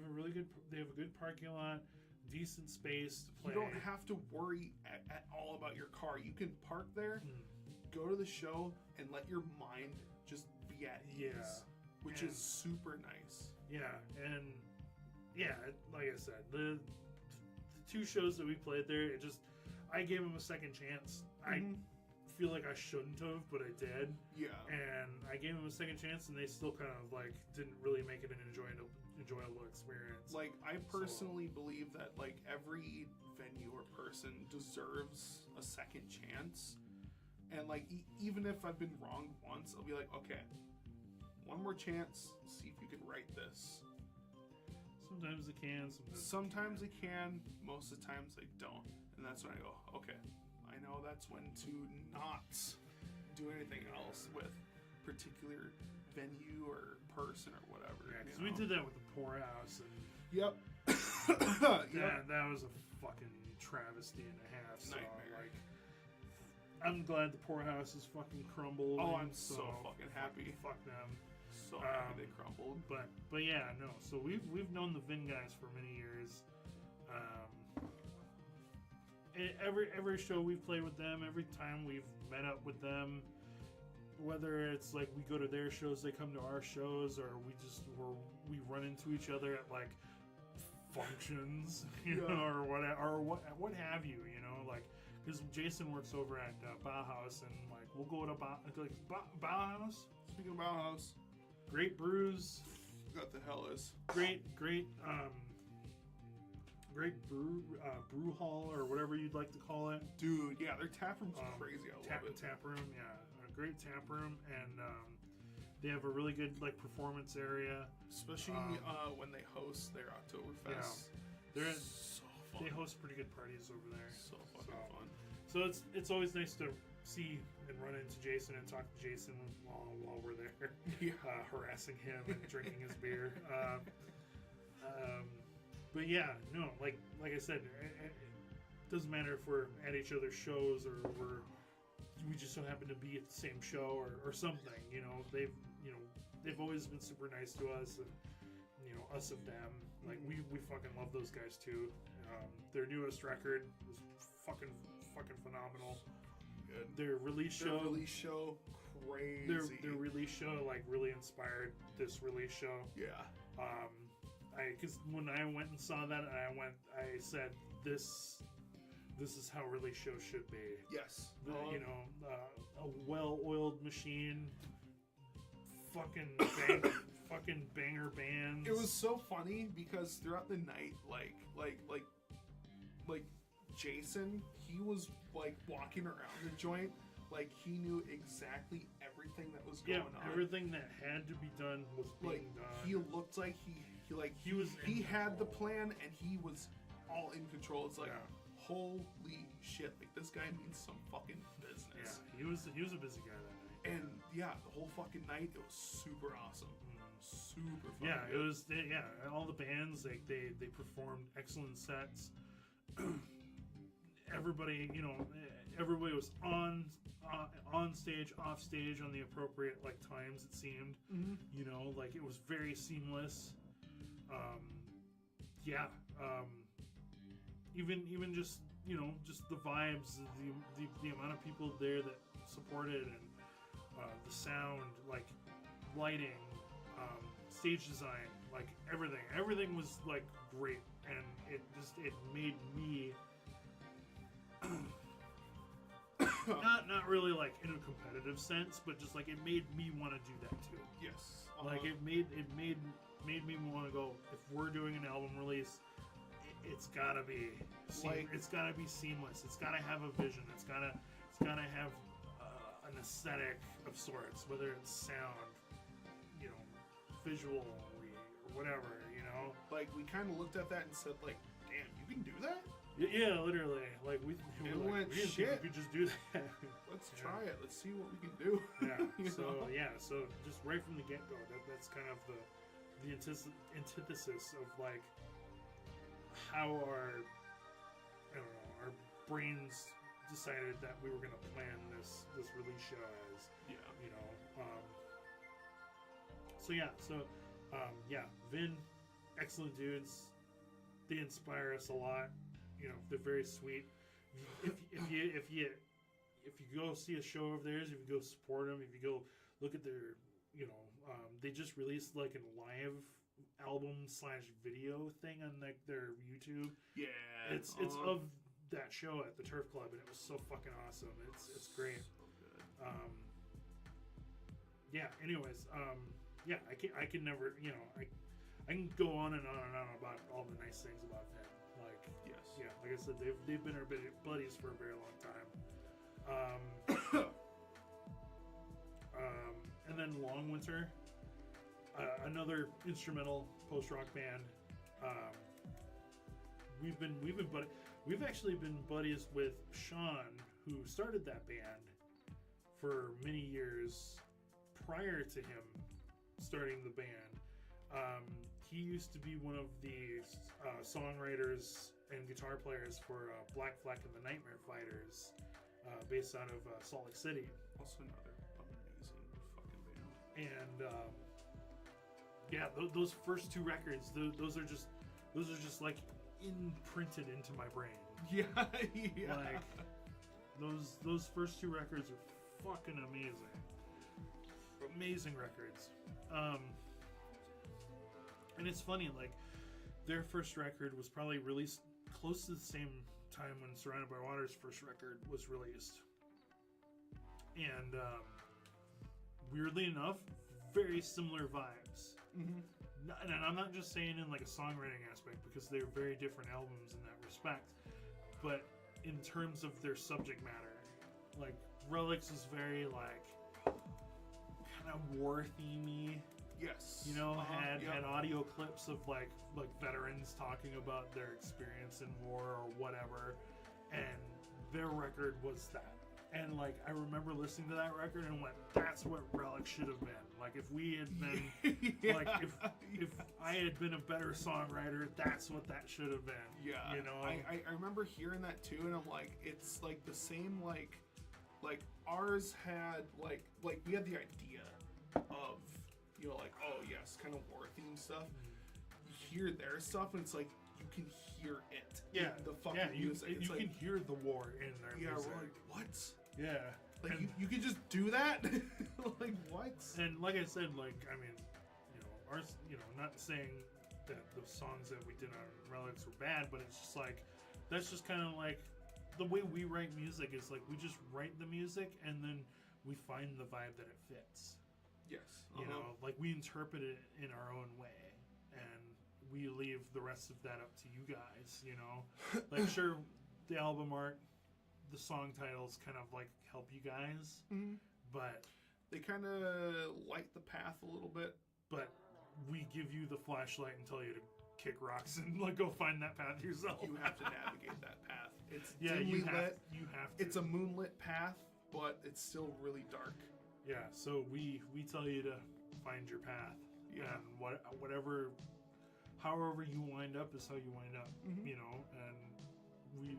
a good parking lot, decent space to play. You don't have to worry at all about your car. You can park there, go to the show, and let your mind just be at ease, which is super nice. Yeah, and like I said, the 2 shows that we played there, I gave them a second chance. I feel like I shouldn't have, but I did. Yeah. And I gave them a second chance, and they still kind of like didn't really make it an enjoyable experience. Like, I personally believe that like every venue or person deserves a second chance, and like even if I've been wrong once, I'll be like, okay, one more chance. See if you can right this. Sometimes they can. Sometimes they can. Most of the times they don't, and that's when I go, okay. I know that's when to not do anything else with particular venue or person or whatever. Yeah, because we did that with the Poorhouse, and yep. That was a fucking travesty and a half. So, Nightmare. like, I'm glad the Poorhouse is fucking crumbled. Oh, I'm so fucking happy. Fuck them. So happy they crumbled. But yeah, no. So we've known the Vin guys for many years. Every show we've played with them, every time we've met up with them, whether it's like we go to their shows, they come to our shows, or we run into each other at like functions, Yeah. or what have you, like, because Jason works over at Bauhaus, and like we'll go to Bauhaus, Speaking of Bauhaus, great brews, what the hell is? great brew hall, or whatever you'd like to call it. Dude, yeah, their tap room's crazy. I love it. Tap room, yeah, a great tap room, and they have a really good like performance area. Especially when they host their Oktoberfest. They're So fun. They host pretty good parties over there. So fucking fun. So it's always nice to see and run into Jason and talk to Jason while we're there, Yeah. harassing him and drinking his beer. But yeah, no, like I said, it doesn't matter if we're at each other's shows or we just so happen to be at the same show or something. They've always been super nice to us, and us of them. Like we fucking love those guys too. Their newest record was fucking phenomenal. Good. Their release Their show, release show, crazy. their release show, like really inspired this release show. Yeah. Because when I went and saw that, I said this is how release shows should be. Yes. A well-oiled machine, fucking banger bands. It was so funny because throughout the night, like Jason, he was like walking around the joint, like he knew exactly everything that was going on. Everything that had to be done was being Like done. he looked like he had the plan and he was all in control. It's like, holy shit! Like this guy means some fucking business. Yeah, he was a busy guy that night. And yeah, the whole fucking night it was super awesome. Super fun. Yeah, it was. All the bands they performed excellent sets. Everybody was on stage, off stage on the appropriate like times. It seemed, like it was very seamless. Even just just the vibes, the amount of people there that supported, and the sound, like lighting, stage design, like everything was like great, and it made me not really like in a competitive sense, but just like it made me want to do that too. Yes. Like it made me want to go, if we're doing an album release, it's gotta be it's gotta be seamless. It's gotta have a vision. It's gotta have an aesthetic of sorts, whether it's sound, visual, or whatever. Like we kind of looked at that and said, like, damn, you can do that? Yeah, literally. Like we It were went, we didn't shit. think we could just do that. Let's try it. Let's see what we can do. Yeah. You So know? so just right from the get go, that's kind of the antithesis of like how our brains decided that we were gonna plan this release show as. Yeah. Vin, excellent dudes. They inspire us a lot. They're very sweet. If you go see a show of theirs, if you go support them, if you go look at their, they just released like a live album / video thing on like their YouTube. Yeah. It's of that show at the Turf Club, and it was so fucking awesome. It's great. So good. Anyways, I can never, I can go on and on and on about all the nice things about them. Like, Yes. like I said, they've been our buddies for a very long time. And then Long Winter, another instrumental post-rock band. We've actually been buddies with Sean, who started that band for many years prior to him starting the band. He used to be one of the songwriters and guitar players for Black Flag and the Nightmare Fighters, based out of Salt Lake City. Also another amazing fucking band. And those first two records, those are just like imprinted into my brain. Yeah. Yeah. Like those first two records are fucking amazing records. And it's funny, like their first record was probably released close to the same time when Surrounded by Water's first record was released. And weirdly enough, very similar vibes. And I'm not just saying in like a songwriting aspect, because they're very different albums in that respect, but in terms of their subject matter. Like Relics is very like kind of war themey. Yes. You know, Yep. had audio clips of like veterans talking about their experience in war or whatever, and their record was that. And like I remember listening to that record and went, "That's what Relic should have been." Like if we had been, like if I had been a better songwriter, that's what that should have been. Yeah. you know. I remember hearing that too, and I'm like, it's like the same like ours had like we had the idea of, you know, like, oh yes, kind of war themed stuff. You hear their stuff and it's like you can hear it. Yeah, in the fucking you music. It's you like, can hear the war in their yeah, music. we're like, what? Yeah, Like and, you can just do that? Like what? and like I said, like I mean, you know, ours. You know, not saying that the songs that we did on Relics were bad, but it's just like that's just kind of like the way we write music is like we just write the music and then we find the vibe that it fits. Yes. You know, like we interpret it in our own way, and we leave the rest of that up to you guys. You know, like sure, the album art, the song titles kind of like help you guys, but They kind of light the path a little bit. we give you the flashlight and tell you to kick rocks and like go find that path yourself. You have to navigate that path. It's yeah, dimly you have lit. to. It's a moonlit path, but it's still really dark. Yeah, so we tell you to find your path. Yeah. And whatever, however you wind up is how you wind up. You know, and we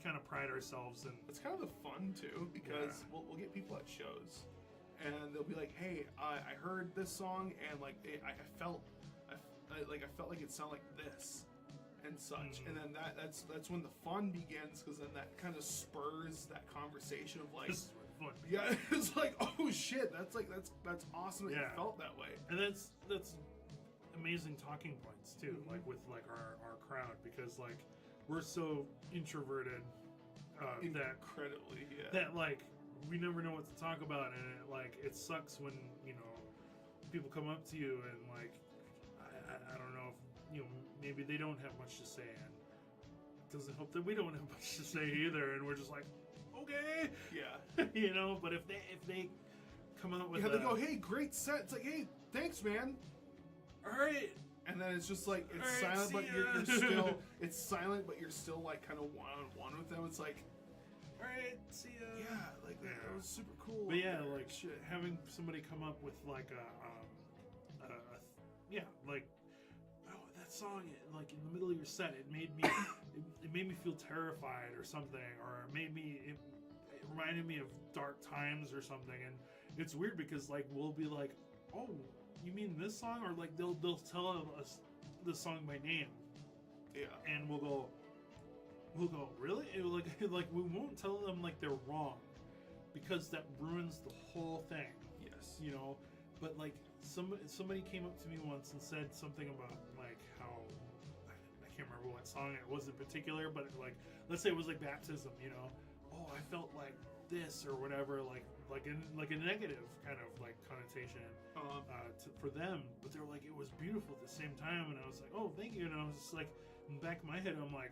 kind of pride ourselves in. It's kind of the fun too, because we'll get people at shows, and they'll be like, "Hey, I heard this song, and like I felt like it sounded like this." And such, and then that's when the fun begins, because then that kind of spurs that conversation of like, This is fun. yeah, it's like, oh shit, that's awesome that Yeah. you felt that way. And that's amazing talking points too, like with like our crowd, because like we're so introverted that Incredibly, yeah. that like we never know what to talk about, and it sucks when, you know, people come up to you and like I don't know if, you know, maybe they don't have much to say, and it doesn't help that we don't have much to say either, and we're just like, okay, Yeah. you know. But if they come out with Yeah, they go, hey, great set. It's like, hey, thanks, man. all right, And then it's just like, it's All right, silent, but see you're ya. still, it's silent, but you're still like kind of one-on-one with them. It's like, all right, see ya. yeah, like that Yeah. was super cool. But yeah, Or like shit. having somebody come up with like yeah, like, oh, that song, like in the middle of your set, it made me it made me feel terrified or something, or it reminded me of dark times or something. And it's weird because like we'll be like, oh, you mean this song? Or like they'll tell us the song by name, Yeah. and we'll go really? Like we won't tell them like they're wrong, because that ruins the whole thing. Yes. You know. But like somebody came up to me once and said something about like how I can't remember what song it was in particular, but like let's say it was like baptism, you know. Oh, I felt like this or whatever, like a negative kind of like connotation for them. But they were like, it was beautiful at the same time, and I was like, oh, thank you. And I was just like, in the back of my head, I'm like,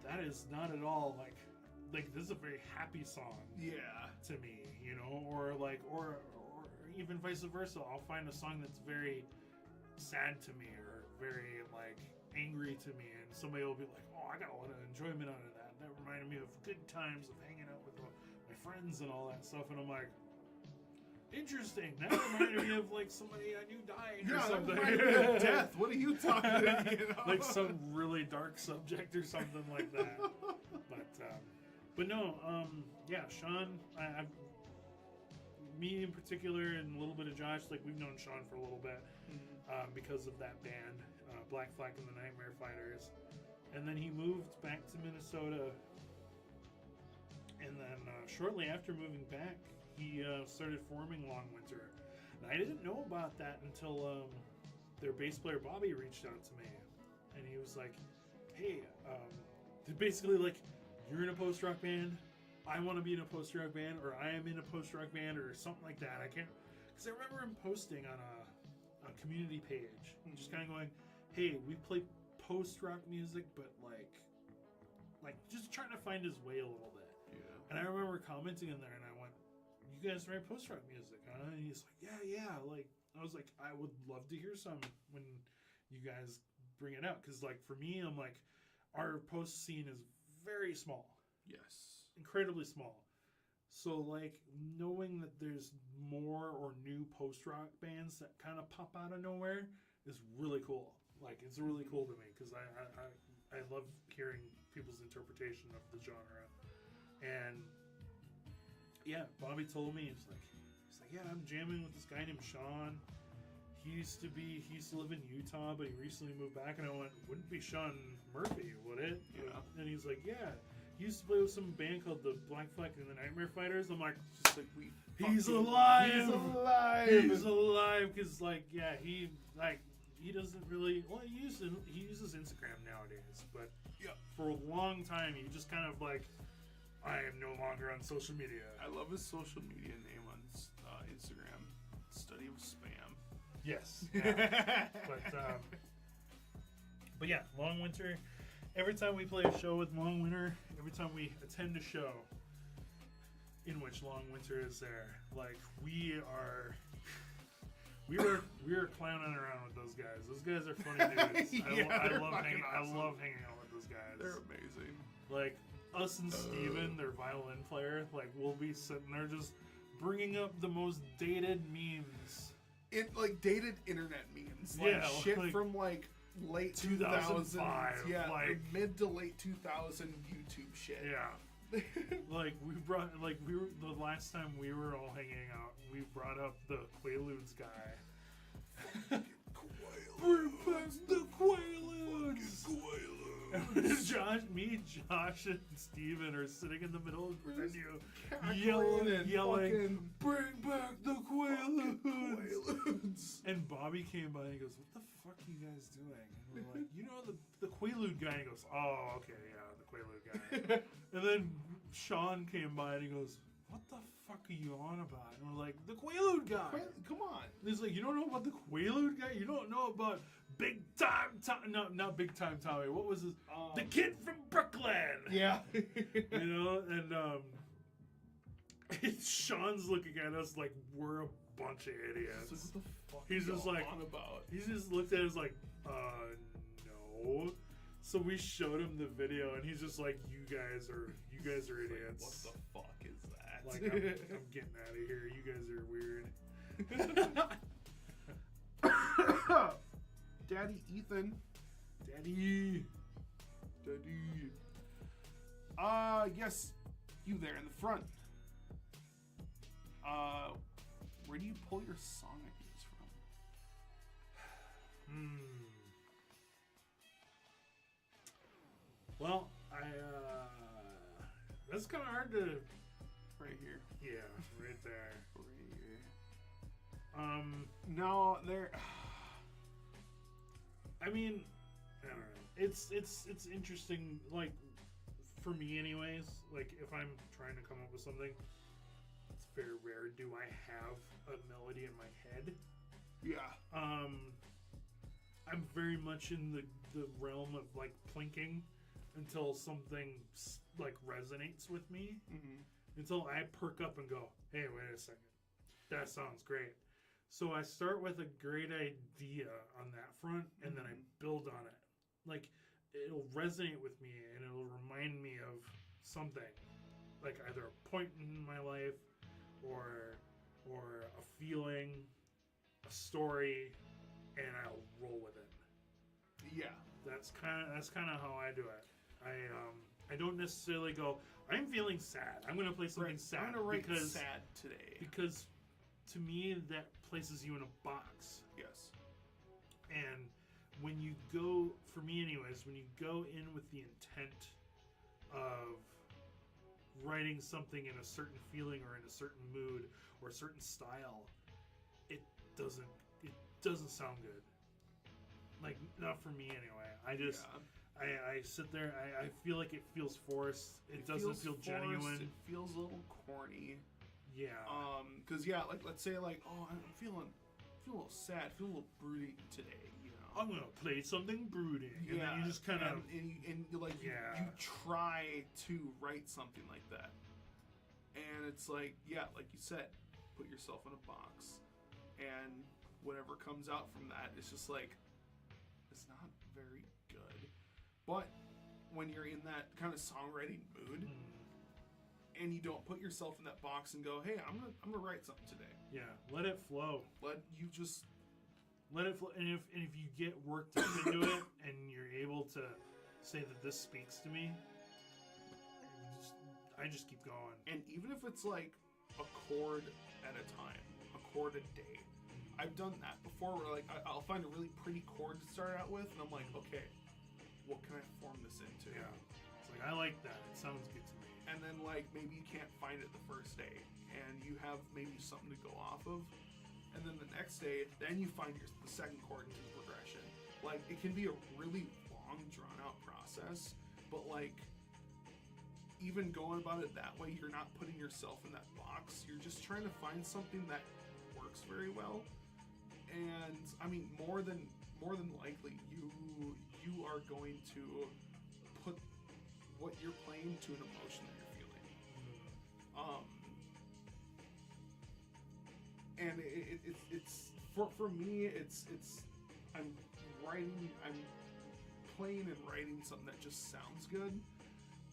that is not at all like this is a very happy song Yeah. to me, you know, or even vice versa. I'll find a song that's very sad to me or very like angry to me, and somebody will be like, oh, I got a lot of enjoyment out of that. That reminded me of good times of hanging out with my friends and all that stuff. And I'm like, interesting. That reminded me of like somebody I knew dying or Yeah, that something. reminded me of death. What are you talking about? You know? Like some really dark subject or something like that. But no, yeah, Sean, me in particular, and a little bit of Josh, like we've known Sean for a little bit because of that band, Black Flag and the Nightmare Fighters. And then he moved back to Minnesota, and then shortly after moving back, he started forming Long Winter. And I didn't know about that until their bass player Bobby reached out to me, and he was like, "Hey, they're basically like, you're in a post-rock band. I want to be in a post-rock band, or I am in a post-rock band, or something like that." I can't, because I remember him posting on a community page, just kind of going, "Hey, we play post-rock music, but like just trying to find his way a little bit." Yeah. And I remember commenting in there, and I went, "You guys write post-rock music, huh?" And he's like, "Yeah." Like, I was like, "I would love to hear some when you guys bring it out." Because, like, for me, I'm like, our post scene is very small. Yes. Incredibly small. So, like, knowing that there's more or new post-rock bands that kind of pop out of nowhere is really cool. Like, it's really cool to me, because I love hearing people's interpretation of the genre. And yeah, Bobby told me, he's like, "Yeah, I'm jamming with this guy named Sean. He used to live in Utah, but he recently moved back." And I went, "Wouldn't be Sean Murphy, would it?" Yeah. And he's like, "Yeah, he used to play with some band called the Black Flag and the Nightmare Fighters." I'm like, Just like "He's alive! He's alive! He's alive!" Because, like, yeah, he doesn't really, well, he uses Instagram nowadays, but Yeah. for a long time, he just kind of like, "I am no longer on social media." I love his social media name on Instagram. Study of spam. Yes. Yeah. But yeah, Long Winter. Every time we play a show with Long Winter, every time we attend a show in which Long Winter is there, like, we were clowning around with those guys. Those guys are funny dudes. Yeah, I they're love fucking awesome. hanging out with those guys. They're amazing. Like, us and Steven, their violin player, like, we'll be sitting there just bringing up the most dated memes. It like dated internet memes. Like Yeah, shit like, from like late 2000s. 2005, Yeah, like- mid to late 2000 YouTube shit. Yeah. Like, the last time we were all hanging out, we brought up the Quaaludes guy. Bring back the Quaaludes! Josh, and Steven are sitting in the middle of the venue, yelling, "Bring back the Quaaludes!" And Bobby came by and he goes, "What the fuck are you guys doing?" And we're like, "You know the Quaalude guy." And he goes, "Oh, okay, yeah, the Quaalude guy." And then Sean came by and he goes, "What the fuck are you on about?" And we're like, "The Quaalude guy." Come on. And he's like, "You don't know about the Quaalude guy? You don't know about Big Time Tommy? No, not Big Time Tommy. What was his? The kid from Brooklyn." Yeah. You know, and Sean's looking at us like we're a bunch of idiots. What the fuck He's are just y'all like- on about? He just looked at us like, no. So we showed him the video, and he's just like, "You guys are idiots." What the fuck is that? Like, I'm getting out of here. You guys are weird. Daddy Ethan. Daddy. Yes, you there in the front. Where do you pull your song ideas from? Well, that's kind of hard to. Right here. Yeah, right there. Right here. No, there. I mean, I don't know. It's interesting. Like, for me, anyways. Like, if I'm trying to come up with something, it's very rare. Do I have a melody in my head? Yeah. I'm very much in the realm of like plinking until something like resonates with me. Mm-hmm. Until I perk up and go, "Hey, wait a second, that sounds great." So I start with a great idea on that front, and then I build on it. Like, it'll resonate with me, and it'll remind me of something, like either a point in my life, or a feeling, a story, and I'll roll with it. Yeah. That's kind of how I do it. I don't necessarily go, "I'm feeling sad, I'm going to play something sad," I'm gonna write because sad today. because to me that places you in a box. Yes. And when you go, for me anyways, when you go in with the intent of writing something in a certain feeling or in a certain mood or a certain style, it doesn't sound good. like not for me anyway. I just Yeah. I sit there. I feel like it feels forced. It doesn't feels feel forced, genuine. It feels a little corny. Yeah. Cause yeah, like let's say like, oh, I'm feeling a little sad, feel a little broody today, you know. I'm gonna play something brooding, and then you just kind of and you like you try to write something like that, and it's like like you said, put yourself in a box, and whatever comes out from that, it's just like it's not very good. But when you're in that kind of songwriting mood, and you don't put yourself in that box and go, hey, I'm gonna write something today. yeah, let it flow. Let you just Let it flow. And if you get worked up into it, and you're able to say that this speaks to me, I just keep going. and even if it's like a chord at a time, a chord a day. I've done that before where like I'll find a really pretty chord to start out with and I'm like, okay, what can I form this into? Yeah. It's like, I like that. It sounds good to me. And then like maybe you can't find it the first day and you have maybe something to go off of. And then the next day, then you find the second chord into the progression. Like it can be a really long, drawn out process, but like even going about it that way, you're not putting yourself in that box. You're just trying to find something that works very well. And I mean, more than likely, you are going to put what you're playing to an emotion that you're feeling. And it's for me, it's I'm playing and writing something that just sounds good,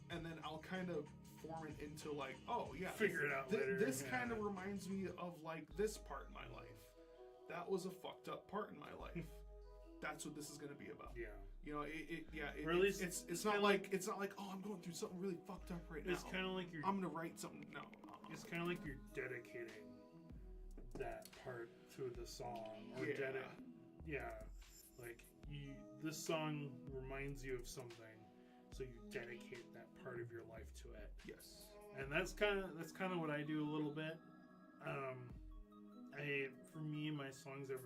and then I'll kind of form it into like, oh yeah, Figure it out later. This kind of reminds me of like this part in my life. That was a fucked up part in my life. That's what this is going to be about. Yeah. You know, Or at least it's not like oh, I'm going through something really fucked up right now. It's kind of like I'm gonna write something. No. It's kind of like you're dedicating that part to the song, or like this song reminds you of something, so you dedicate that part of your life to it. Yes. And that's kind of what I do a little bit. For me, my songs are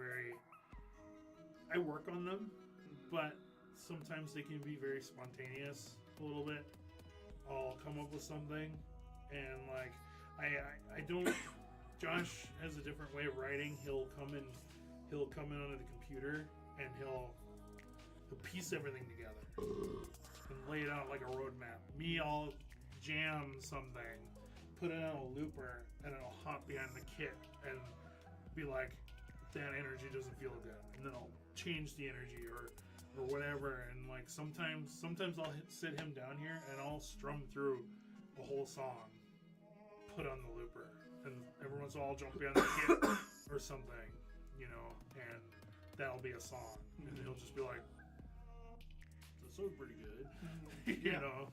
I work on them, but sometimes they can be very spontaneous a little bit. I'll come up with something, and like I don't. Josh has a different way of writing. He'll come in onto the computer and he'll piece everything together and lay it out like a roadmap. Me, I'll jam something, put it on a looper, and then I'll hop behind the kit and be like, that energy doesn't feel good, and then I'll change the energy or whatever. And like sometimes I'll sit him down here and I'll strum through a whole song, put on the looper, and every once in a while I'll jump behind the kit or something, you know, and that'll be a song, and he'll just be like, that sounds pretty good, you know.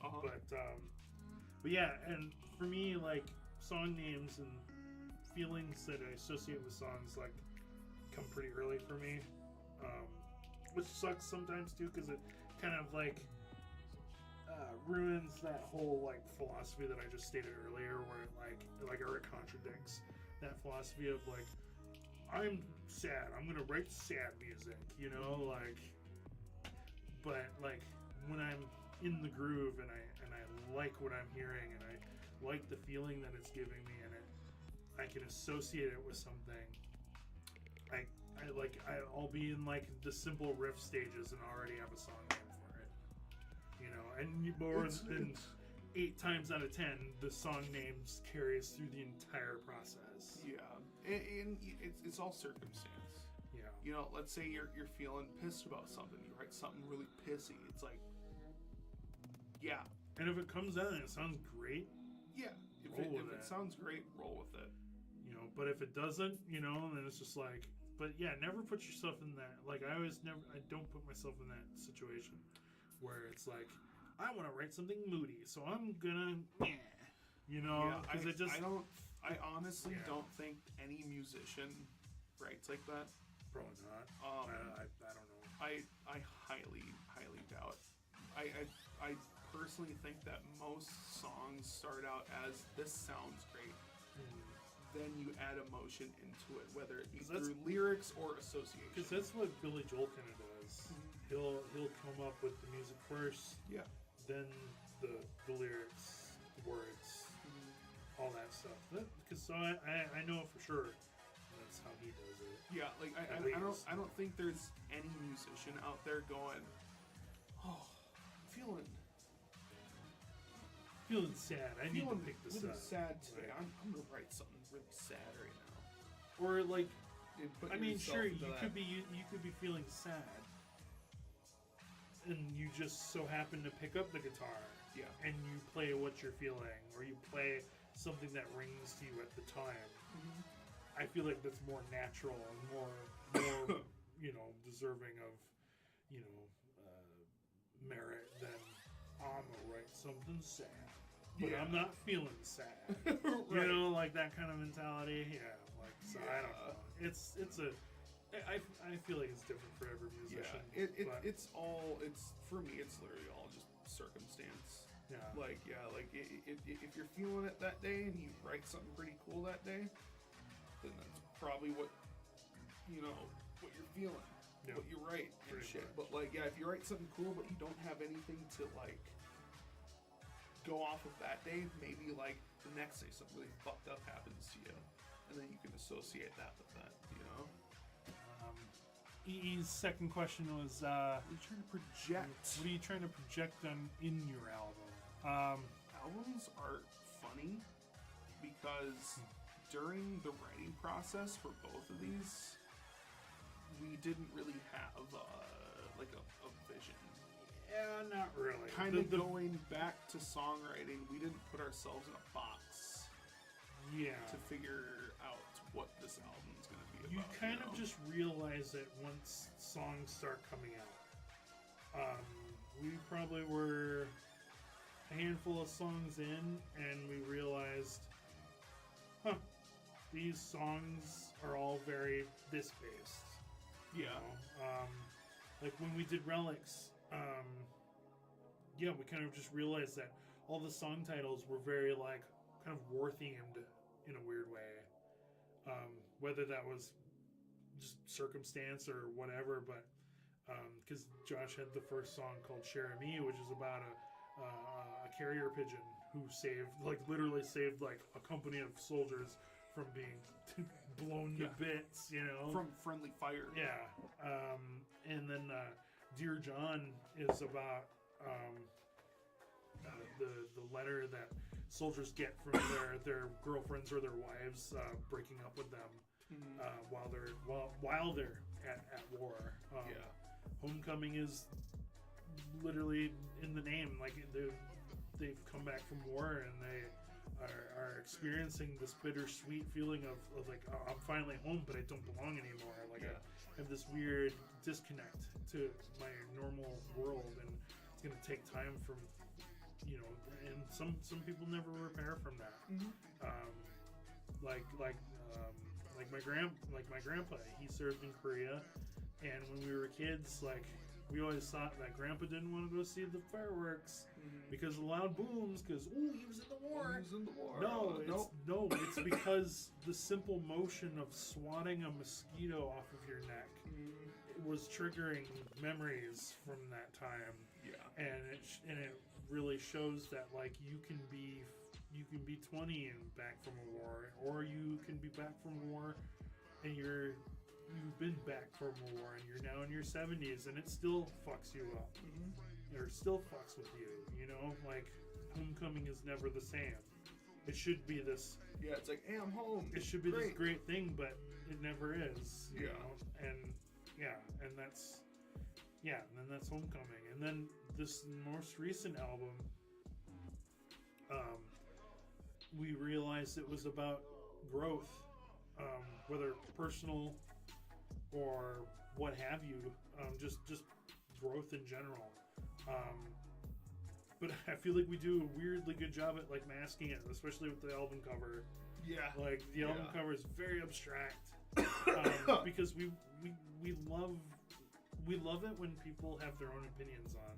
But yeah, and for me, like, song names and feelings that I associate with songs like come pretty early for me, which sucks sometimes too, because it kind of like ruins that whole like philosophy that I just stated earlier, where it contradicts that philosophy of like, I'm sad, I'm gonna write sad music, you know, like, but like when I'm in the groove and I like what I'm hearing and I like the feeling that it's giving me, and I can associate it with something. I'll be in like the simple riff stages and already have a song name for it, you know. And more than 8 times out of 10, the song names carry us through the entire process. Yeah, and it's all circumstance. Yeah. You know, let's say you're feeling pissed about something. You write something really pissy. It's like, yeah. And if it comes out and it sounds great, yeah. If it sounds great, roll with it. You know, but if it doesn't, you know, then it's just like, but yeah, never put yourself in that. Like, I don't put myself in that situation where it's like, I want to write something moody, so I'm gonna, you know, because I honestly don't think any musician writes like that. Probably not. I don't know. I highly doubt. I personally think that most songs start out as, this sounds great. Then you add emotion into it, whether it be through lyrics or association. Because that's what Billy Joel kind of does. is. He'll come up with the music first, Yeah. then the lyrics, the words, all that stuff. Because so I know for sure that's how he does it. Yeah, like At I don't think there's any musician out there going, oh, I'm feeling Feeling sad. I need to pick this really up. sad today. Right. I'm gonna write something really sad right now. Or like, And put I mean, yourself sure, into you that. could be feeling sad, and you just so happen to pick up the guitar, Yeah. and you play what you're feeling, or you play something that rings to you at the time. I feel like that's more natural and more deserving of merit than I'm gonna write something sad, but Yeah. I'm not feeling sad. Right. You know, like that kind of mentality. Yeah, like so I don't Yeah. know. I feel like it's different for every musician. Yeah, but, it's for me. It's literally all just circumstance. yeah. Like if you're feeling it that day and you write something pretty cool that day, then that's probably what what you're feeling, Yeah. what you write and Pretty shit. much. But like if you write something cool but you don't have anything to like go off of that day, maybe like the next day something really fucked up happens to you, and then you can associate that with that. EE's second question was, You're trying to project. what are you trying to project on in your album? Albums are funny because during the writing process for both of these, we didn't really have like a vision. Yeah, not really. Kind of going back to songwriting, we didn't put ourselves in a box Yeah. to figure out what this album's going to be You about. kind of just realize it once songs start coming out. We probably were a handful of songs in, and we realized, these songs are all very this based. Yeah. Like when we did Relics, we kind of just realized that all the song titles were very like kind of war themed in a weird way. Whether that was just circumstance or whatever, but because Josh had the first song called Cherami, which is about a carrier pigeon who literally saved like a company of soldiers from being blown to bits, From friendly fire. yeah. And then Dear John is about the letter that soldiers get from their girlfriends or their wives breaking up with them while they're at war. Homecoming is literally in the name. Like they've come back from war and they are experiencing this bittersweet feeling of like, oh, I'm finally home, but I don't belong anymore. Like I have this weird disconnect to my normal world, and it's gonna take time from, and some people never repair from that. Like my grandpa, he served in Korea, and when we were kids, like we always thought that Grandpa didn't want to go see the fireworks because of the loud booms, because he was in the war. He was in the war. No, it's because the simple motion of swatting a mosquito off of your neck was triggering memories from that time. Yeah. And it really shows that like you can be 20 and back from a war, or you can be back from a war and you've been back from a war and you're now in your 70s and it still fucks you up. Or still fucks with you, like Homecoming is never the same. It should be this, Yeah, it's like, hey, I'm home. it should be this great thing, but it never is, you Yeah. know? And then that's Homecoming. And then this most recent album, we realized it was about growth, whether personal or what have you, just growth in general. But I feel like we do a weirdly good job at like masking it, especially with the album cover. Yeah. Like the album cover is very abstract, because we love it when people have their own opinions on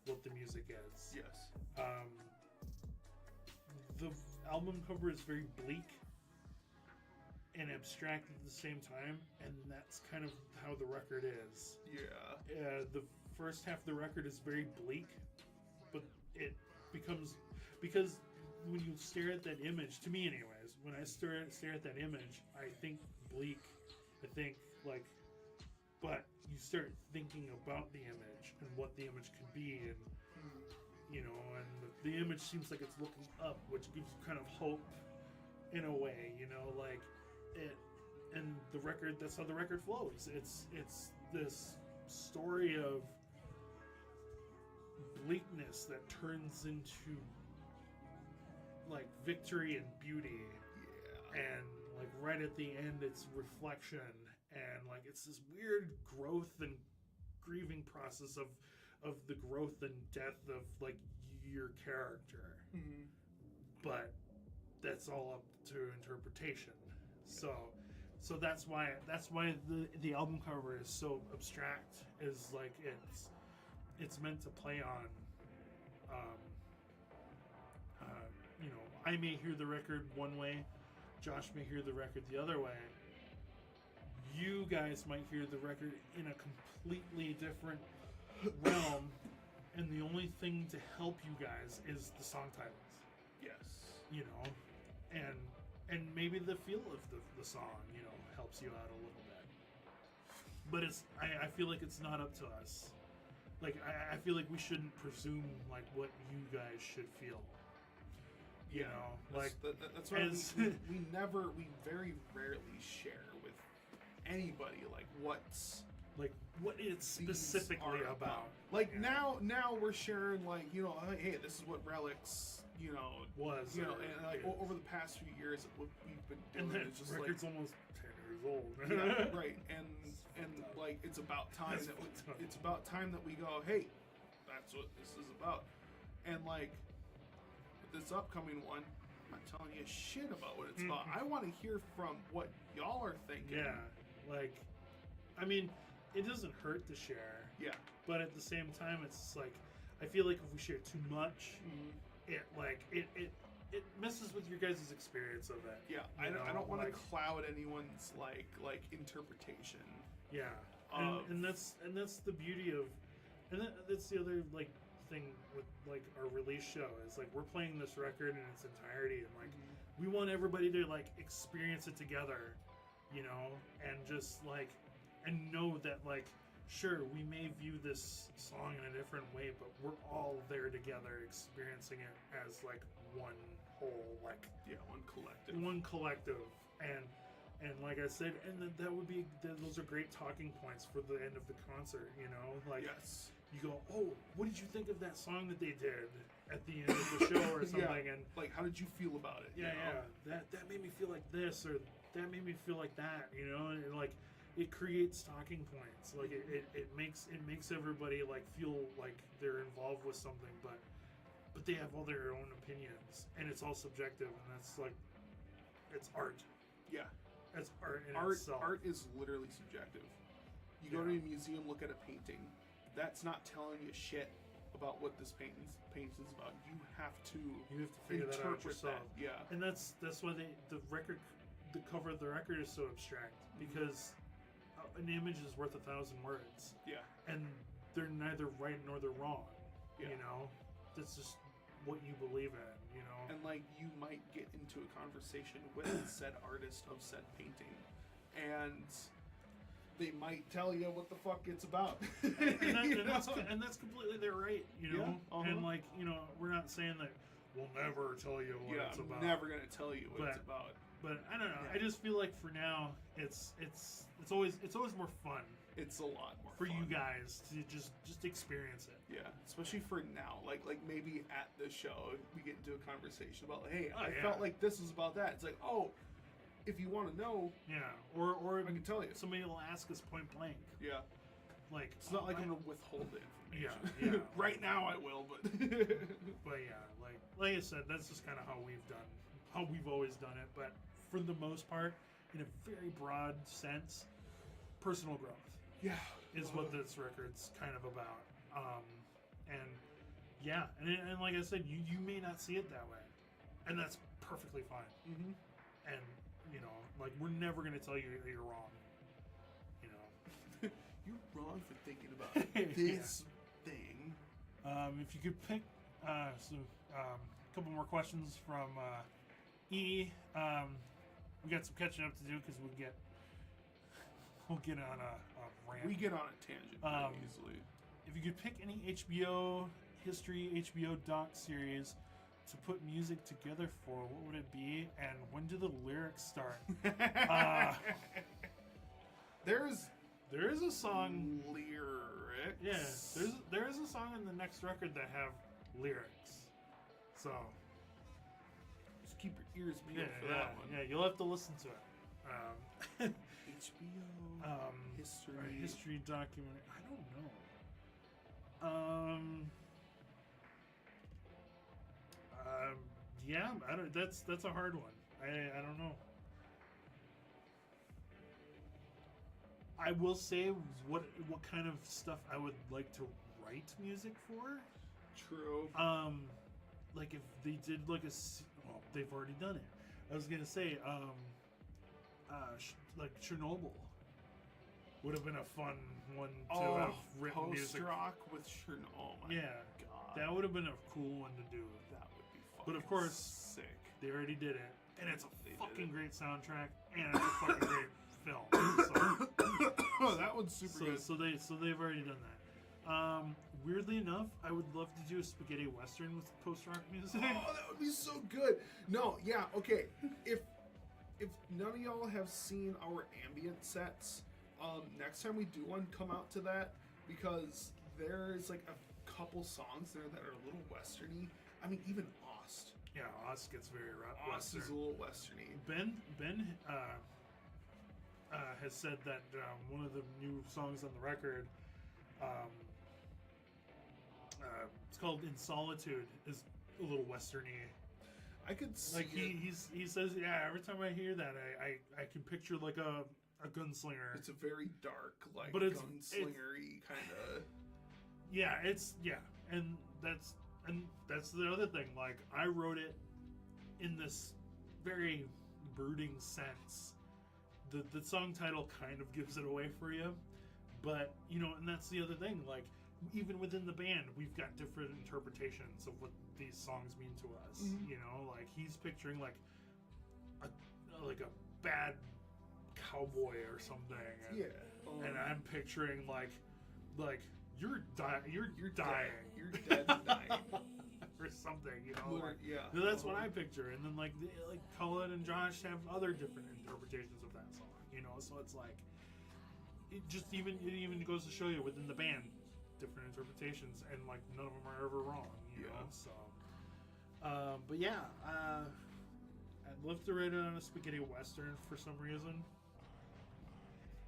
what the music is. Yes. The album cover is very bleak. and abstract at the same time, and that's kind of how the record is. Yeah. The first half of the record is very bleak, but it becomes because when you stare at that image, to me anyways, when I stare at that image, I think bleak. I think like, but you start thinking about the image and what the image could be, and you know, and the image seems like it's looking up, which gives you kind of hope in a way, you know, like it. And the record, that's how the record flows. It's this story of bleakness that turns into like victory and beauty, Yeah. and like right at the end it's reflection, and like it's this weird growth and grieving process of the growth and death of like your character. Mhm. But that's all up to interpretation. So that's why the album cover is so abstract, is like it's meant to play on you know, I may hear the record one way, Josh may hear the record the other way, you guys might hear the record in a completely different realm, and the only thing to help you guys is the song titles, Yes. you know, and maybe the feel of the song, you know, helps you out a little bit. But I feel like it's not up to us. Like I feel like we shouldn't presume like what you guys should feel. You know, like that's why as- we very rarely share with anybody like what's like what it's these specifically are about. Like Yeah. now we're sharing like, you know, hey, this is what Relics, you know, Was, you know, or and like is. over the past few years what we've been And doing that is just record's like almost 10 years old. yeah, right, and like it's about time That's that fucked up. it's about time that we go, hey, that's what this is about, and like with this upcoming one, I'm not telling you shit about what it's about. I want to hear from what y'all are thinking. Yeah, like, I mean, it doesn't hurt to share, Yeah. but at the same time, it's like, I feel like if we share too much, it messes with your guys' experience of it. Yeah, you I know, don't want to like- cloud anyone's like interpretation. Yeah, Of- and that's the beauty of, and that's the other like thing with like our release show is like we're playing this record in its entirety, and like we want everybody to like experience it together, you know, and just like and know that like sure we may view this song in a different way, but we're all there together experiencing it as like one whole, like Yeah, one collective. and like I said, and that would be those are great talking points for the end of the concert, you know, like Yes. you go, oh, what did you think of that song that they did at the end of the show or something? Yeah. And Like, how did you feel about it? you yeah, know? yeah, that made me feel like this, or that made me feel like that, you know, and like it creates talking points. Like it makes everybody like feel like they're involved with something, but they have all their own opinions, and it's all subjective, and that's like it's art. Yeah. It's art in Art itself. art is literally subjective. You go to a museum, look at a painting. That's not telling you shit about what this painting's about. You have to You have to figure that out interpret yourself. that. Yeah. And that's why the cover of the record is so abstract, because an image is worth 1,000 words, Yeah. and they're neither right nor they're wrong. Yeah. You know, that's just what you believe in. You know, And like you might get into a conversation with said artist of said painting, and they might tell you what the fuck it's about. and that's completely their right. You know, Yeah, uh-huh. and like you know, we're not saying that we'll never tell you what yeah, it's I'm about. never gonna tell you what it's But- about. But I don't know. Yeah. I just feel like for now, it's always more fun It's a lot more for fun. you guys to just experience it. Yeah, especially for now. Like maybe at the show we get into a conversation about, like, hey, Oh, I yeah. felt like this was about that. It's like, oh, if you want to know, Yeah, or I can tell you. somebody will ask us point blank. Yeah, Like it's not like I- I'm gonna withhold the information. Yeah, yeah. Right now I will, but But yeah, like I said, that's just kind of how we've always done it. But for the most part, in a very broad sense, personal growth yeah, is what this record's kind of about. And yeah, and like I said, you may not see it that way, and that's perfectly fine. hmm And you know, like we're never gonna tell you you're wrong. You know. You're wrong for thinking about this thing. If you could pick a couple more questions from E. We got some catching up to do because we'll get on a rant. We get on a tangent pretty easily. If you could pick any HBO history, HBO doc series to put music together for, what would it be? And when do the lyrics start? There is a song. Lyrics. Yeah, there is a song in the next record that have lyrics. So Just keep your ears peeled for that one. yeah, you'll have to listen to it. HBO history. Or history documentary. I don't know. Yeah, I don't. That's a hard one. I don't know. I will say what kind of stuff I would like to write music for. True. Like if they did like well, they've already done it. I was gonna say, like Chernobyl would have been a fun one to have written music. Post-rock with Chernobyl. Oh my god. That would have been a cool one to do. That would be fucking But of course, sick. they already did it, and it's a They did fucking it. great soundtrack, and it's a fucking great film. So, Oh, that one's super good. so they've already done that. Weirdly enough, I would love to do a spaghetti western with post-rock music. Oh, that would be so good. No, yeah, okay. If none of y'all have seen our ambient sets, next time we do one, come out to that because there's like a couple songs there that are a little westerny. I mean, even Ost. Yeah, Oz gets very Ost western. is a little westerny. Ben has said that one of the new songs on the record, it's called "In Solitude," is a little westerny. I could see Like it. he says, yeah. Every time I hear that, I can picture like a gunslinger. It's a very dark, like But it's- gunslingery kind of. Yeah, and that's the other thing. Like I wrote it in this very brooding sense. The song title kind of gives it away for you, but you know, and that's the other thing. Like even within the band, we've got different interpretations of what these songs mean to us. Mhm. You know, like he's picturing like a bad cowboy or something. And, Yeah. and I'm picturing like you're dying. You're dying. You're dead and dying. or something, you know. Like, Yeah. so that's what I picture, and then like Colin and Josh have other different interpretations of that song, you know. So it's like it even goes to show you within the band different interpretations, and like none of them are ever wrong, you know. So, but yeah, I'd love to write it on a spaghetti western for some reason.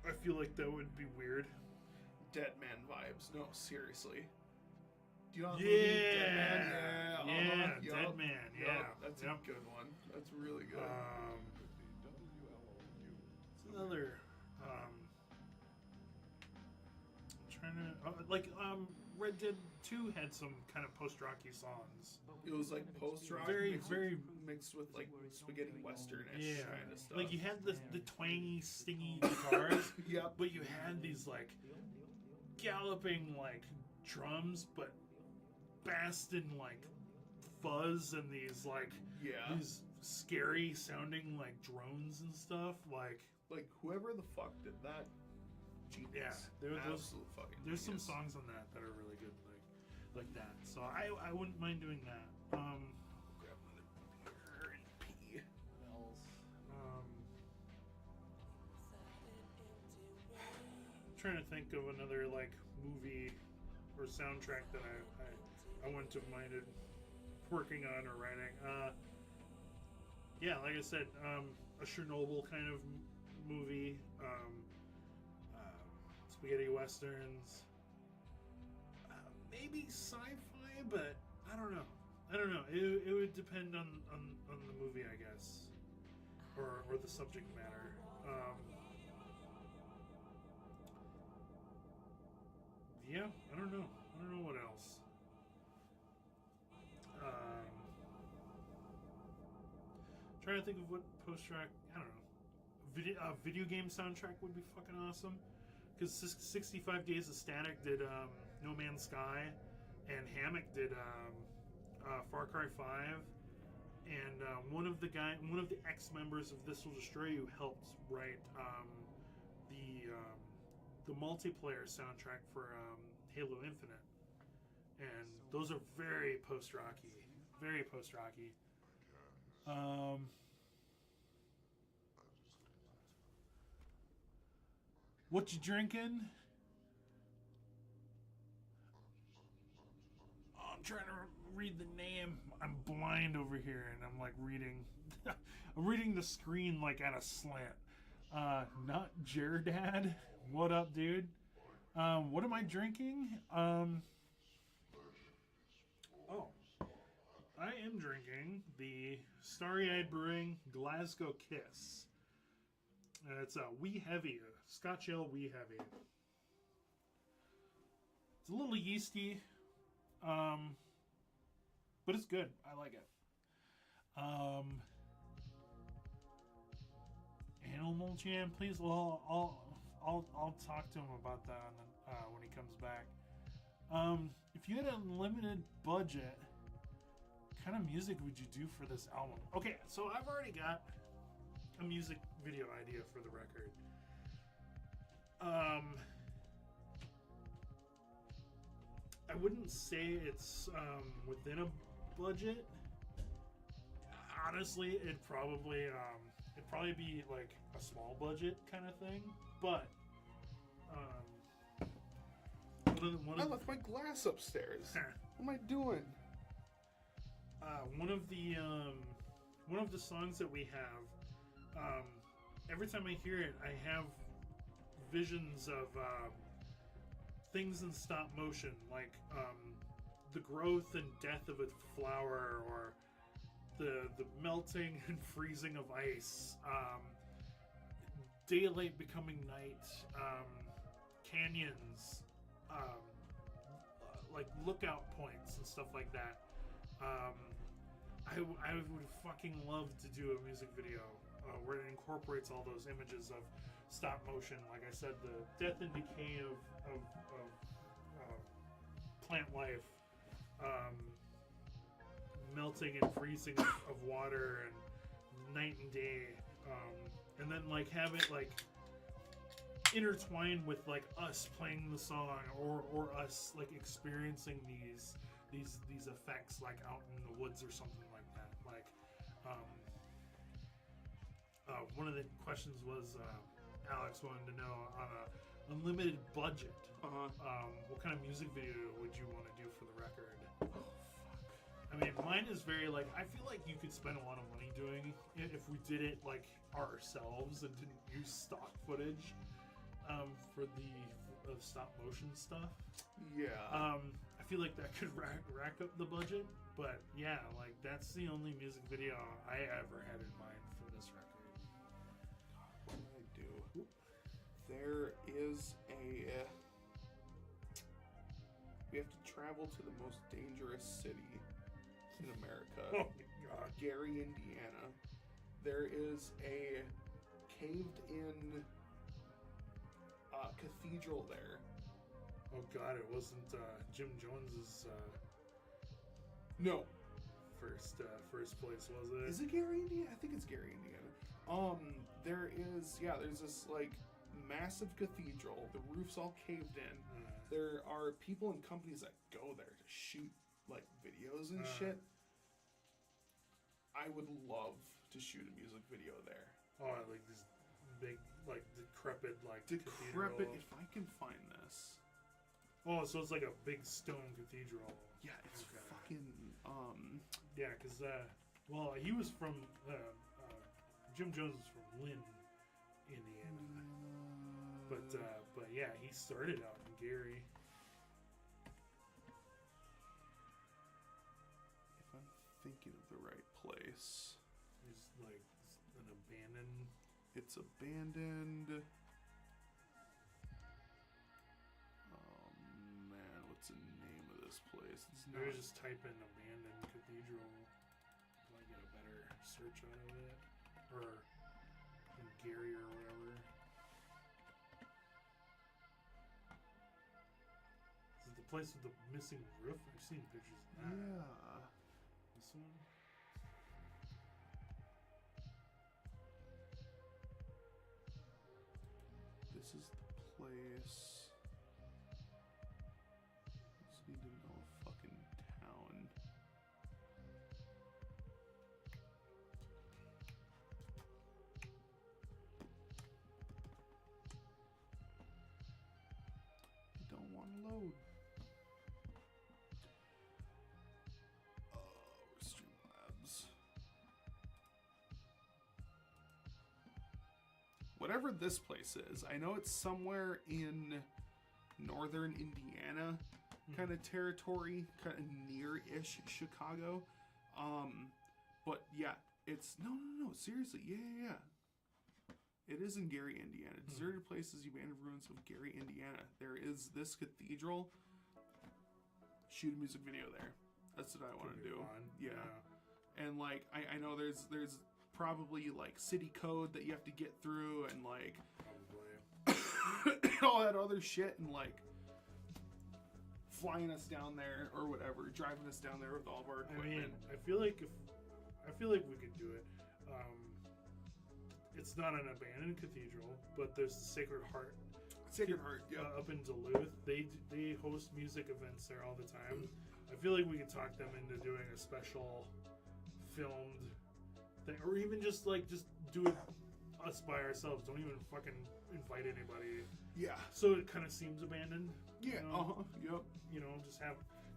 I feel like that would be weird. Dead Man vibes. No, seriously. Do you know that Yeah, movie? Dead Man? yeah, Yup. Dead Man, Yup. yeah. That's Yep. a good one. That's really good. It's another. I'm trying to Red Dead 2 had some kind of post-rocky songs. It was like post-rock Very, mixed very- mixed with like spaghetti western-ish Yeah, kind of stuff. like you had the twangy, stingy guitars, Yep. but you had these like galloping like drums, but bassed in like fuzz and these like Yeah. these scary sounding like drones and stuff. Like Like whoever the fuck did that, genius. Yeah, there were those- Absolute fucking there's some genius. songs on that are really good, like that. So I wouldn't mind doing that. Grab another beer and pee. Trying to think of another like movie or soundtrack that I wouldn't have minded working on or writing. Yeah, like I said, a Chernobyl kind of movie, spaghetti westerns, maybe sci-fi, but I don't know. It would depend on the movie, I guess, or the subject matter. Yeah, I don't know what else. Trying to think of what post-rock. I don't know. video game soundtrack would be fucking awesome. Because 65 Days of Static did No Man's Sky, and Hammock did Far Cry 5, and one of the ex-members of This Will Destroy You helped write the multiplayer soundtrack for Halo Infinite, and those are very post-rocky, very post-rocky. What you drinking? Oh, I'm trying to read the name. I'm blind over here, and I'm like reading. I'm reading the screen like at a slant. Not Jaredad. What up, dude? What am I drinking? Oh, I am drinking the Starry-Eyed Brewing Glasgow Kiss. It's a Wee Heavy, a Scotch Ale Wee Heavy. It's a little yeasty, but it's good. I like it. Animal Jam, please. Well, I'll talk to him about that when he comes back. If you had a limited budget, what kind of music would you do for this album? Okay, so I've already got a music video idea for the record. I wouldn't say it's within a budget. Honestly, it'd probably be like a small budget kind of thing. But I left my glass upstairs. What am I doing? One of the songs that we have. Every time I hear it, I have visions of things in stop motion, like the growth and death of a flower, or the melting and freezing of ice, daylight becoming night, canyons, like lookout points and stuff like that. I would fucking love to do a music video where it incorporates all those images of stop motion. Like I said, the death and decay of plant life, melting and freezing of water, and night and day, and then like have it like intertwined with like us playing the song, or us like experiencing these effects like out in the woods or something like that. Like one of the questions was Alex wanted to know, on a unlimited budget, what kind of music video would you want to do for the record? Oh, fuck. I mean, mine is very like, I feel like you could spend a lot of money doing it if we did it like ourselves and didn't use stock footage for the stop motion stuff. Yeah. I feel like that could rack up the budget, but yeah, like that's the only music video I ever had in mind for this record. What did I do? There is we have to travel to the most dangerous city in America. Oh my god. Gary, Indiana. There is a caved-in cathedral there. Oh god, it wasn't Jim Jones's No. first place, was it? Is it Gary, Indiana? I think it's Gary, Indiana. There's this like massive cathedral. The roof's all caved in. There are people and companies that go there to shoot like videos and shit. I would love to shoot a music video there. Oh, like this big, like decrepit, Decrepit. cathedral. If I can find this. Oh, so it's like a big stone cathedral. Yeah, it's Okay. fucking. Yeah, because well, he was from Jim Jones is from Lynn, Indiana. But yeah, he started out in Gary. If I'm thinking of the right place. It's like an abandoned. It's abandoned. Oh man, what's the name of this place? It's not. Maybe just type in abandoned cathedral. Might get a better search out of it. Or in Gary or whatever. Is it the place with the missing roof? I've seen pictures of that. Yeah. This one? This is the place. Just need to know a fucking town. I don't want to load. Oh, Streamlabs. Whatever this place is, I know it's somewhere in northern Indiana kind of territory, kind of near-ish Chicago. But yeah, it's no, seriously, yeah. It is in Gary, Indiana. Deserted Places, Abandoned Ruins of Gary, Indiana. There is this cathedral. Shoot a music video there. That's what I want to do. Fun. Yeah. And like I know there's probably like city code that you have to get through and like Probably. all that other shit and like flying us down there or whatever, driving us down there with all of our I equipment. mean, I feel like we could do it. It's not an abandoned cathedral, but there's the Sacred Heart. Sacred Heart, yeah. Up in Duluth, they host music events there all the time. I feel like we could talk them into doing a special filmed thing, or even just do it us by ourselves. Don't even fucking invite anybody. Yeah. So it kind of seems abandoned. Yeah. You know? Yep. You know,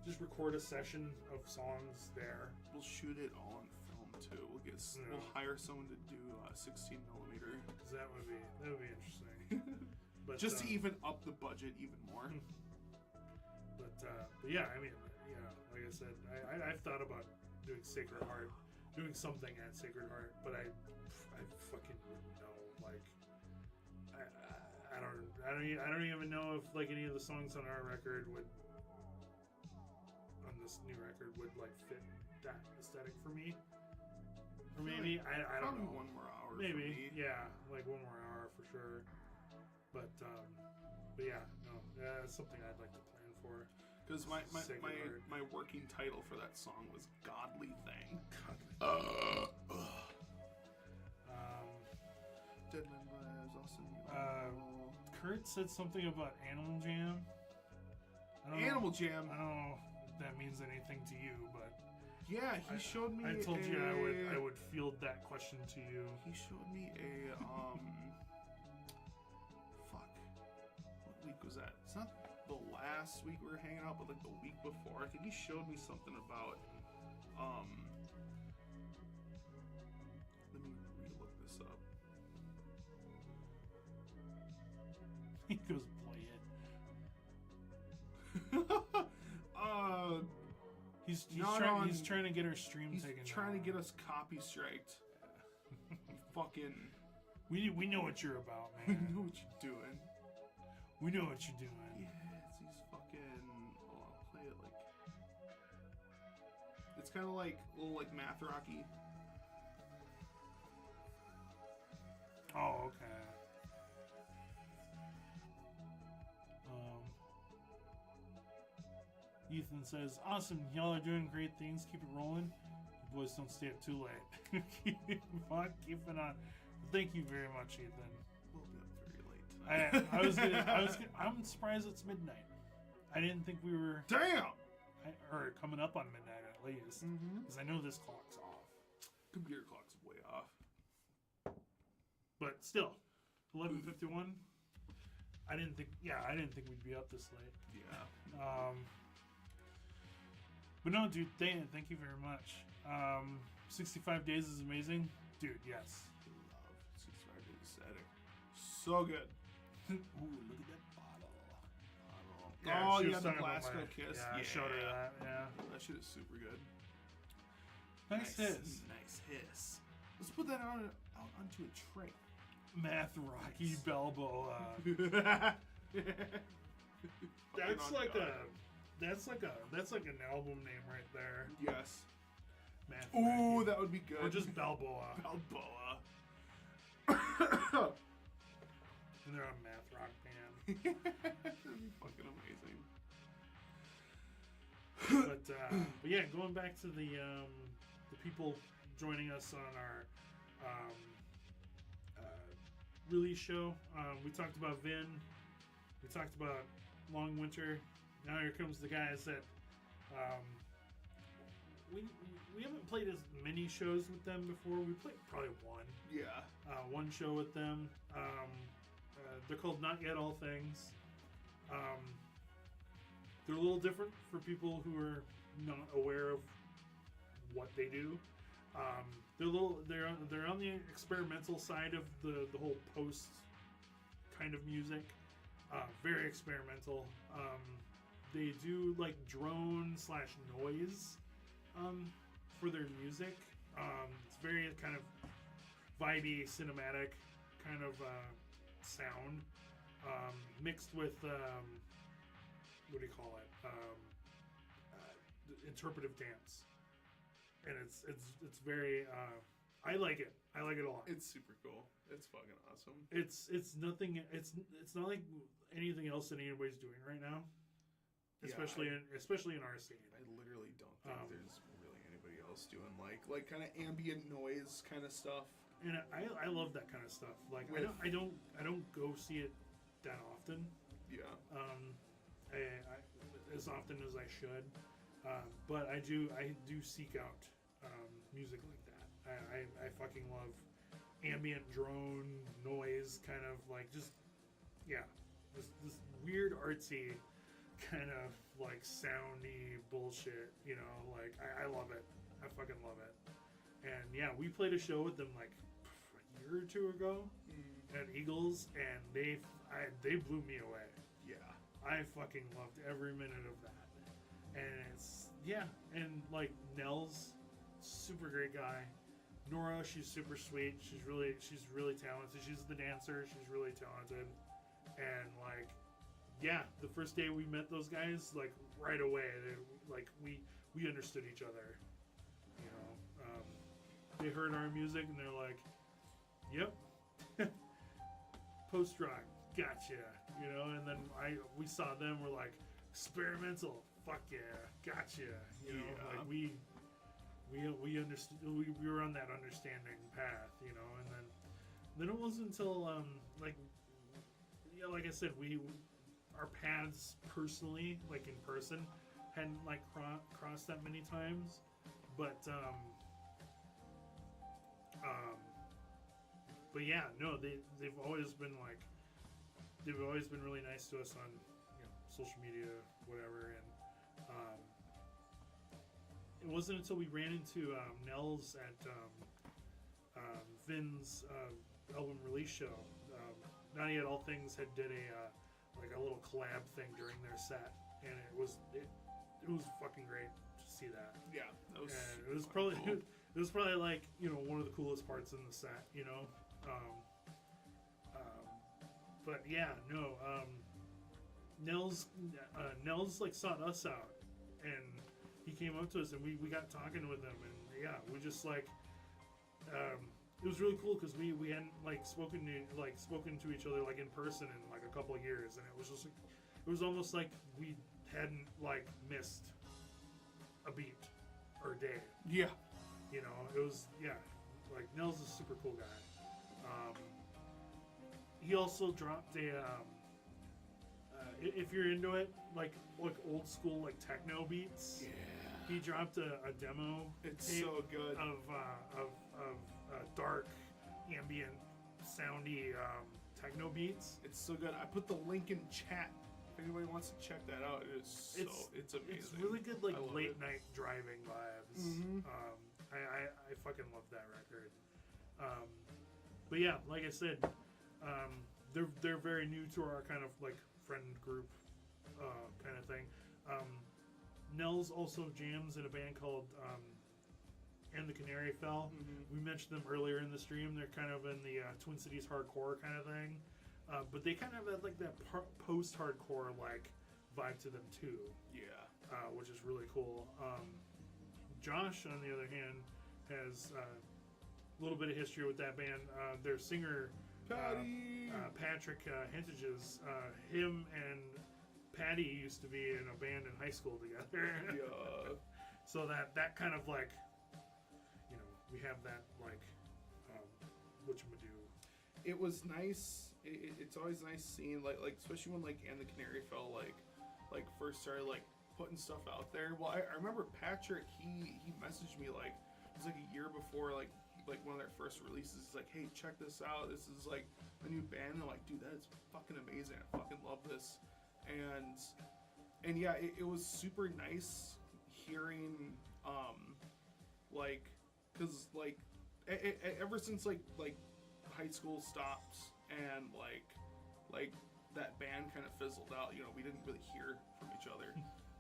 just record a session of songs there. We'll shoot it all on film too. We'll hire someone to do 16 millimeter. 'Cause that would be interesting. But Just to even up the budget even more. But yeah, I mean, yeah, like I said, I've thought about doing Sacred Heart, doing something at Sacred Heart, but I fucking wouldn't know. Like, I don't even know if like any of the songs on our record would, on this new record, would like fit that aesthetic for me. Or maybe I don't Probably know. 1 more hour. Maybe, For me. yeah, like 1 more hour for sure. But yeah, no, that's something I'd like to plan for. Because Sacred Heart. my working title for that song was Godly Thing. Deadman Labs, awesome. Kurt said something about Animal Jam. I don't Animal know, Jam. I don't know if that means anything to you, but Yeah, he showed me. I told you I would field that question to you. He showed me a Fuck. What week was that? It's not the last week we were hanging out, but like the week before. I think he showed me something about Let me re-look this up. He goes, play it. He's trying to get our stream He's taken trying to down. get us copy striked. Fucking. We know what you're about, I man. know what you're doing. We know what you're doing. Yeah, it's these fucking. Oh, I'll play it like. It's kind of like a little like math rocky. Oh, okay. Ethan says, awesome, y'all are doing great things. Keep it rolling. You boys don't stay up too late. Keep on. Thank you very much, Ethan. We'll be up very late tonight. I'm surprised it's midnight. I didn't think we were Damn! or coming up on midnight at least, because I know this clock's off. Computer clock's way off. But still, 11:51. I didn't think we'd be up this late. Yeah. But no, dude, thank you very much. 65 Days is amazing. Dude, yes. Love 65 Days Static. So good. Ooh, look at that bottle. Oh, she yeah, was the talking about Glasgow Kiss. Yeah, I showed her that, yeah. That shit is super good. Nice hiss. Nice hiss. Let's put that out onto a tray. Math Rocky Balboa. That's like an album name right there. Yes. Math Ooh, Rocky. that would be good. Or just Balboa. Balboa. And they're a math rock band. That'd be fucking amazing. But yeah, going back to the people joining us on our release show, we talked about Vin, we talked about Long Winter. Now here comes the guys that we haven't played as many shows with them before. We played probably one show with them. They're called Not Yet All Things. They're a little different for people who are not aware of what they do. They're on the experimental side of the whole post kind of music. Very experimental. They do like drone / noise for their music. It's very kind of vibey, cinematic kind of sound, mixed with what do you call it? Interpretive dance, and it's very. I like it. I like it a lot. It's super cool. It's fucking awesome. It's nothing. It's not like anything else that anybody's doing right now. Especially in our scene. I literally don't think there's really anybody else doing like kind of ambient noise kind of stuff. And I love that kind of stuff. Like I don't go see it that often. Yeah. I as often as I should. But I do seek out music like that. I fucking love ambient drone noise, kind of like just this weird artsy kind of like soundy bullshit, you know, like I love it. I fucking love it. And yeah, we played a show with them like a year or two ago at Eagles, and they blew me away. Yeah. I fucking loved every minute of that. And it's and like Nels, super great guy. Nora, she's super sweet. She's really talented. She's the dancer. She's really talented. And like, the first day we met those guys, like right away, we understood each other. You know, they heard our music and they're like, "Yep, post rock, gotcha." You know, and then we saw them. We're like, experimental, fuck yeah, gotcha. You know, like we understood. We were on that understanding path. You know, and then it wasn't until like I said, our paths personally, like in person, hadn't like crossed that many times, but yeah, no, they've always been really nice to us on social media, whatever, and it wasn't until we ran into Nels at Vin's album release show. Not Yet All Things did a little collab thing during their set, and it was fucking great to see that. Yeah, that was. And it was probably cool. It was probably like one of the coolest parts in the set, but yeah, no. Nels like sought us out, and he came up to us, and we got talking with him, and we just like. It was really cool because we hadn't spoken to each other like in person in like a couple of years, and it was just like, it was almost like we hadn't like missed a beat or a day. Yeah. It was like Nels is a super cool guy. He also dropped a if you're into it, like old school like techno beats. Yeah. He dropped a demo. It's tape so good. Of dark, ambient, soundy techno beats. It's so good. I put the link in chat if anybody wants to check that out. It's amazing. It's really good, like late it. night driving vibes. Mm-hmm. I fucking love that record. But yeah, like I said, they're very new to our kind of like friend group kind of thing. Nels also jams in a band called And the Canary Fell. Mm-hmm. We mentioned them earlier in the stream. They're kind of in the Twin Cities hardcore kind of thing, but they kind of have like that post-hardcore like vibe to them too. Yeah, which is really cool. Josh, on the other hand, has a little bit of history with that band. Their singer, Patty. Patrick Hentages, him and Patty used to be in a band in high school together. Yeah. So that kind of like, you know, we have that like, whatchamado. It was nice. It's always nice seeing like especially when like And the Canary Fell like first started like putting stuff out there. Well, I remember Patrick. He messaged me like it was like a year before like one of their first releases. He's like, hey, check this out. This is like a new band. And I'm like, dude, that is fucking amazing. I fucking love this. And yeah, it was super nice hearing like because like ever since like high school stopped and like that band kind of fizzled out, you know, we didn't really hear from each other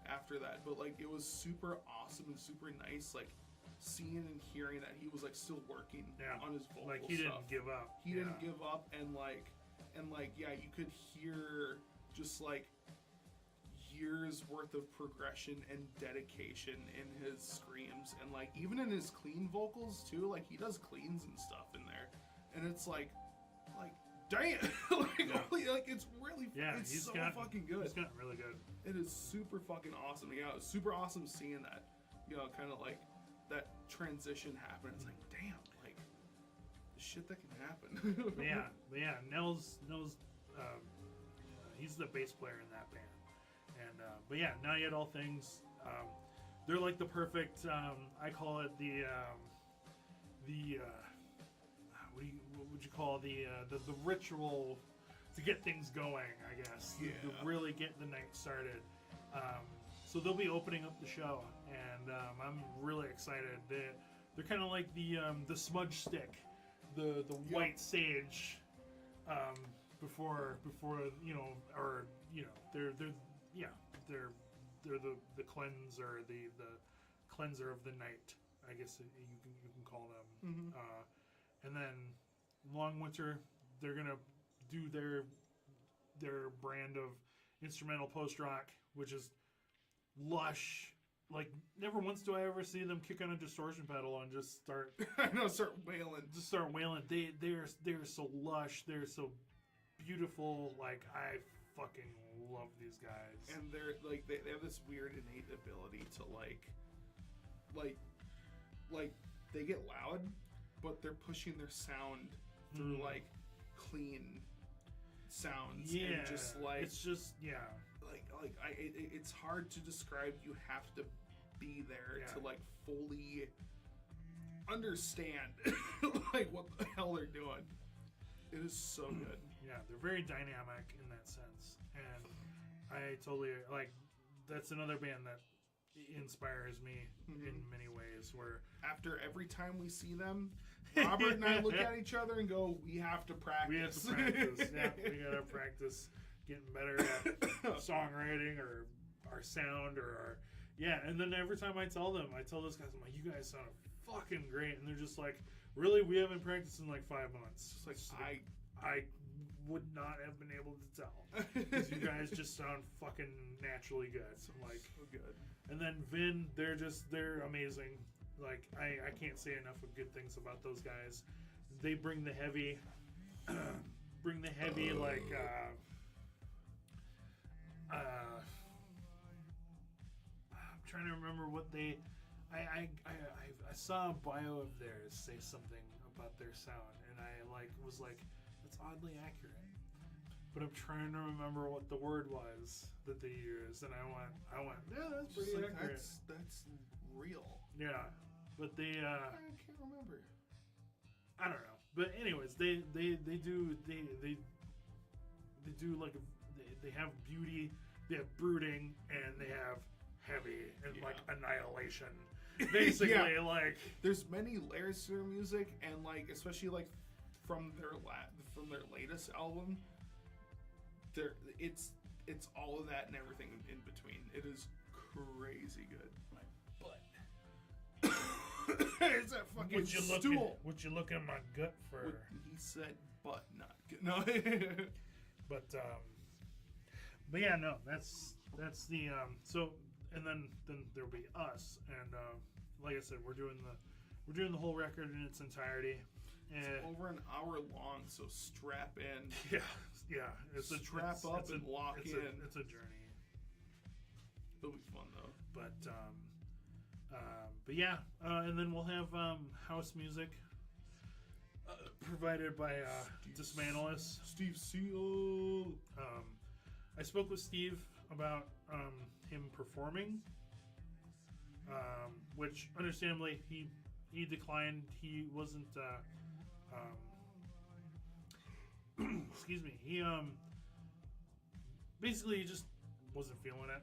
after that, but like it was super awesome and super nice like seeing and hearing that he was like still working on his vocal like he stuff. didn't give up. He didn't give up, and like yeah, you could hear just like years worth of progression and dedication in his screams, and like even in his clean vocals too. Like he does cleans and stuff in there, and it's like damn, like it's really it's fucking good. He's gotten really good. It is super fucking awesome. Yeah, it was super awesome seeing that, you know, kind of like that transition happen. It's like damn, like the shit that can happen. But yeah, Nels, he's the bass player in that band. And but yeah, Now Yet All Things, they're like the perfect. I call it the what would you call the ritual to get things going? I guess Yeah. to really get the night started. So they'll be opening up the show, and I'm really excited. They're kind of like the smudge stick, the white sage, before you know, or you know, they're the cleanser, the cleanser of the night, I guess you can call them. Mm-hmm. And then Long Winter, they're gonna do their brand of instrumental post rock, which is lush. Like never once do I ever see them kick on a distortion pedal and just start. I know, start wailing. Just start wailing. They're so lush. They're so beautiful. Like I fucking love these guys. And they're like they have this weird innate ability to like they get loud, but they're pushing their sound through like clean sounds. Yeah, and just like it's just it's hard to describe. You have to be there to like fully understand like what the hell they're doing. It is so good. Yeah, they're very dynamic in that sense, and I totally like. That's another band that inspires me in many ways. Where after every time we see them, Robert and I look at each other and go, "We have to practice. We have to practice. Yeah, we gotta practice getting better at songwriting or our sound or our And then every time I tell those guys, I'm like, "You guys sound fucking great," and they're just like, "Really? We haven't practiced in like 5 months." It's like I would not have been able to tell because you guys just sound fucking naturally good. So I'm like, so good. And then Vin, they're amazing. Like I can't say enough of good things about those guys. They bring the heavy, like I'm trying to remember what they. I saw a bio of theirs say something about their sound, and I was like, it's oddly accurate. But I'm trying to remember what the word was that they used, and I went, yeah, that's pretty accurate. That's real. Yeah, but they I can't remember. I don't know. But anyways, they do like they have beauty, they have brooding, and they have heavy and like annihilation. Basically, like there's many layers to their music, and like especially like from their latest album, it's all of that and everything in between. It is crazy good. My butt. It's that fucking stool. What you looking at my gut for? He said butt, not good. No. But yeah, no, that's the so, and then there'll be us, and like I said, we're doing we're doing the whole record in its entirety. And Over an hour long, so strap in. yeah, it's a Strap it's, up it's and lock it's in. It's a journey, It'll be fun though. but yeah, and then we'll have house music provided by Dismantless. Steve Seal. I spoke with Steve about him performing, which understandably he declined. He wasn't. Excuse me. He basically he just wasn't feeling it.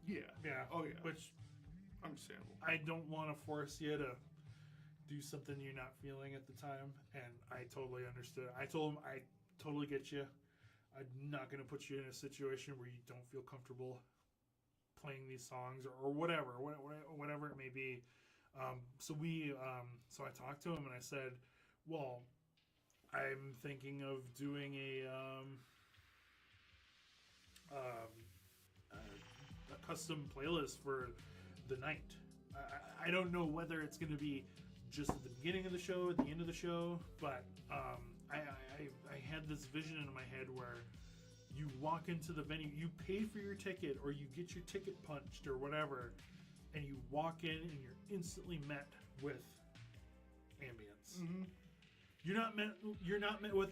Yeah. Yeah. Oh yeah. Which Understandable. I don't want to force you to do something you're not feeling at the time, and I totally understood. I told him I totally get you. I'm not going to put you in a situation where you don't feel comfortable playing these songs or whatever it may be. So I talked to him and I said, well, I'm thinking of doing a custom playlist for the night. I don't know whether it's going to be just at the beginning of the show, at the end of the show, but I had this vision in my head where you walk into the venue, you pay for your ticket or you get your ticket punched or whatever, and you walk in and you're instantly met with ambience. Mm-hmm. You're not met with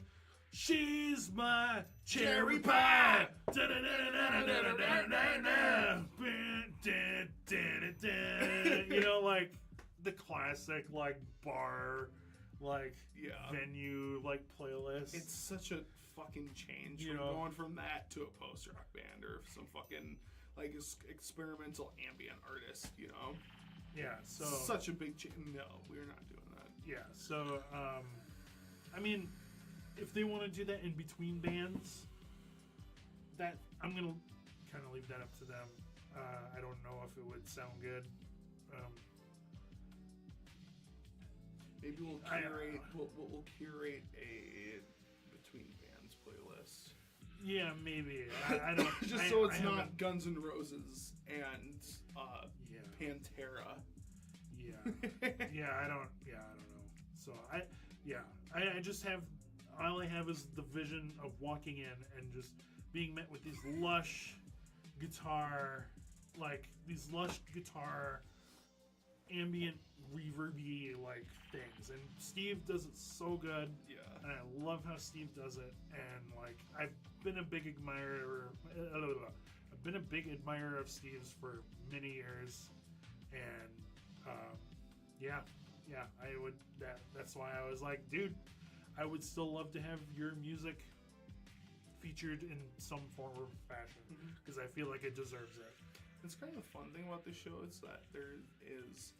"She's my cherry pie." You know, like the classic, like bar, like venue, like playlist. It's such a fucking change You from know. going from that to a post rock band or some fucking like experimental ambient artist. You know, Yeah, so such a big change. No, we're not doing that. yeah, so I mean, if they want to do that in between bands, that I'm gonna kind of leave that up to them. I don't know if it would sound good. Maybe we'll I- curate. We'll curate a between bands playlist. Yeah, maybe. I don't. Just I- so it's I not haven't- Guns N' Roses and Yeah. Pantera. Yeah. Yeah, I don't know. So I just have, all I have is the vision of walking in and just being met with these lush guitar ambient reverby like things, and Steve does it so good, Yeah. and I love how Steve does it, and like I've been a big admirer of Steve's for many years, and I would that's why I was like, dude, I would still love to have your music featured in some form or fashion because I feel like it deserves it. It's kind of the fun thing about this show is that there is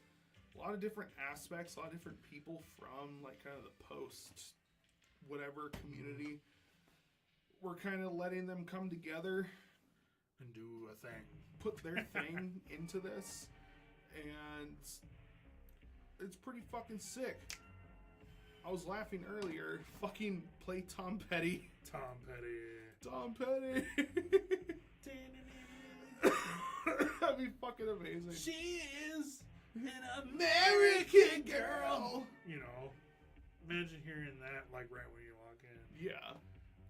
a lot of different aspects, a lot of different people from like kind of the post whatever community. We're kind of letting them come together, And do a thing. put their thing into this, and it's pretty fucking sick. I was laughing earlier. Fucking play Tom Petty. Tom Petty. Tom Petty. That'd be fucking amazing. She is an American girl. You know, imagine hearing that like right when you walk in, Yeah.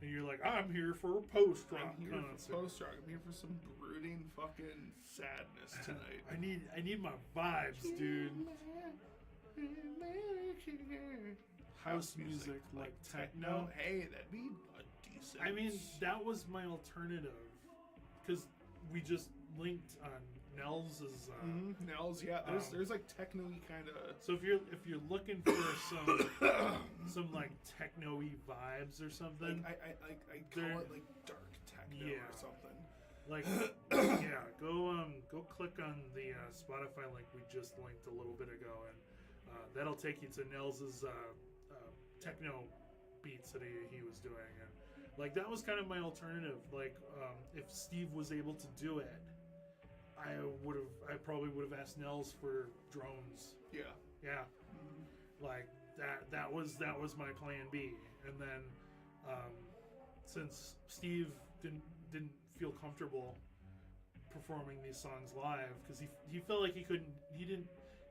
and you're like, I'm here for a post rock I'm here concert. for post rock. I'm here for some brooding fucking sadness tonight. I need my vibes, dude. House music like techno. Hey, that'd be a decent. I mean, that was my alternative because we just linked on Nell's. Nels, yeah. There's like techno-y kind of. So if you're looking for some like techno-y vibes or something, I There- call it like dark techno Yeah. or something. like yeah, go click on the Spotify link we just linked a little bit ago, and that'll take you to Nell's techno beats that he was doing, and like that was kind of my alternative. Like if Steve was able to do it, I probably would have asked Nell's for drones. Yeah. Yeah, like that was my plan B, and then since Steve didn't feel comfortable performing these songs live because he felt like he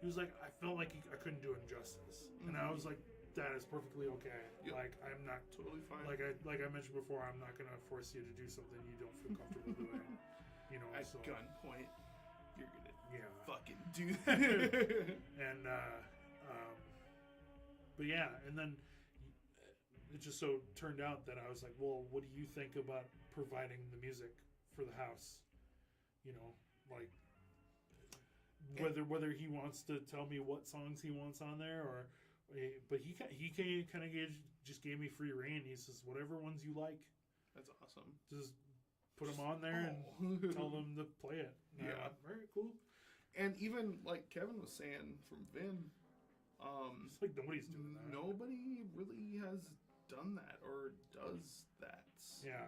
he was like, I felt like I couldn't do him justice, and I was like, that is perfectly okay. Yep. Like, I'm not Totally fine. like I mentioned before, I'm not gonna force you to do something you don't feel comfortable doing. You know, At so gunpoint, you're gonna yeah. fucking do that. And but yeah, and then it just so turned out that I was like, well, what do you think about providing the music for the house? You know, like whether he wants to tell me what songs he wants on there, or but he kind of just gave me free reign. He says, whatever ones you like, That's awesome. just put them on there and tell them to play it. And Yeah. all right, cool. And even like Kevin was saying from Vin, It's like nobody's doing that. nobody really has done that or does that. Yeah.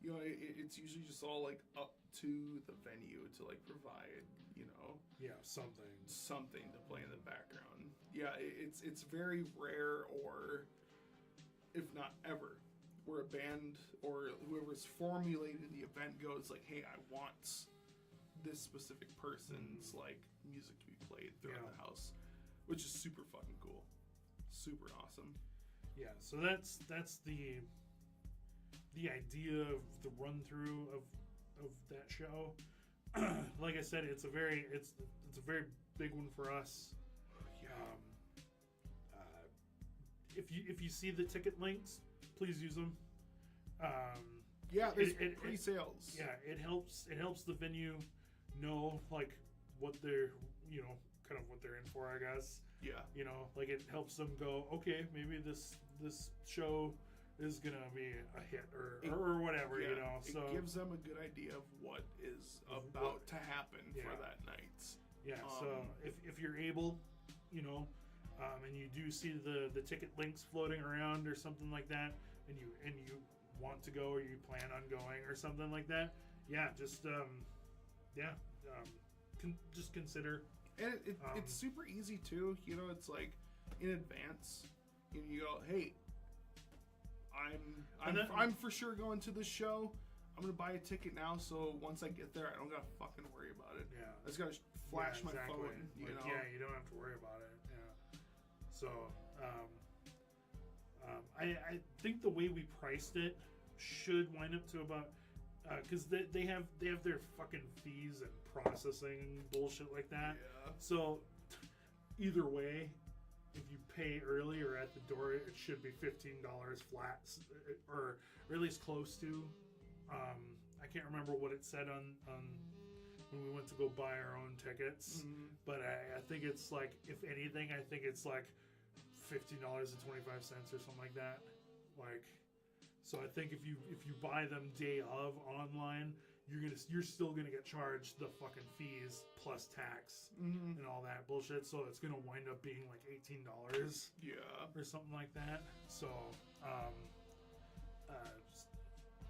You know, it's usually just all like up to the venue to like provide, you know, Yeah, something. something to play in the background. Yeah, it's very rare, or if not ever, where a band or whoever's formulated the event goes like, hey, I want this specific person's like music to be played throughout the house, which is super fucking cool, super awesome. Yeah, so that's the idea of the run through of that show. Like I said, it's a very big one for us. Yeah. If you see the ticket links, please use them. Yeah, there's it- pre-sales. Yeah, it helps the venue know like what they're kind of what they're in for, I guess. Yeah. You know, like it helps them go, okay, maybe this show is gonna be a hit or whatever, Yeah, you know. So it gives them a good idea of what is about to happen for that night. yeah, so if you're able, you know, and you do see the ticket links floating around or something like that, and you want to go or you plan on going or something like that, yeah, just just consider. And it's super easy too. You know, it's like in advance. You go, hey, I'm for sure going to this show. I'm gonna buy a ticket now, so once I get there, I don't gotta fucking worry about it. Yeah. I just gotta flash my exactly. phone. You Like, know. yeah, you don't have to worry about it. Yeah. So, I think the way we priced it should wind up to about because they have their fucking fees and processing bullshit like that. Yeah. So either way, if you pay early or at the door, it should be $15 flat, or at least close to. I can't remember what it said on when we went to go buy our own tickets, but I think it's like, if anything, I think it's like $15.25 or something like that. Like, so I think if you buy them day of online, you're still gonna get charged the fucking fees plus tax and all that bullshit. So it's gonna wind up being like $18 Yeah. or something like that. So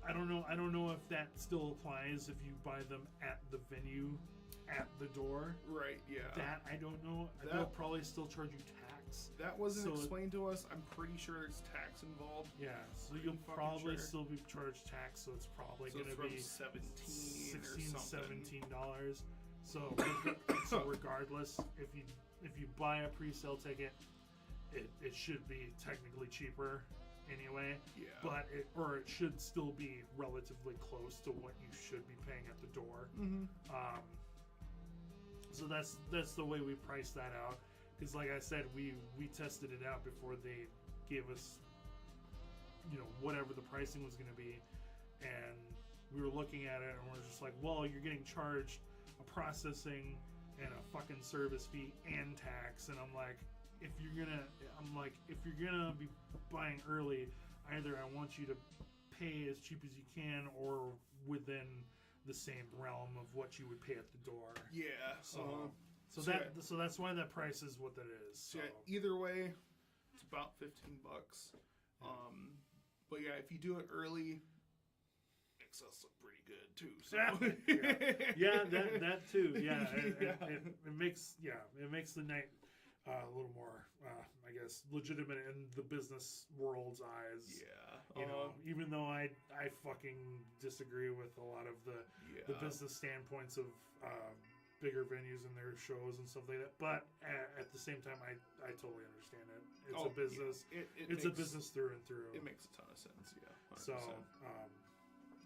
I don't know if that still applies if you buy them at the venue, at the door. Right. Yeah. That I don't know. They'll probably still charge you tax. That wasn't So- explained to us. I'm pretty sure there's tax involved. Yeah, so Pretty you'll fucking probably sure. still be charged tax, so it's probably So going it's to from be 17 or $16, something. $17. So, so regardless, if you buy a pre-sale ticket, it should be technically cheaper anyway. Yeah. But it should still be relatively close to what you should be paying at the door. So that's the way we priced that out. Because like I said, we tested it out before they gave us, whatever the pricing was going to be, and we were looking at it and we're just like, well, you're getting charged a processing and a fucking service fee and tax, and I'm like, if you're gonna be buying early, either I want you to pay as cheap as you can or within the same realm of what you would pay at the door. Yeah. So yeah. that's why that price is what that is. So. Yeah, either way, it's about $15. But yeah, if you do it early, access look pretty good too. So. Yeah, that too. Yeah, it makes the night a little more, I guess, legitimate in the business world's eyes. Yeah. Even though I fucking disagree with a lot of the business standpoints of bigger venues and their shows and stuff like that. But at the same time, I totally understand it. It's a business. Yeah. It's a business through and through. It makes a ton of sense. Yeah. 100%.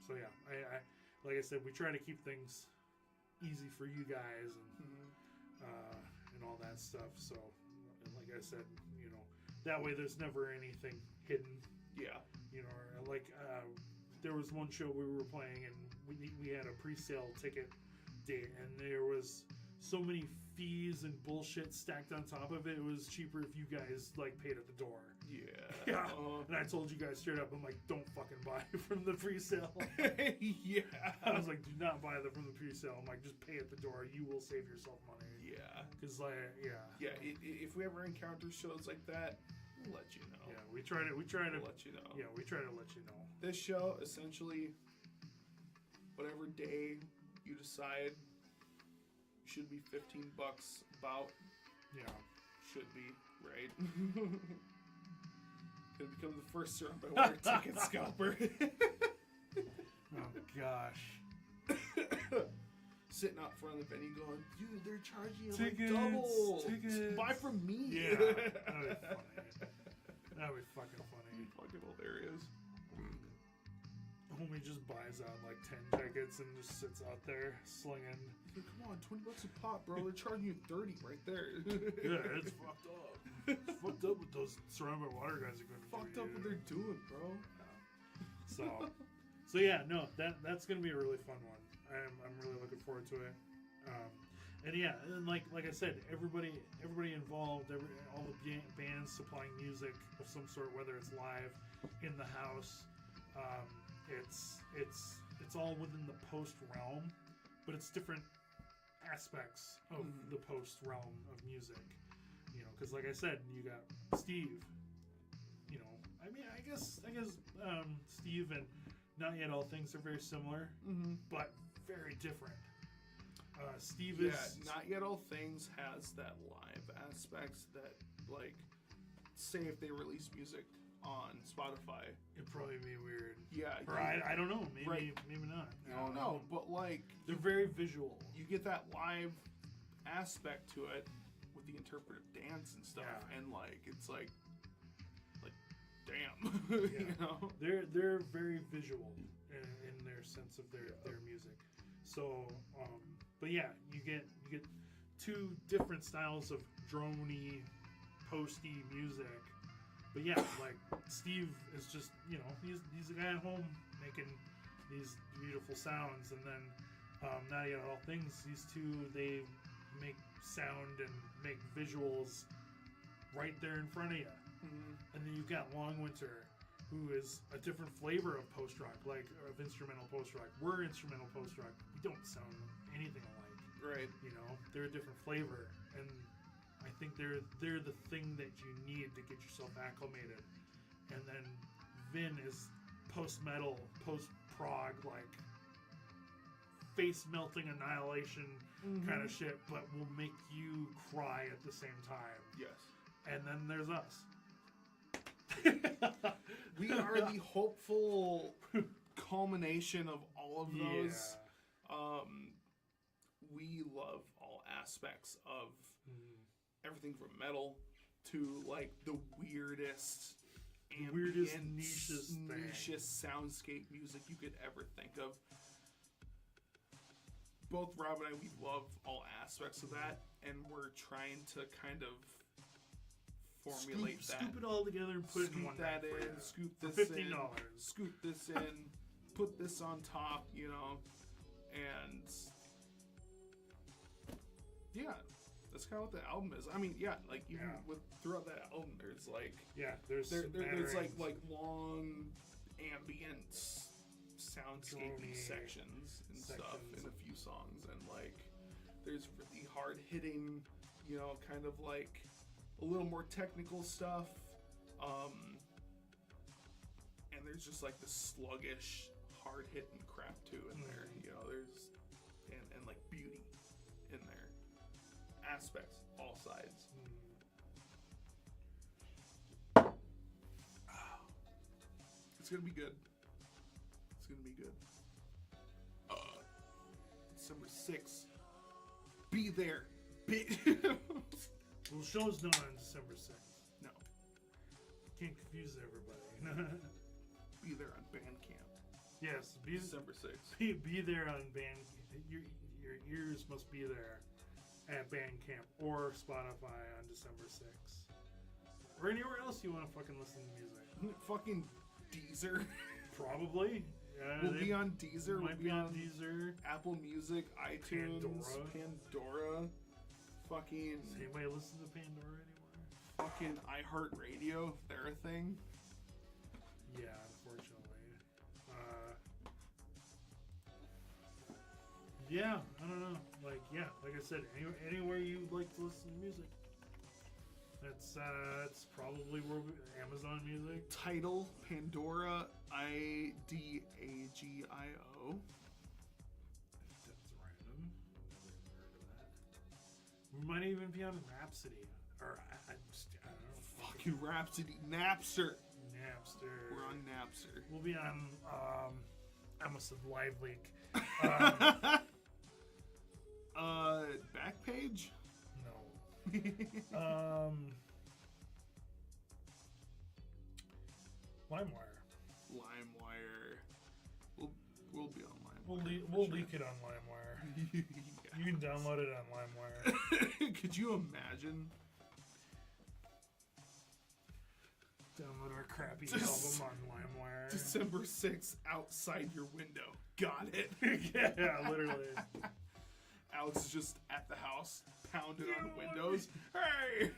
So yeah, I like I said, we try to keep things easy for you guys and all that stuff. So, and like I said, that way there's never anything hidden. Yeah. Or like there was one show we were playing and we had a pre-sale ticket date and there was so many fees and bullshit stacked on top of it. It was cheaper if you guys like paid at the door. Yeah. Yeah. And I told you guys straight up, I'm like, don't fucking buy from the pre-sale. Yeah. I was like, do not buy them from the pre-sale. I'm like, just pay at the door. You will save yourself money. Yeah. Because yeah. Yeah. If we ever encounter shows like that, we'll let you know. Yeah, we try to We'll let you know. Yeah, we try to let you know. This show, essentially, whatever day you decide, should be $15 about. Yeah. Should be, right? Gonna become the first Surround by Water ticket scalper. Oh gosh. Sitting out front of the venue going, dude, they're charging you Tickets, like double. tickets. Buy from me. Yeah. That'd be funny. That'd be fucking funny. Fucking hilarious. Homie just buys out like 10 tickets and just sits out there slinging. Dude, come on, $20 a pop, bro. They're charging you 30 right there. Yeah, it's fucked up. It's fucked up what those Surround by Water guys are going to do. Fucked up what they're doing, bro. So yeah, no, that's gonna be a really fun one. I'm really looking forward to it. And yeah, and like I said, everybody involved, all the bands supplying music of some sort, whether it's live, in the house, it's all within the post realm, but it's different aspects of the post realm of music. Because like I said, you got Steve. I mean, I guess Steve and Not Yet All Things are very similar, but very different. Steve is... Not Yet All Things has that live aspects that, like, say if they release music on Spotify. It'd probably be weird. Yeah. Or I don't know. Maybe Right. maybe not. I don't know, but, like... They're very visual. You get that live aspect to it with the interpretive dance and stuff, Yeah. and, like, it's like damn. Yeah. They're very visual in their sense of their music. So, but yeah, you get two different styles of droney, posty music. But yeah, like Steve is just he's a guy at home making these beautiful sounds, and then Not Yet All Things, these two, they make sound and make visuals right there in front of you. And then you've got Long Winter, who is a different flavor of post-rock, like of instrumental post-rock. We're instrumental post-rock. We don't sound anything alike. Right. They're a different flavor. And I think they're the thing that you need to get yourself acclimated. And then Vin is post-metal, post-prog, like face-melting annihilation kind of shit, but will make you cry at the same time. Yes. And then there's us. We are the hopeful culmination of all of those. We love all aspects of everything from metal to like the weirdest nichest soundscape music you could ever think of. Both Rob and I, we love all aspects of that, and we're trying to kind of formulate that. Scoop it all together and put it in one bag for you. Scoop For this $15. in, scoop this in, put this on top, and yeah, that's kind of what the album is. I mean, yeah, like even throughout that album, there's like there's like long ambient soundscapey sections and stuff in a few songs, and like there's really hard hitting, kind of like a little more technical stuff, and there's just like the sluggish, hard hitting crap too in there. There's and like beauty in there, aspects, all sides. It's gonna be good. It's gonna be good. December 6th, Be there. Well, the show's not on December 6th. No. Can't confuse everybody. Be there on Bandcamp. Yes, December 6th. be there on Bandcamp. Your ears must be there at Bandcamp or Spotify on December 6th. Or anywhere else you want to fucking listen to music. Fucking Deezer. Probably. We'll be on Deezer. Might be on Deezer. Apple Music, iTunes, Pandora. Fucking. Does anybody listen to Pandora anymore? Fucking iHeartRadio, if they're a thing. Yeah, unfortunately. Yeah, I don't know. Like I said, anywhere you like to listen to music. That's probably where Amazon Music. Tidal, Pandora, IDAGIO. That's random. Never even heard of that. We might even be on Rhapsody. Or I don't know. Fucking Rhapsody. Napster. Napster. We're on Napster. We'll be on I almost said Live Leak. Backpage? No. LimeWire. LimeWire. We'll be on LimeWire. We'll leak it on LimeWire. You can download it on LimeWire. Could you imagine? Download our crappy Just- album on LimeWire. December 6th, outside your window. Got it. Yeah, literally. Alex is just at the house, pounding on windows. Hey!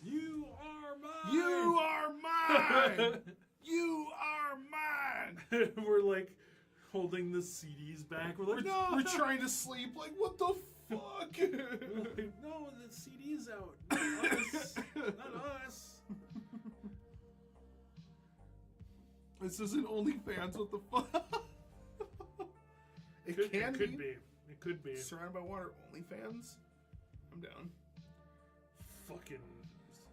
You are mine. You are mine! You are mine! We're like holding the CDs back. We're like, no. We're trying to sleep. Like, what the fuck? We're like, no, the CD's out. Not us. Not us. This isn't OnlyFans. What the fuck? It could be. It could be. Surrounded by Water OnlyFans? I'm down. Fucking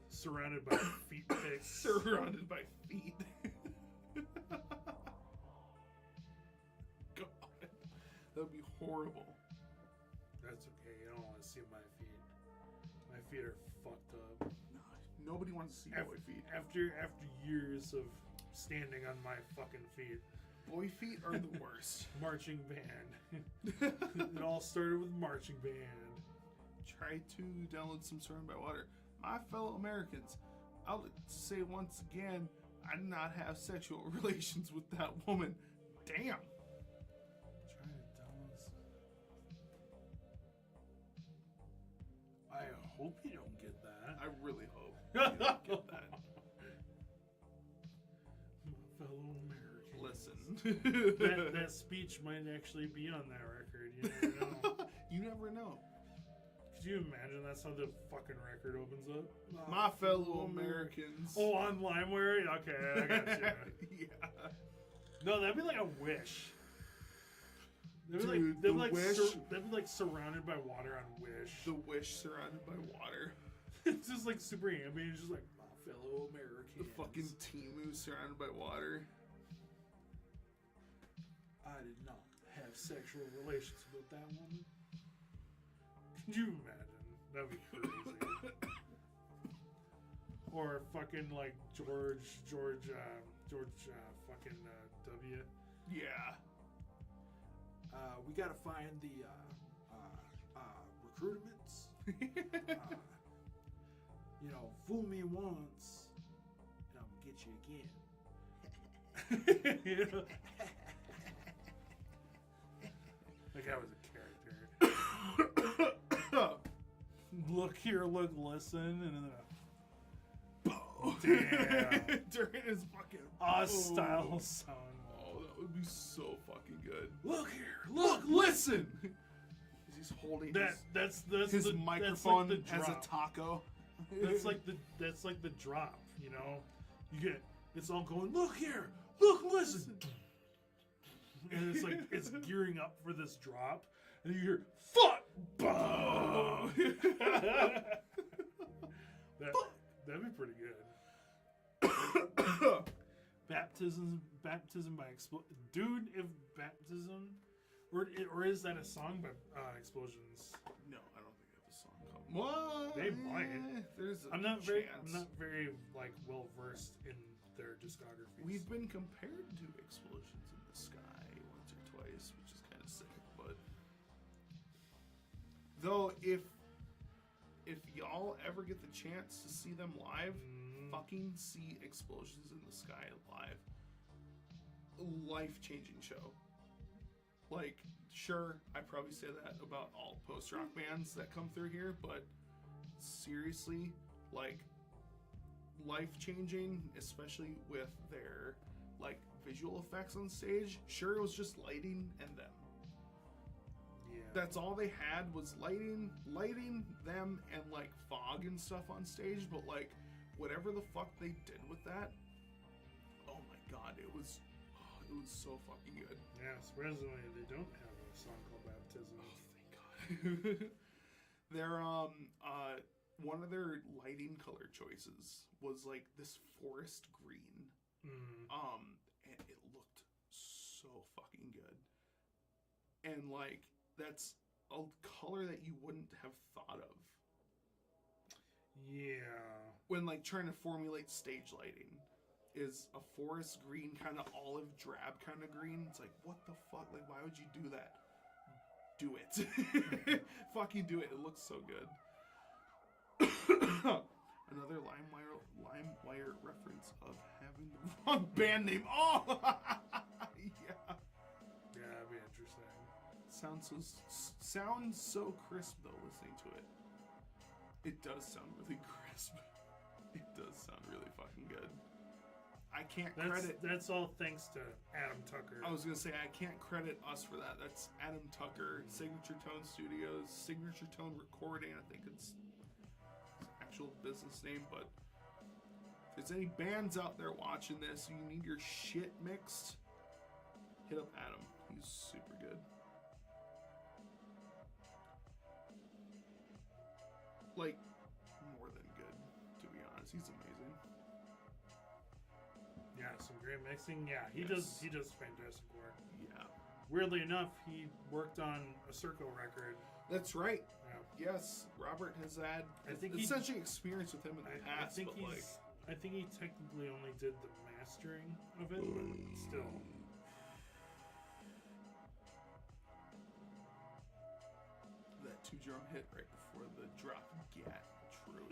surrounded by feet pics. Surrounded by feet. God. That would be horrible. That's okay. You don't want to see my feet. My feet are fucked up. No, nobody wants to see boy feet. After years of standing on my fucking feet. Boy feet are the worst. Marching band. It all started with marching band. Try to download some Surrounded by Water. My fellow Americans, I'll say once again, I did not have sexual relations with that woman. Damn. Trying to download some. I hope you don't get that. I really hope you don't get that. My fellow Americans. Listen. that speech might actually be on that record. You never know. You never know. Could you imagine that's how the fucking record opens up? My fellow Americans. Oh, on LimeWire? Okay, I got you. Yeah. No, that'd be like a Wish. They'd be Dude, they'd the like, Wish. they'd be like surrounded by water on Wish. The Wish surrounded by water. It's just like super ambient. It's just like, my fellow Americans. The fucking Temu surrounded by water. I did not have sexual relations with that woman. Could you imagine? That'd be crazy. Or fucking like George fucking W. Yeah. We gotta find the recruitments. Fool me once, and I'm gonna get you again. You know? Like I was a character. Look here, look, listen, and then damn. During his fucking Style sound. Oh, that would be so fucking good. Look here, Look, listen. He's holding that's his the, microphone that's like the as a drop. taco. That's like the drop. You know, you get it's all going. Look here, look, listen. And it's like it's gearing up for this drop, and you hear fuck, boom. That'd be pretty good. Baptism by explosion. Dude, if baptism, or is that a song by Explosions? No, I don't think What? They might. There's a I'm not chance. very like well versed in their discography. We've been compared to Explosions in the Sky once or twice, which is kind of sick. But though, if y'all ever get the chance to see them live, fucking see Explosions in the Sky live. Life-changing show. Like, sure, I probably say that about all post-rock bands that come through here, but seriously, like, life-changing, especially with their, like, visual effects on stage. Sure, it was just lighting and them. Yeah. That's all they had was lighting them, and, like, fog and stuff on stage, but, like, whatever the fuck they did with that, oh my god, it was so fucking good. Yeah, surprisingly, they don't have a song called Baptism. Oh, thank God. Their one of their lighting color choices was like this forest green. And it looked so fucking good. And like that's a color that you wouldn't have thought of. Yeah. When like trying to formulate stage lighting. Is a forest green, kind of olive drab kind of green. It's like, what the fuck? Like, why would you do that? Do it. Fucking do it. It looks so good. Another LimeWire reference of having the wrong band name. Oh! Yeah. Yeah, that'd be interesting. Sounds so crisp, though, listening to it. It does sound really crisp. It does sound really fucking good. I can't credit. That's all thanks to Adam Tucker. I was gonna say I can't credit us for that. That's Adam Tucker, Signature Tone Studios, Signature Tone Recording. I think it's his actual business name. But if there's any bands out there watching this, and you need your shit mixed, hit up Adam. He's super good. Like more than good, to be honest. He's amazing. Yeah, some great mixing. Yeah, he Yes. does fantastic work. Yeah. Weirdly enough, he worked on a Circo record. That's right. Yeah. Yes, Robert has had I think he- essentially experience with him in the I past, think but like, I think he technically only did the mastering of it, but still. that 2-drum hit right before the drop. Get true.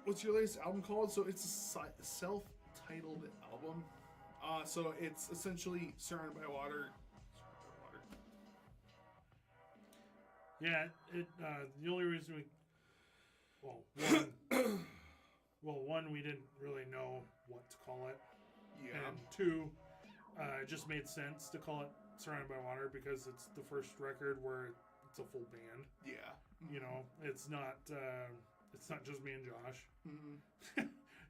What's your latest album called? So it's a self-titled album. So it's essentially Surrounded by Water. Yeah, the only reason one, we didn't really know what to call it. Yeah. And two, it just made sense to call it Surrounded by Water because it's the first record where it's a full band. Yeah. You know, it's not just me and Josh.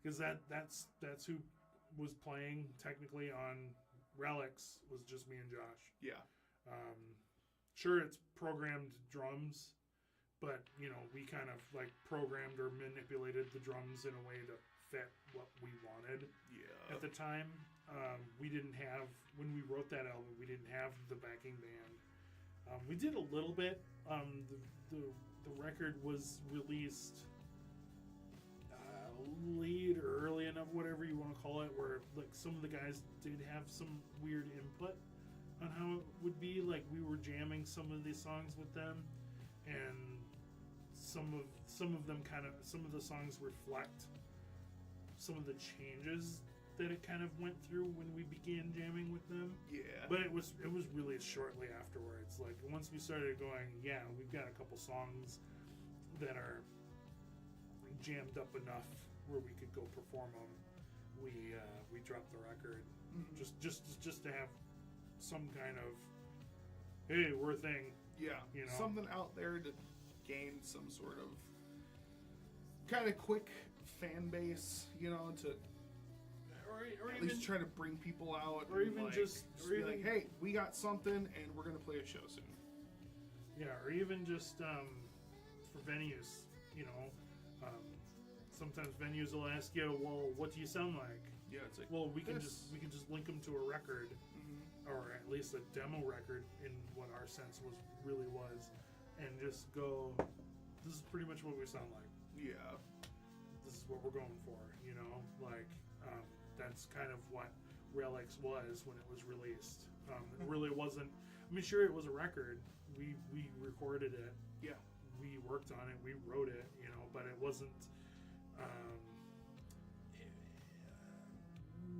Because that's who was playing technically on Relics was just me and Josh. Yeah. Sure, it's programmed drums, but you know we kind of like programmed or manipulated the drums in a way to fit what we wanted. Yeah. At the time, we didn't have when we wrote that album. We didn't have the backing band. We did a little bit. The record was released late or early enough, whatever you want to call it, where like some of the guys did have some weird input on how it would be. Like we were jamming some of these songs with them, and some of them some of the songs reflect some of the changes that it kind of went through when we began jamming with them. Yeah. But it was really shortly afterwards. Like once we started going, yeah, we've got a couple songs that are jammed up enough where we could go perform them. We dropped the record just to have some kind of hey, we're a thing. Yeah. You know? Something out there to gain some sort of kind of quick fan base, you know, to Or at even least try to bring people out, or and, even like, just- or be even- like, hey, we got something, and we're gonna play a show soon. yeah, or even just for venues, you know. Sometimes venues will ask you, well, what do you sound like? Yeah, it's like, Well, we can this. just link them to a record, Mhm. or at least a demo record in what our sense really was. and just go, this is pretty much what we sound like. Yeah. This is what we're going for, you know? Like, that's kind of what Relics was when it was released. It really wasn't, I mean, sure, it was a record. We recorded it. Yeah. We worked on it. We wrote it, you know, but it wasn't, it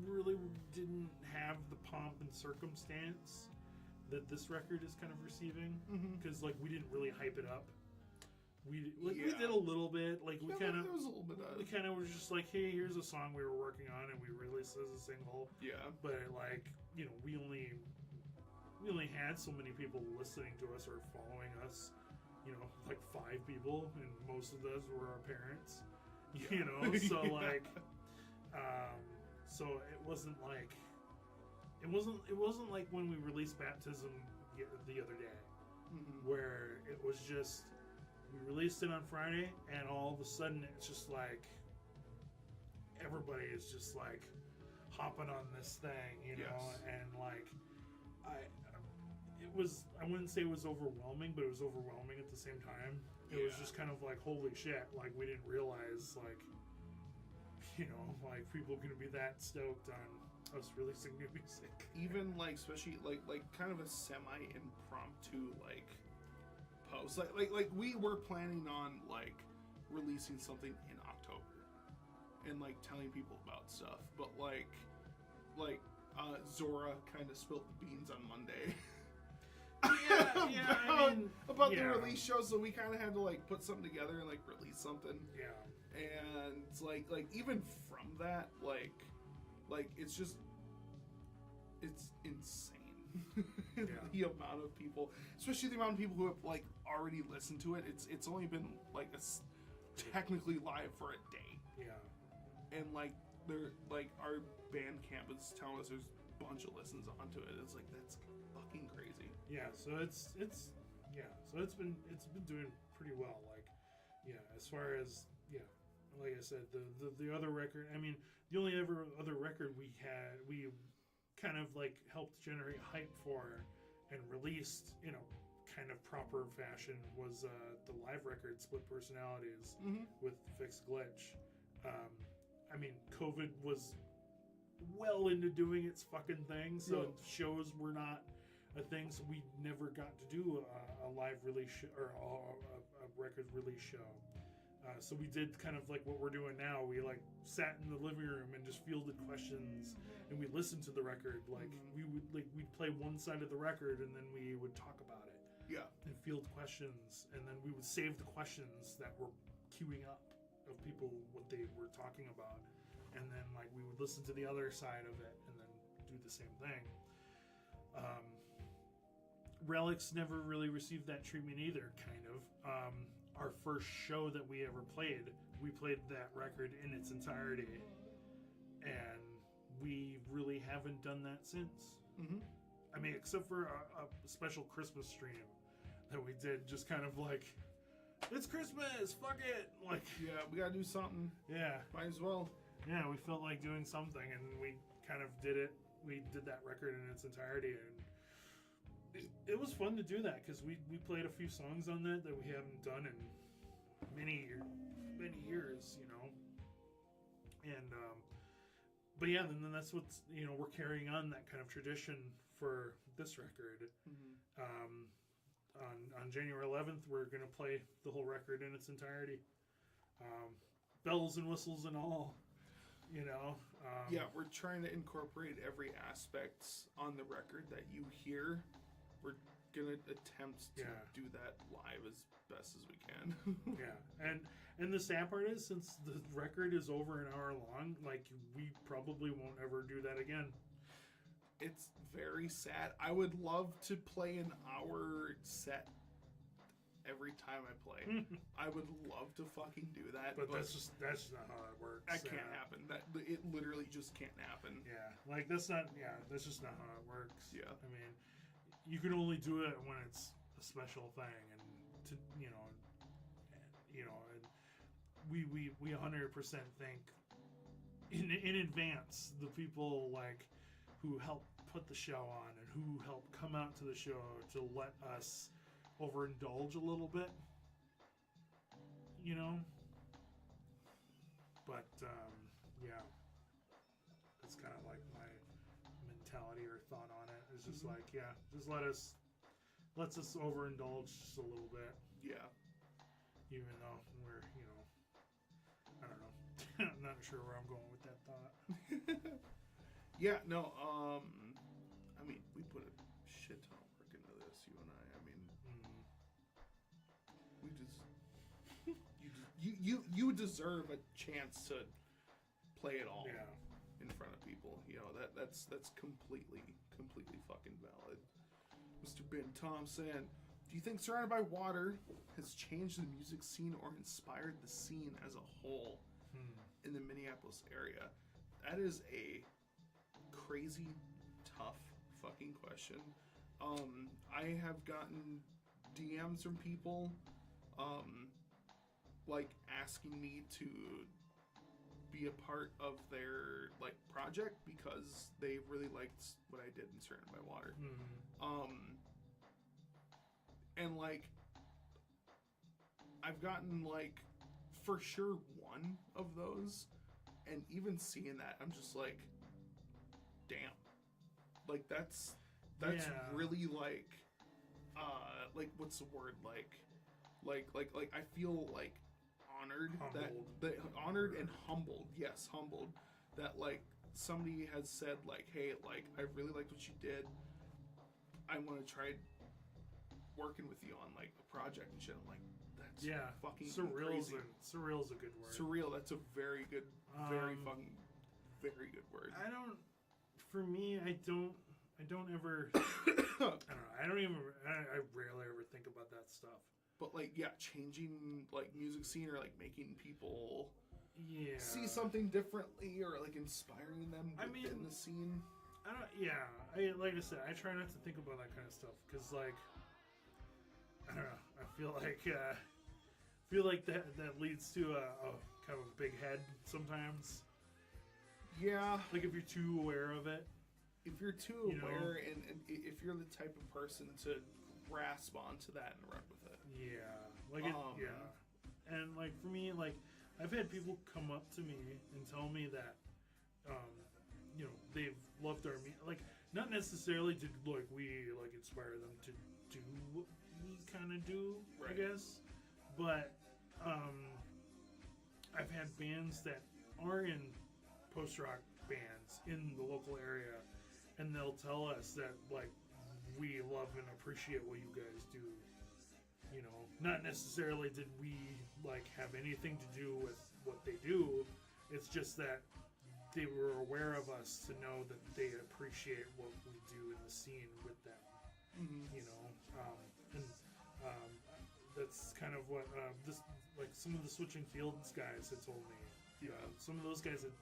really didn't have the pomp and circumstance that this record is kind of receiving. Because, like, we didn't really hype it up. We did a little bit, like we kind of There was a little bit of. we kind of were just like, hey, here's a song we were working on and we released it as a single. Yeah. But like, you know, we only had so many people listening to us or following us, you know, like 5 people, and most of those were our parents. You know, so Yeah. like, so it wasn't like when we released Baptism the other day, where it was just. We released it on Friday, and all of a sudden, it's just like everybody is just like hopping on this thing, you know. Yes. And like, I wouldn't say it was overwhelming, but it was overwhelming at the same time. It was Yeah. just kind of like, holy shit! Like we didn't realize, like, you know, like people are gonna be that stoked on us releasing new music. Even like, especially like kind of a semi-impromptu like post. Like we were planning on like releasing something in October and like telling people about stuff, but like Zora kind of spilled the beans on Monday. Yeah, I mean, about yeah. the release show, so we kind of had to like put something together and like release something. Yeah. And like even from that, like it's just it's insane. The amount of people, especially the amount of people who have like already listened to it. It's only been like technically live for a day. Yeah. And like they're like our Bandcamp is telling us there's a bunch of listens onto it. It's like that's fucking crazy. Yeah, so it's been doing pretty well. Like, yeah, as far as like I said, the other record. I mean, the only other record we kind of like helped generate hype for and released, you know, kind of proper fashion was the live record Split Personalities with Fixed Glitch. I mean, COVID was well into doing its fucking thing, so shows were not a thing, so we never got to do a live release or a record release show. So we did kind of like what we're doing now. We like sat in the living room and just fielded questions, and we listened to the record. Like we'd play one side of the record, and then we would talk about it. Yeah. And field questions, and then we would save the questions that were queuing up of people what they were talking about, and then like we would listen to the other side of it, and then do the same thing. Relics never really received that treatment either. Kind of. Our first show that we ever played, we played that record in its entirety, and we really haven't done that since. I mean, except for a special Christmas stream that we did, just kind of like, it's Christmas, fuck it, like, Yeah, we gotta do something. yeah, Might as well. yeah, we felt like doing something, and we kind of did it. We did that record in its entirety, and it was fun to do that because we played a few songs on that we haven't done in many years, you know. And but yeah, then that's what's, you know, we're carrying on that kind of tradition for this record. On January 11th, we're gonna play the whole record in its entirety, bells and whistles and all, you know. Yeah, we're trying to incorporate every aspect on the record that you hear. We're gonna attempt to do that live as best as we can. Yeah, and the sad part is, since the record is over an hour long, like we probably won't ever do that again. It's very sad. I would love to play an hour set every time I play. I would love to fucking do that, But that's just not how it works. that can't happen. That it literally just can't happen. Yeah, like that's just not how it works. Yeah. I mean, you can only do it when it's a special thing, and to you know, we 100% think in advance the people like who help put the show on and who help come out to the show to let us overindulge a little bit, you know. But yeah, that's kind of like my mentality or thought on it. It's just like, yeah, just let's us overindulge just a little bit, Yeah. even though we're, you know, I don't know. I'm not sure where I'm going with that thought. Yeah, no, I mean, we put a shit ton of work into this, you and I. I mean, we just, you deserve a chance to play it all Yeah. in front of people. You know, that's completely fucking valid. Mr. Ben Thompson, do you think Surrounded by Water has changed the music scene or inspired the scene as a whole in the Minneapolis area? That is a crazy tough fucking question. I have gotten DMs from people like asking me to be a part of their like project because they really liked what I did in Surrounded by Water. And like I've gotten like for sure one of those, and even seeing that I'm just like, damn, like that's Yeah. really like what's the word, like I feel like honored Humbled. that honored and humbled, yes, humbled that like somebody has said like, hey, like I really liked what you did, I want to try working with you on like a project and shit. I'm like, that's Yeah, fucking surreal's crazy. surreal's a good word. Surreal, that's a very good, very Um, fucking, very good word. I don't. For me, I don't ever. I don't know. I don't even. I rarely ever think about that stuff. But like, yeah, changing like music scene or like making people Yeah. see something differently or like inspiring them I within mean- the scene. I don't. Yeah. Like I said, I try not to think about that kind of stuff because, like, I don't know. I feel like that leads to a kind of a big head sometimes. Yeah, Like if you're too aware of it. if you're too You know? aware and if you're the type of person to grasp onto that and run with it. Yeah. Like it. Yeah. And like for me, like I've had people come up to me and tell me that, you know, they've loved our like not necessarily to like we like inspire them to do what we kind of do, I Right. guess, but I've had bands that are in post-rock bands in the local area, and they'll tell us that like we love and appreciate what you guys do. You know, not necessarily did we like have anything to do with what they do. It's just that they were aware of us to know that they appreciate what we do in the scene with them. You know, and that's kind of what this like some of the Switching Fields guys had told me. You know, some of those guys had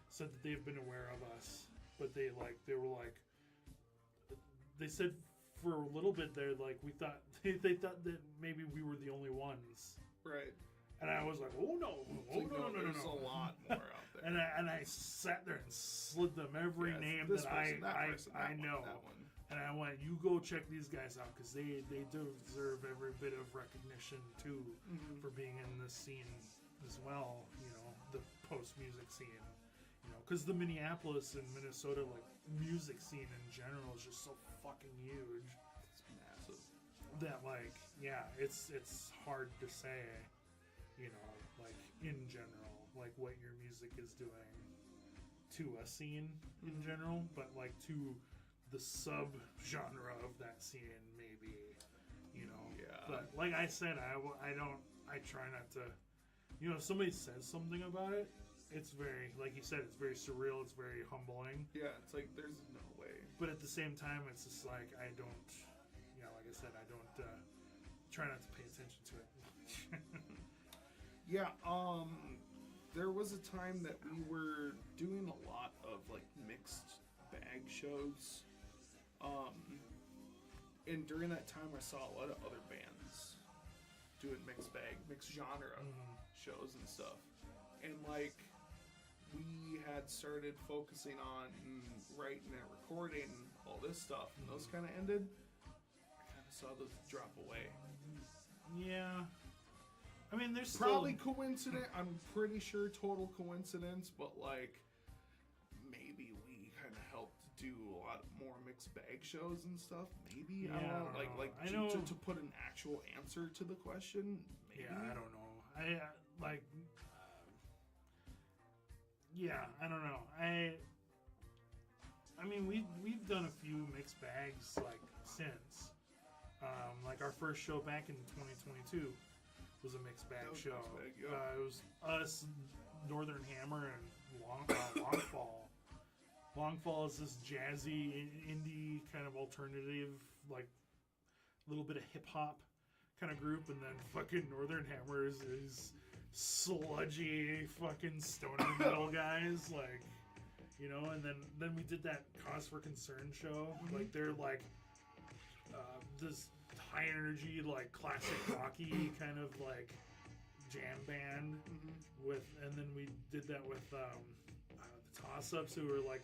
said that they've been aware of us, but they said for a little bit there, like we thought they thought that maybe we were the only ones, Right. and I was like, oh no, It's like, no. There's a lot more out there. And I sat there and slid them every Yes, name this that person, that I person, that one, know. that one. And I went, you go check these guys out because they deserve every bit of recognition too for being in this scene as well. You know, the post music scene. You know, because the Minneapolis and Minnesota like music scene in general is just so fucking huge It's massive. that like yeah, it's hard to say. You know, like in general, like what your music is doing to a scene in general, but like to the sub genre of that scene, maybe, you know. Yeah. But like I said, I try not to, you know, if somebody says something about it, it's very, like you said, it's very surreal, it's very humbling. Yeah, it's like there's no way. But at the same time, it's just like I don't, you know, like I said, I don't try not to pay attention to it. Yeah, there was a time that we were doing a lot of like mixed bag shows. And during that time I saw a lot of other bands doing mixed bag, mixed genre shows and stuff. And like we had started focusing on writing and recording all this stuff, and those kind of ended. I kind of saw those drop away. Yeah. I mean, there's Probably still... coincident. I'm pretty sure total coincidence, but like maybe we kind of helped do a lot more mixed bag shows and stuff. Maybe I don't know. I To, know. to put an actual answer to the question. Maybe. Yeah, I don't know. Yeah, I don't know. I mean, we've done a few mixed bags like since. Like our first show back in 2022 was a mixed bag That was show. mixed bag, yeah. It was us, Northern Hammer, and Longfall. Longfall is this jazzy indie kind of alternative, like a little bit of hip hop kind of group, and then fucking Northern Hammer is sludgy fucking stoner metal guys, like, you know. And then we did that Cause for Concern show. Like they're like this high energy, like classic rocky kind of like jam band with, and then we did that with the Toss Ups, who were like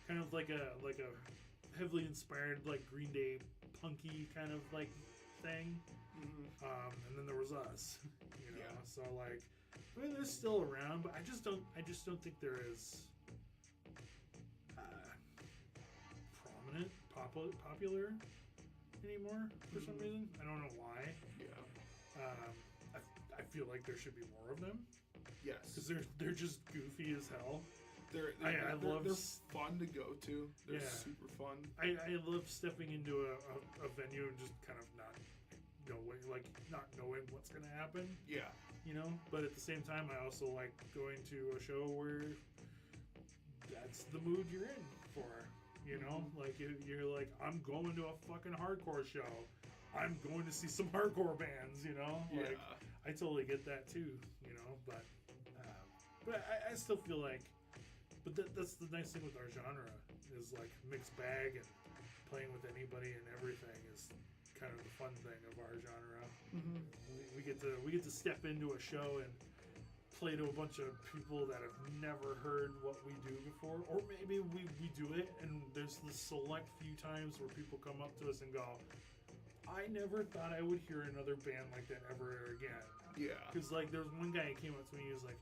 kind of like a heavily inspired like Green Day punky kind of like thing. And then there was us, you know. Yeah. So like, I mean, they're still around, but I just don't think they're as prominent, popular anymore for some reason. I don't know why. Yeah. I feel like there should be more of them Yes. because they're just goofy as hell. They're fun to go to. They're Yeah. super fun. I love stepping into a venue and just kind of not knowing what's gonna happen, Yeah. you know. But at the same time, I also like going to a show where that's the mood you're in for, you know. Like you're like, I'm going to a fucking hardcore show. I'm going to see some hardcore bands, you know. Like Yeah. I totally get that too, you know. But I still feel like, but that's the nice thing with our genre is like mixed bag and playing with anybody and everything is kind of the fun thing of our genre. We get to step into a show and play to a bunch of people that have never heard what we do before, or maybe we do it and there's the select few times where people come up to us and go, I never thought I would hear another band like that ever again. Yeah. Because like there's one guy who came up to me, he was like,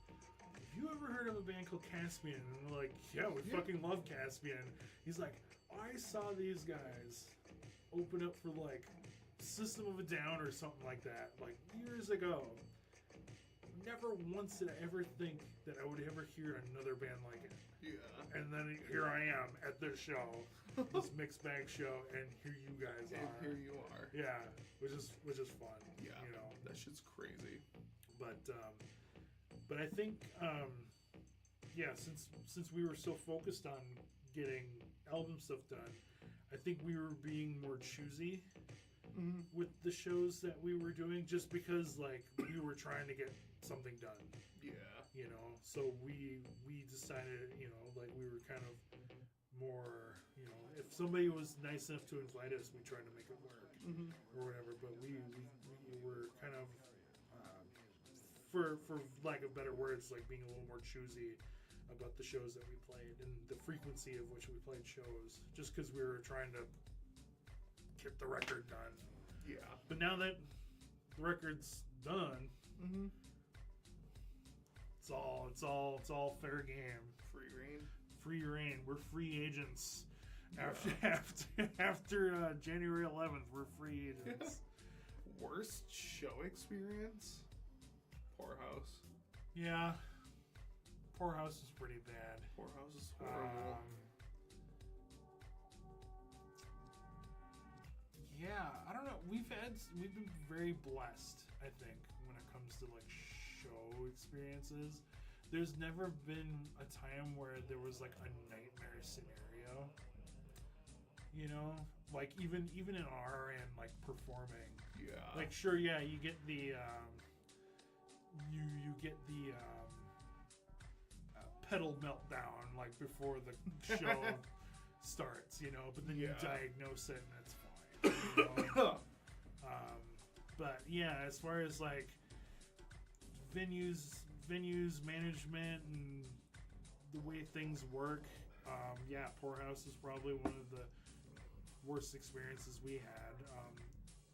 have you ever heard of a band called Caspian? And we're like, yeah, we fucking love Caspian. He's like, I saw these guys open up for like System of a Down or something like that, like years ago. Never once did I ever think that I would ever hear another band like it. Yeah. And then here I am at this show, this mixed bag show, and here you guys And are. here you are. Yeah, which is fun. Yeah. You know. That shit's crazy. But I think yeah, since we were so focused on getting album stuff done, I think we were being more choosy with the shows that we were doing, just because like we were trying to get something done. Yeah. You know, so we decided, you know, like we were kind of more, you know, if somebody was nice enough to invite us, we tried to make it work or whatever. But we were kind of, for lack of better words, like being a little more choosy about the shows that we played and the frequency of which we played shows, just because we were trying to get the record done. Yeah. But now that the record's done, it's all fair game. Free reign. Free reign. We're free agents. After January 11th, we're free agents. Worst show experience? Poorhouse. Yeah. Poorhouse is pretty bad. Poorhouse is horrible. Yeah, I don't know. We've been very blessed, I think, when it comes to like show experiences. There's never been a time where there was like a nightmare scenario. You know, like even in our end, like performing. Yeah. Like sure, yeah, you get the you get the pedal meltdown like before the show starts, you know, but then you diagnose it and it's fine. You know? But yeah, as far as like venues management and the way things work, yeah, Poorhouse is probably one of the worst experiences we had.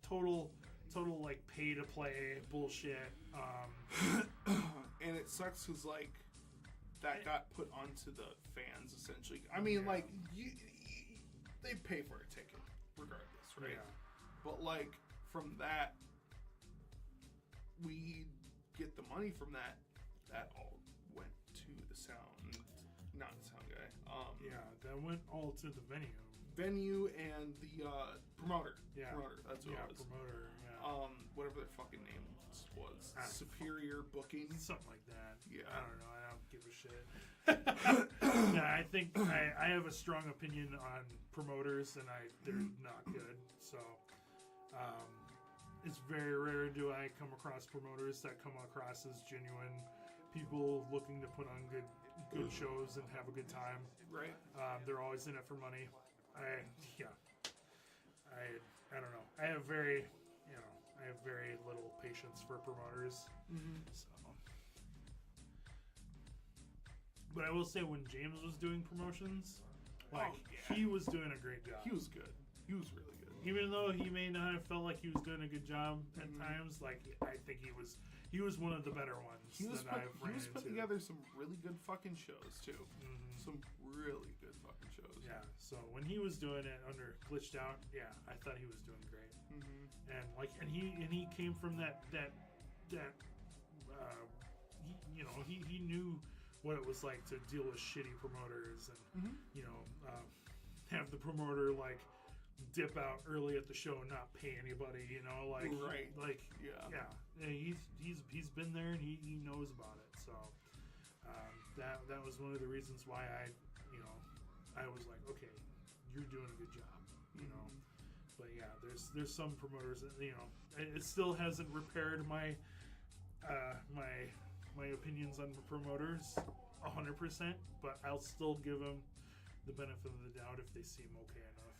total like pay to play bullshit. And it sucks because like that got put onto the fans essentially. I mean, Yeah. like they pay for a ticket regardless, right? Yeah. But like from that, we get the money from that. That all went to the sound, not the sound guy. Yeah, that went all to the Venue and the promoter. Yeah. Promoter. That's what yeah, it was. promoter. Yeah, Whatever their fucking name was. I don't Superior Booking. something like that. Yeah. I don't know. I don't give a shit. Yeah, I think I have a strong opinion on promoters, and they're not good. So, it's very rare do I come across promoters that come across as genuine people looking to put on good shows and have a good time. Right. They're always in it for money. I don't know. I have very little patience for promoters. So. But I will say, when James was doing promotions, like yeah. he was doing a great job. He was good. He was really good. Even though he may not have felt like he was doing a good job at times, like I think he was one of the better ones He was that I've ran put into. together some really good fucking shows too. Mhm. Some really good fucking shows. Yeah, so when he was doing it under Glitched Out, yeah, I thought he was doing great. And he came from that he knew what it was like to deal with shitty promoters and have the promoter like dip out early at the show and not pay anybody, like Right. yeah, and he's been there and he knows about it. So that was one of the reasons why I was like, okay, you're doing a good job, But yeah, there's some promoters that it still hasn't repaired my my opinions on the promoters 100%, but I'll still give them the benefit of the doubt if they seem okay enough,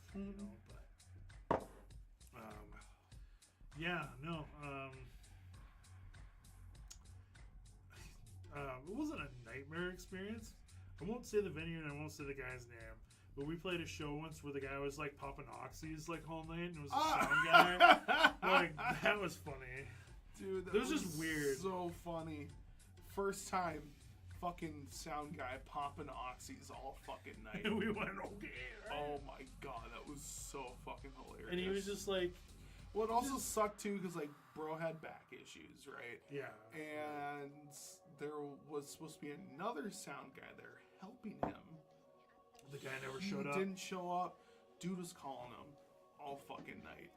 But it wasn't a nightmare experience. I won't say the venue and I won't say the guy's name. But we played a show once where the guy was like popping oxys like all night and it was a sound guy. Like that was funny. Dude, that It was just weird. So funny. First time fucking sound guy popping oxys all fucking night. And we went, okay. Right? Oh my god, that was so fucking hilarious. And he was just like, well, it also sucked too because like bro had back issues, right? yeah. And there was supposed to be another sound guy there helping him. The guy never He showed up. didn't show up. Dude was calling him all fucking night.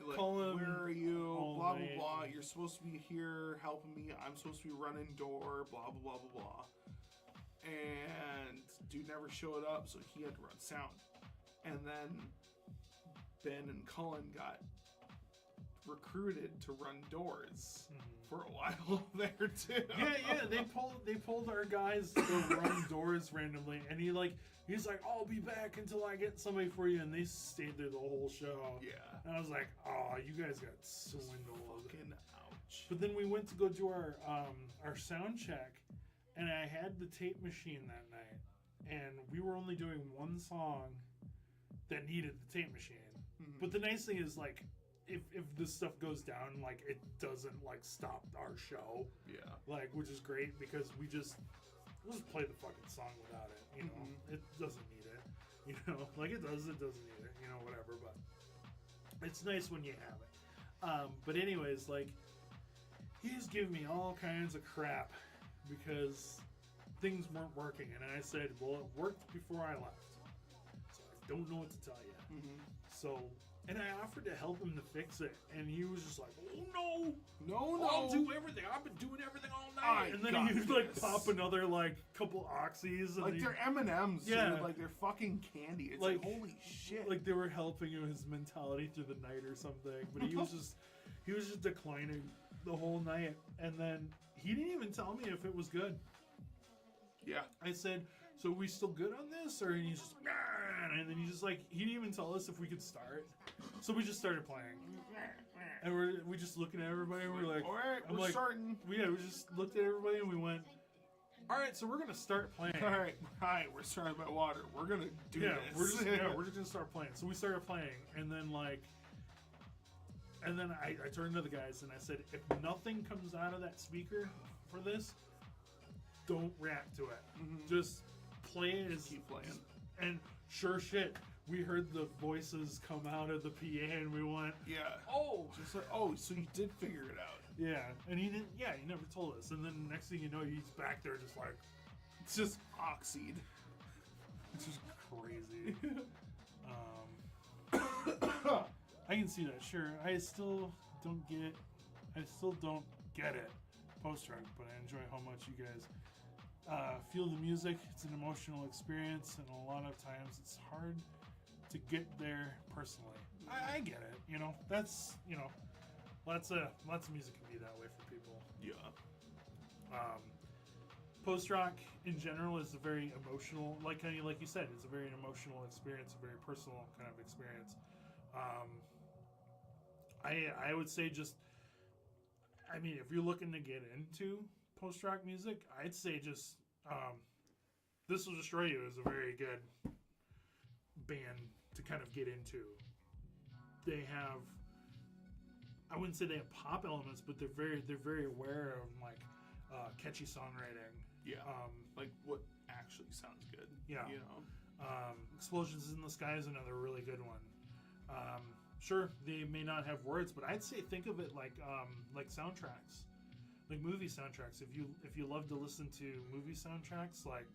Like, Call him where are you? all Blah, night. blah, blah. You're supposed to be here helping me. I'm supposed to be running door. Blah, blah, blah, blah, blah. And dude never showed up, so he had to run sound. And then Ben and Cullen got recruited to run doors for a while there too. Yeah, they pulled our guys to run doors randomly, and he's like, I'll be back until I get somebody for you, and they stayed there the whole show. Yeah. And I was like, oh, you guys got swindled. Fucking ouch. But then we went to go do our sound check, and I had the tape machine that night, and we were only doing one song that needed the tape machine. But the nice thing is like, if this stuff goes down, like it doesn't like stop our show. Yeah. Like, which is great because we'll just play the fucking song without it. It doesn't need it. Like it doesn't need it. Whatever. But it's nice when you have it. But anyways, like he's giving me all kinds of crap because things weren't working, and I said, well, it worked before I left, so I don't know what to tell you. So. And I offered to help him to fix it, and he was just like, "Oh no, I'll do everything. I've been doing everything all night." And then he would like pop another like couple oxys, and Like they're M&Ms, Yeah. dude. Like they're fucking candy. It's Like- like holy shit. like they were helping him his mentality through the night or something. But he was just declining the whole night, and then he didn't even tell me if it was good. yeah. I said, "So are we still good on this?" Or he's just, "Nah," and then he didn't even tell us if we could start. So we just started playing, and we just looking at everybody, and we're like, All right, I'm we're like, starting. we just looked at everybody, and we went, "All right, so we're gonna start playing." All right, we're surrounded by water. We're gonna do Yeah, this. we're just gonna start playing. So we started playing, and then like And then I turned to the guys and I said, if nothing comes out of that speaker for this, don't react to it. Just play it as Keep playing. And sure shit, we heard the voices come out of the PA and we went, Yeah. oh, Just like, oh, so you did figure it out. yeah. And he didn't. Yeah, he never told us. And then next thing you know, he's back there just like, It's just Oxide. it's just crazy. I can see that. Sure, I still don't get it. Post-rock, but I enjoy how much you guys feel the music. It's an emotional experience, and a lot of times it's hard to get there personally. I get it. That's lots of music can be that way for people. Yeah. Post-rock in general is a very emotional, like you said, it's a very emotional experience, a very personal kind of experience. I would say just, if you're looking to get into post-rock music, I'd say just This Will Destroy You is a very good band to kind of get into. They have, I wouldn't say they have pop elements, but they're very aware of like catchy songwriting. Yeah. Like what actually sounds good. Yeah. Explosions in the Sky is another really good one. Sure, they may not have words, but I'd say think of it like soundtracks, like movie soundtracks. If you love to listen to movie soundtracks, like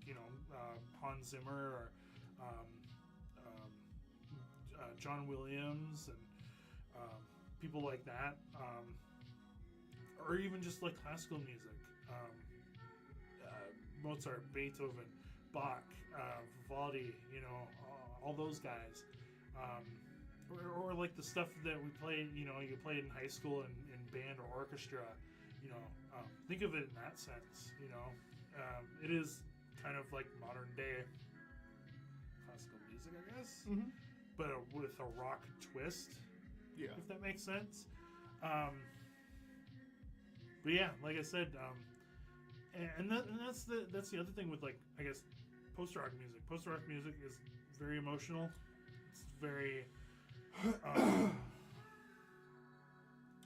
Hans Zimmer or John Williams and people like that, or even just like classical music, Mozart, Beethoven, Bach, Vivaldi, all those guys. Or like the stuff that we played, you played in high school in band or orchestra, think of it in that sense, it is kind of like modern day classical music, I guess, but with a rock twist, Yeah. if that makes sense. But yeah, like I said, and that's the other thing with, like, I guess, post-rock music. Post-rock music is very emotional. It's very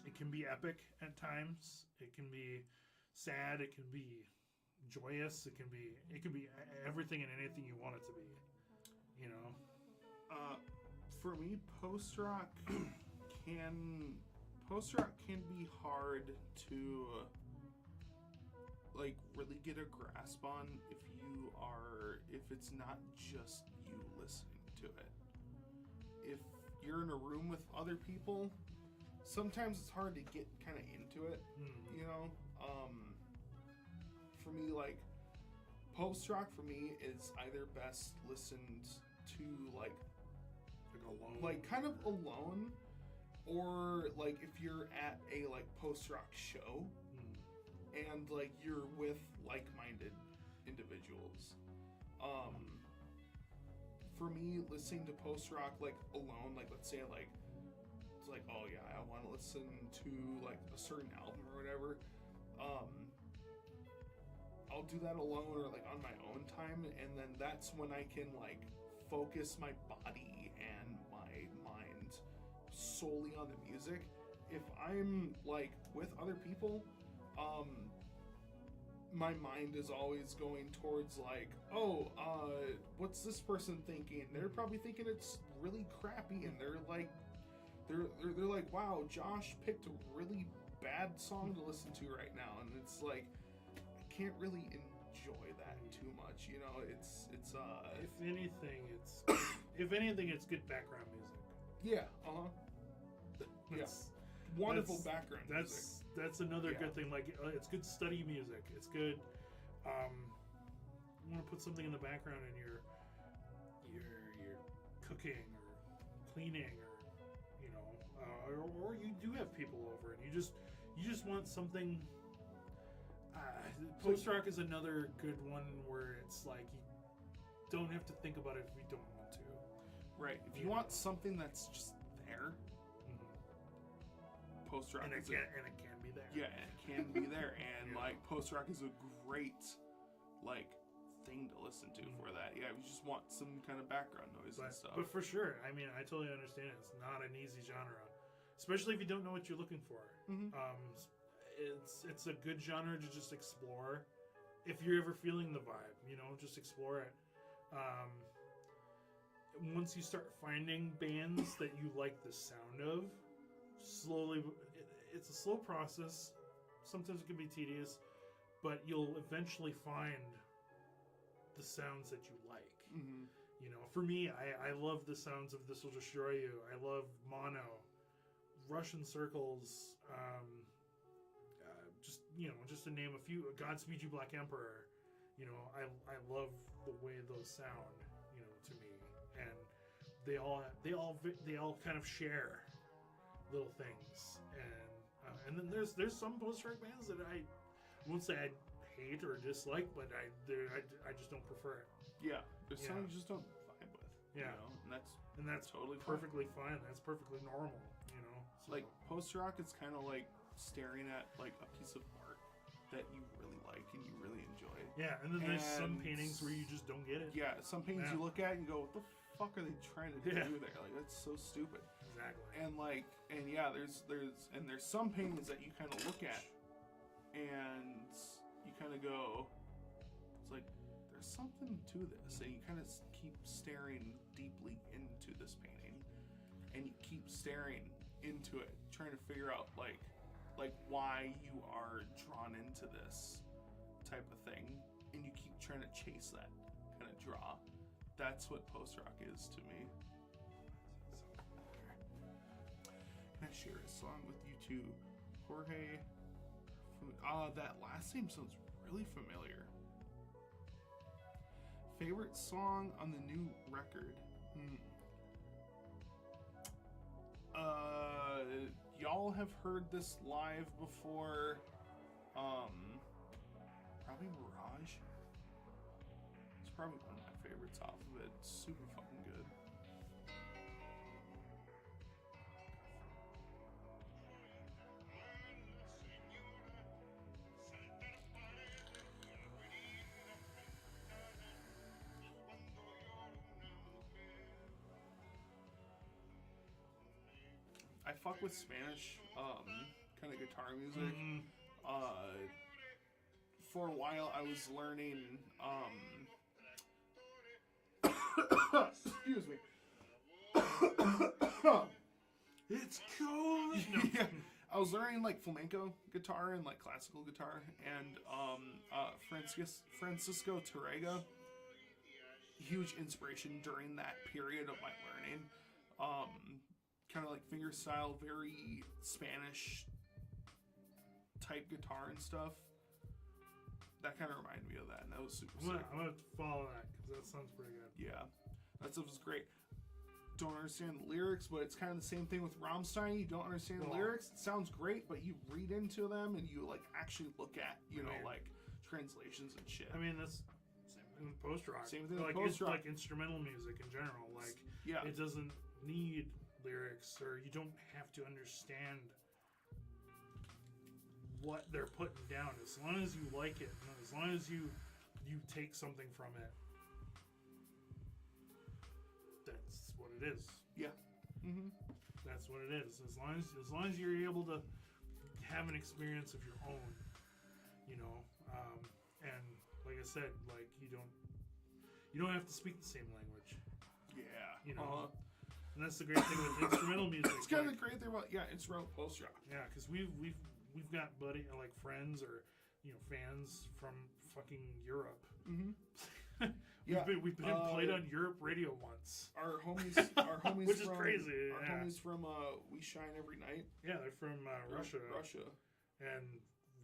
it can be epic at times. It can be sad. It can be joyous. It can be everything and anything you want it to be. For me, post-rock can be hard to like really get a grasp on if it's not just you listening to it. If you're in a room with other people, sometimes it's hard to get kind of into it. For me, like, post-rock for me is either best listened to like alone, like kind of alone, or like if you're at a like post-rock show and like you're with like-minded individuals. For me, listening to post-rock like alone, like let's say like it's like, oh yeah, I want to listen to like a certain album or whatever, I'll do that alone or like on my own time, and then that's when I can like focus my body and my mind solely on the music. If I'm like with other people, my mind is always going towards like, what's this person thinking? They're probably thinking it's really crappy, and they're like, wow, Josh picked a really bad song to listen to right now, and it's like, I can't really enjoy that too much, It's if anything, it's good background music. Yeah, That's- wonderful background music. That's another Yeah. good thing. Like, it's good study music. It's good. You want to put something in the background and you're cooking or cleaning, or you do have people over and you just want something. Post rock is another good one where it's like you don't have to think about it if you don't want to. Right. If you want something that's just there, post-rock And it is can be there. yeah, it can be there, and Yeah. like post-rock is a great like thing to listen to for that. Yeah, if you just want some kind of background noise and stuff. But for sure, I totally understand it. It's not an easy genre. especially if you don't know what you're looking for. Mhm. It's a good genre to just explore. If you're ever feeling the vibe, just explore it. Once you start finding bands that you like the sound of, slowly, it's a slow process. Sometimes it can be tedious, but you'll eventually find the sounds that you like. Mm-hmm. For me, I love the sounds of This Will Destroy You. I love Mono, Russian Circles, just to name a few. Godspeed You Black Emperor. I love the way those sound, to me, and they all kind of share little things, and then there's some post-rock bands that I won't say I hate or dislike, but I just don't prefer it. Yeah, there's Yeah. some you just don't vibe with. Yeah. And that's totally fine. perfectly fine. That's perfectly normal. So, like post rock. It's kind of like staring at like a piece of art that you really like and you really enjoy. yeah, and then there's some and- paintings where you just don't get it. Yeah, some paintings Yeah. you look at and go, "What the fuck are they trying to Yeah. do there? Like that's so stupid." Exactly. And yeah, there's some paintings that you kind of look at and you kind of go, it's like there's something to this, and you kind of keep staring deeply into this painting, and you keep staring into it, trying to figure out like why you are drawn into this type of thing, and you keep trying to chase that kind of draw. That's what post rock is to me. Can I share a song with you too, Jorge? That last name sounds really familiar. Favorite song on the new record? Y'all have heard this live before. Probably Mirage. It's probably one of my favorites off of it. It's super fucking good. I fuck with Spanish kind of guitar music. For a while I was learning excuse me. It's cool. Yeah. I was learning like flamenco guitar and like classical guitar, and Francisco Torrega, huge inspiration during that period of my learning. Kind of like fingerstyle, very Spanish type guitar and stuff. That kind of reminded me of that, and that was super I'm sick. gonna have to follow that because that sounds pretty good. Yeah, that stuff was great. Don't understand the lyrics, but it's kind of the same thing with Rammstein. You don't understand the Well- lyrics. It sounds great, but you read into them and you like actually look at Right. like translations and shit. I mean, that's same thing with post rock. Same thing with like post-rock. like instrumental music in general. Like Yeah. it doesn't need lyrics, or you don't have to understand what they're putting down. As long as you like it, and as long as you take something from it, that's what it is. Yeah. Mm-hmm. That's what it is. As long as you're able to have an experience of your own, and like I said, like you don't have to speak the same language, Yeah. and that's the great thing with instrumental music. It's kind of like, the great thing about instrumental post rock. yeah, because we've got friends or fans from fucking Europe. Mm-hmm. We've been played uh, on Europe radio once. Our homies, Which is from, crazy, Our yeah. homies from We Shine Every Night. Yeah, they're from Russia, Russia. and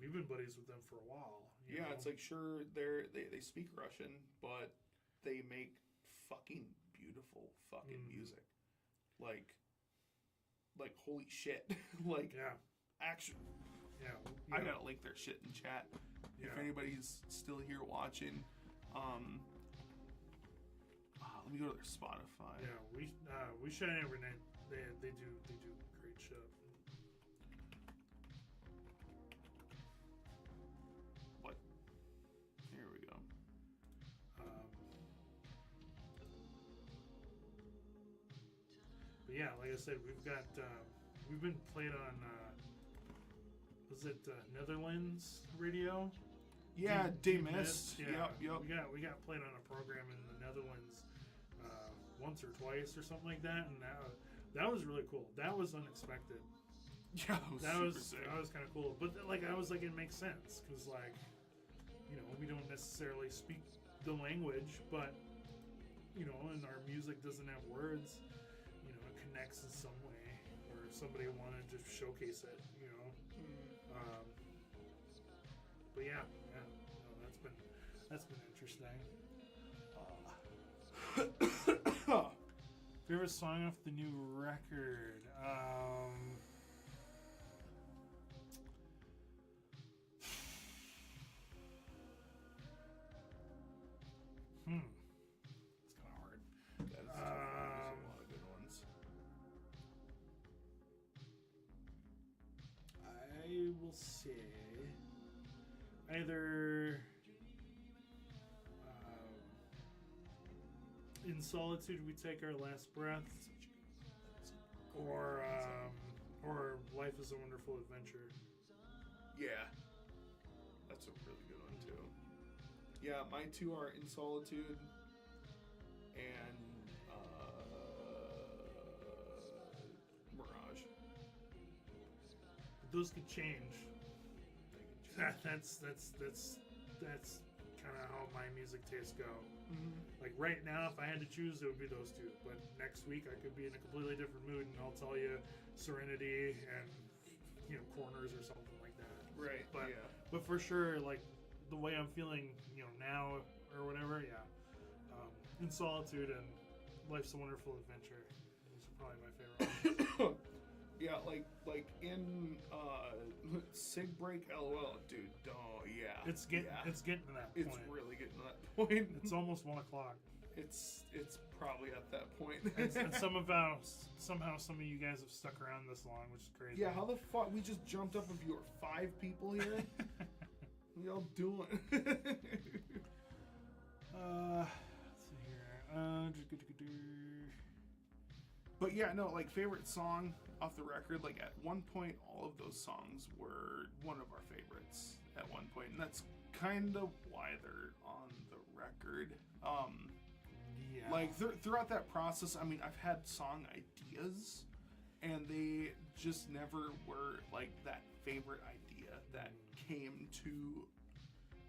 we've been buddies with them for a while. you Yeah, know? it's like sure they speak Russian, but they make fucking beautiful fucking music. Like holy shit. Like yeah, actually, yeah. I gotta link their shit in chat. If Yeah. anybody's still here watching, let me go to their Spotify. Yeah, we shine every night. They do great shit. What? Here we go. But yeah, like I said, we've been played on. Was it Netherlands radio? Yeah, Deep Mist. Yeah, Yep. We got played on a program in the Netherlands once or twice or something like that, and that was really cool. That was unexpected. Yeah, that was sick. That was kind of cool. But like I was like, it makes sense because like, you know, we don't necessarily speak the language, but you know, and our music doesn't have words. You know, it connects in some way, or somebody wanted to showcase it. You know. But yeah, no, that's been interesting. Favorite song off the new record. It's kind of hard. That is tough. There's a lot of good ones. I will say either In Solitude We Take Our Last Breath, or Life is a Wonderful Adventure. Yeah, that's a really good one too. Yeah, my two are In Solitude and Mirage. Those could change. That's kind of how my music tastes go. Mm-hmm. Like right now, if I had to choose, it would be those two. But next week, I could be in a completely different mood, and I'll tell you Serenity and Corners or something like that. Right. But yeah. but for sure, like the way I'm feeling, now or whatever, yeah. In Solitude and Life's a Wonderful Adventure. Those are probably my favorite ones. Yeah, like in Sig Break LOL, dude. Oh yeah. It's getting to that point. It's really getting to that point. It's almost 1:00. It's probably at that point. and somehow some of you guys have stuck around this long, which is crazy. Yeah, how the fuck we just jumped up if you were 5 people here? What y'all doing? Let's see here. But yeah, no, like favorite song off the record, like at one point all of those songs were one of our favorites at one point, and that's kind of why they're on the record. Yeah. Like throughout that process, I mean, I've had song ideas, and they just never were like that favorite idea that came to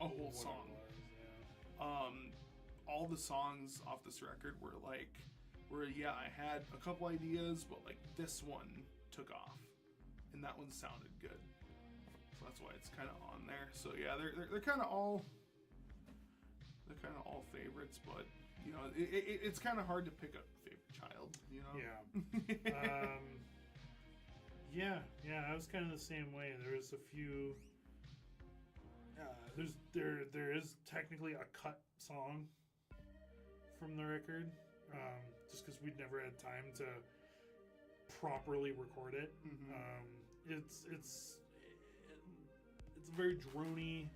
a whole What it song. was, yeah. All the songs off this record were like, yeah, I had a couple ideas, but like this one took off, and that one sounded good, so that's why it's kind of on there. So yeah, they're kind of all favorites, but it's kind of hard to pick a favorite child, Yeah. Yeah, I was kind of the same way. There was a few. There is technically a cut song from the record, just because we'd never had time to properly record it. Mm-hmm. It's very drony.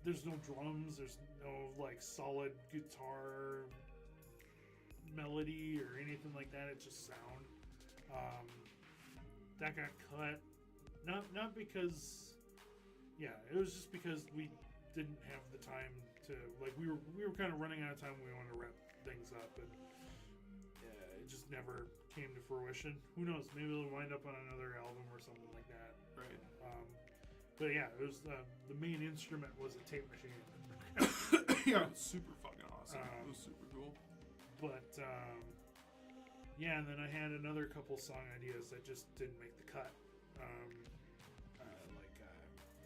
There's no drums. There's no like solid guitar melody or anything like that. It's just sound. That got cut. Not because. Yeah, it was just because we didn't have the time to we were kind of running out of time. We wanted to wrap things up, and it just never came to fruition. Who knows? Maybe it'll wind up on another album or something like that. Right. But yeah, it was the main instrument was a tape machine. Yeah, it was super fucking awesome. It was super cool. But yeah, and then I had another couple song ideas that just didn't make the cut.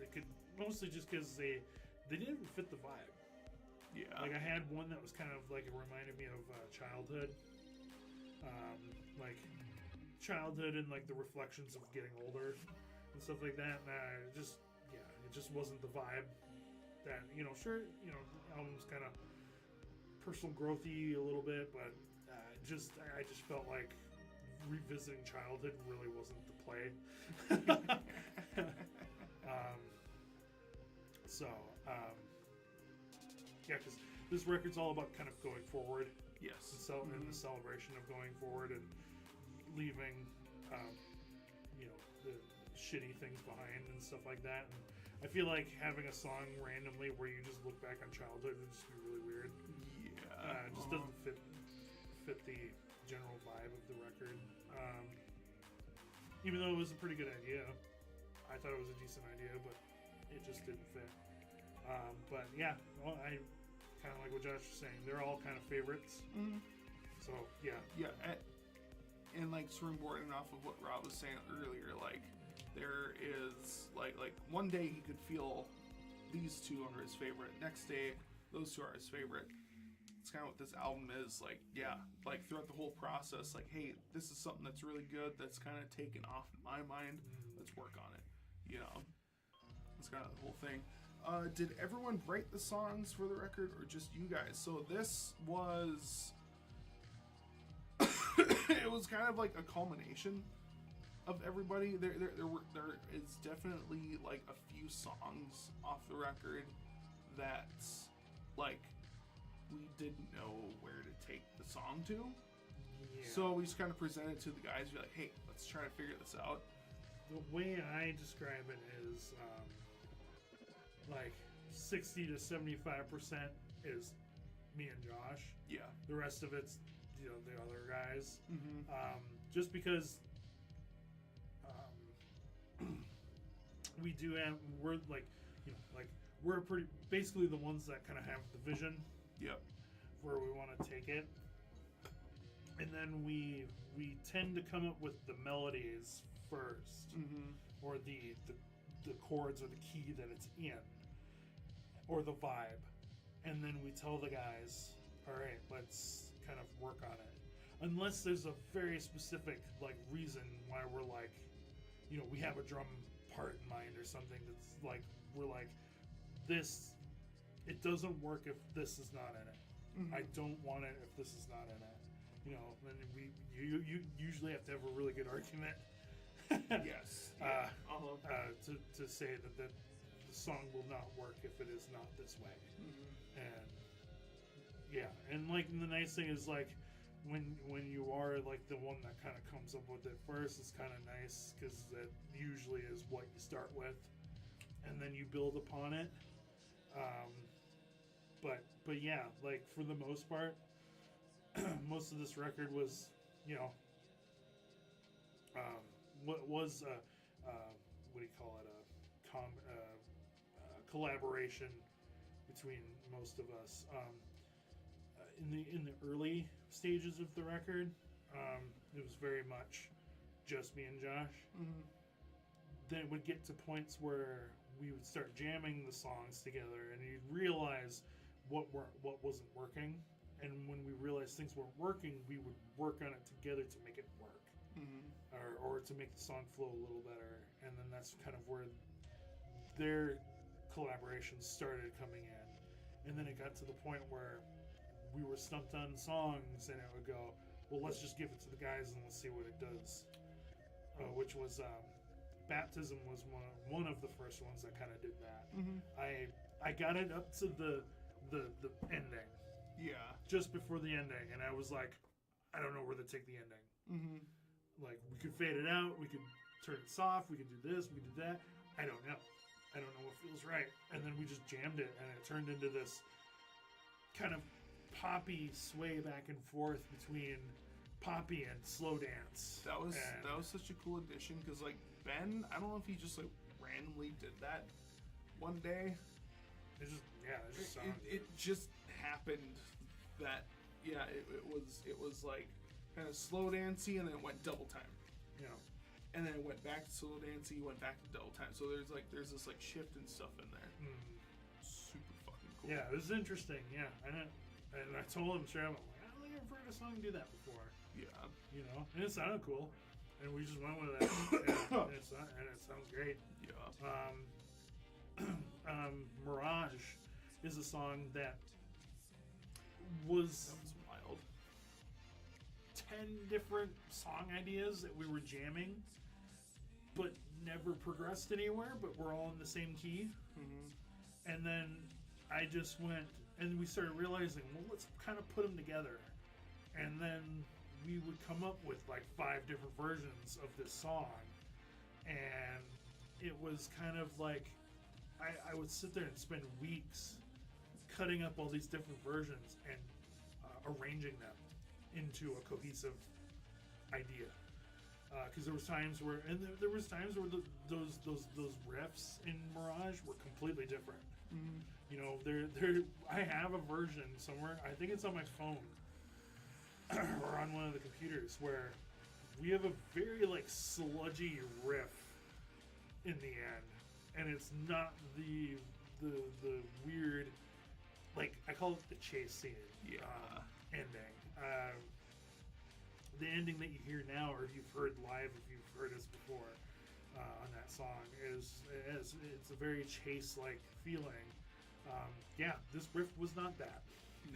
They could mostly just because they didn't fit the vibe. Yeah. Like I had one that was kind of like it reminded me of childhood, like childhood and like the reflections of getting older and stuff like that. And it just wasn't the vibe that sure the album's kind of personal growthy a little bit, but I just felt like revisiting childhood really wasn't the play. Yeah, because this record's all about kind of going forward. Yes. And the celebration of going forward and leaving shitty things behind and stuff like that. And I feel like having a song randomly where you just look back on childhood would just be really weird. Yeah. It just doesn't fit the general vibe of the record. Even though it was a pretty good idea, I thought it was a decent idea, but it just didn't fit. But yeah, well, I kind of like what Josh was saying. They're all kind of favorites. Mhm. So yeah, Yeah, and like springboarding off of what Rob was saying earlier, like there is like one day he could feel these two are his favorite, next day those two are his favorite. It's kind of what this album is like. Yeah, like throughout the whole process, like, hey, this is something that's really good. That's kind of taken off my mind. Let's work on it. You know, it's kind of the whole thing. Did everyone write the songs for the record, or just you guys? So this was. It was kind of like a culmination of everybody. There is definitely like a few songs off the record that like we didn't know where to take the song to. yeah. So we just kind of presented to the guys. We're like, hey, let's try to figure this out. The way I describe it is like 60 to 75% is me and Josh. Yeah. The rest of it's the other guys. Mm-hmm. Just because we do have, we're like, we're pretty basically the ones that kind of have the vision Yep. where we want to take it, and then we tend to come up with the melodies first, Mm-hmm. or the chords or the key that it's in, or the vibe, and then we tell the guys, all right, let's kind of work on it. Unless there's a very specific like reason why we're like, we have a drum part in mind or something that's like, we're like, this, it doesn't work if this is not in it. Mm-hmm. I don't want it if this is not in it. Then you usually have to have a really good argument. Yes. Yeah. To say that the song will not work if it is not this way. Mm-hmm. And yeah, and like the nice thing is like when you are like the one that kind of comes up with it first, it's kind of nice because that usually is what you start with, and then you build upon it. But yeah, like for the most part, most of this record was what was what do you call it, a collaboration between most of us. In the early stages of the record, it was very much just me and Josh. Mm-hmm. Then it would get to points where we would start jamming the songs together, and you'd realize what wasn't working. And when we realized things weren't working, we would work on it together to make it work, Mm-hmm. or to make the song flow a little better. And then that's kind of where their collaborations started coming in. And then it got to the point where we were stumped on songs, and it would go, well, let's just give it to the guys and let's see what it does. Which was Baptism was one of the first ones that kind of did that. Mm-hmm. I got it up to the ending, Yeah. just before the ending, and I was like, I don't know where to take the ending. Mm-hmm. Like, we could fade it out, we could turn it soft, we could do this, we could do that. I don't know what feels right. And then we just jammed it, and it turned into this kind of poppy sway back and forth between poppy and slow dance. That was such a cool addition because like Ben, I don't know if he just like randomly did that one day. It just sounded It just happened that it was like kind of slow dancey, and then it went double time, and then it went back to slow dancey, went back to double time. So there's this like shift and stuff in there. Super fucking cool. Yeah, it was interesting. Yeah, and I told him straight up, I'm like, I don't think I've heard a song do that before. Yeah. And it sounded cool, and we just went with it. and it sounds great. Yeah. Mirage is a song that was That was wild. 10 different song ideas that we were jamming, but never progressed anywhere, but we're all in the same key. Mm-hmm. And then I just went, and we started realizing, well, let's kind of put them together. And then we would come up with like 5 different versions of this song. and it was kind of like I would sit there and spend weeks cutting up all these different versions and arranging them into a cohesive idea. Because there was times where, and there was times where those riffs in Mirage were completely different. Mhm. You know, I have a version somewhere. I think it's on my phone or on one of the computers where we have a very like sludgy riff in the end, and it's not the weird, like I call it the chase scene. Yeah. Ending. The ending that you hear now, or if you've heard live, if you've heard us before on that song, is it's a very chase-like feeling. Yeah, this riff was not that.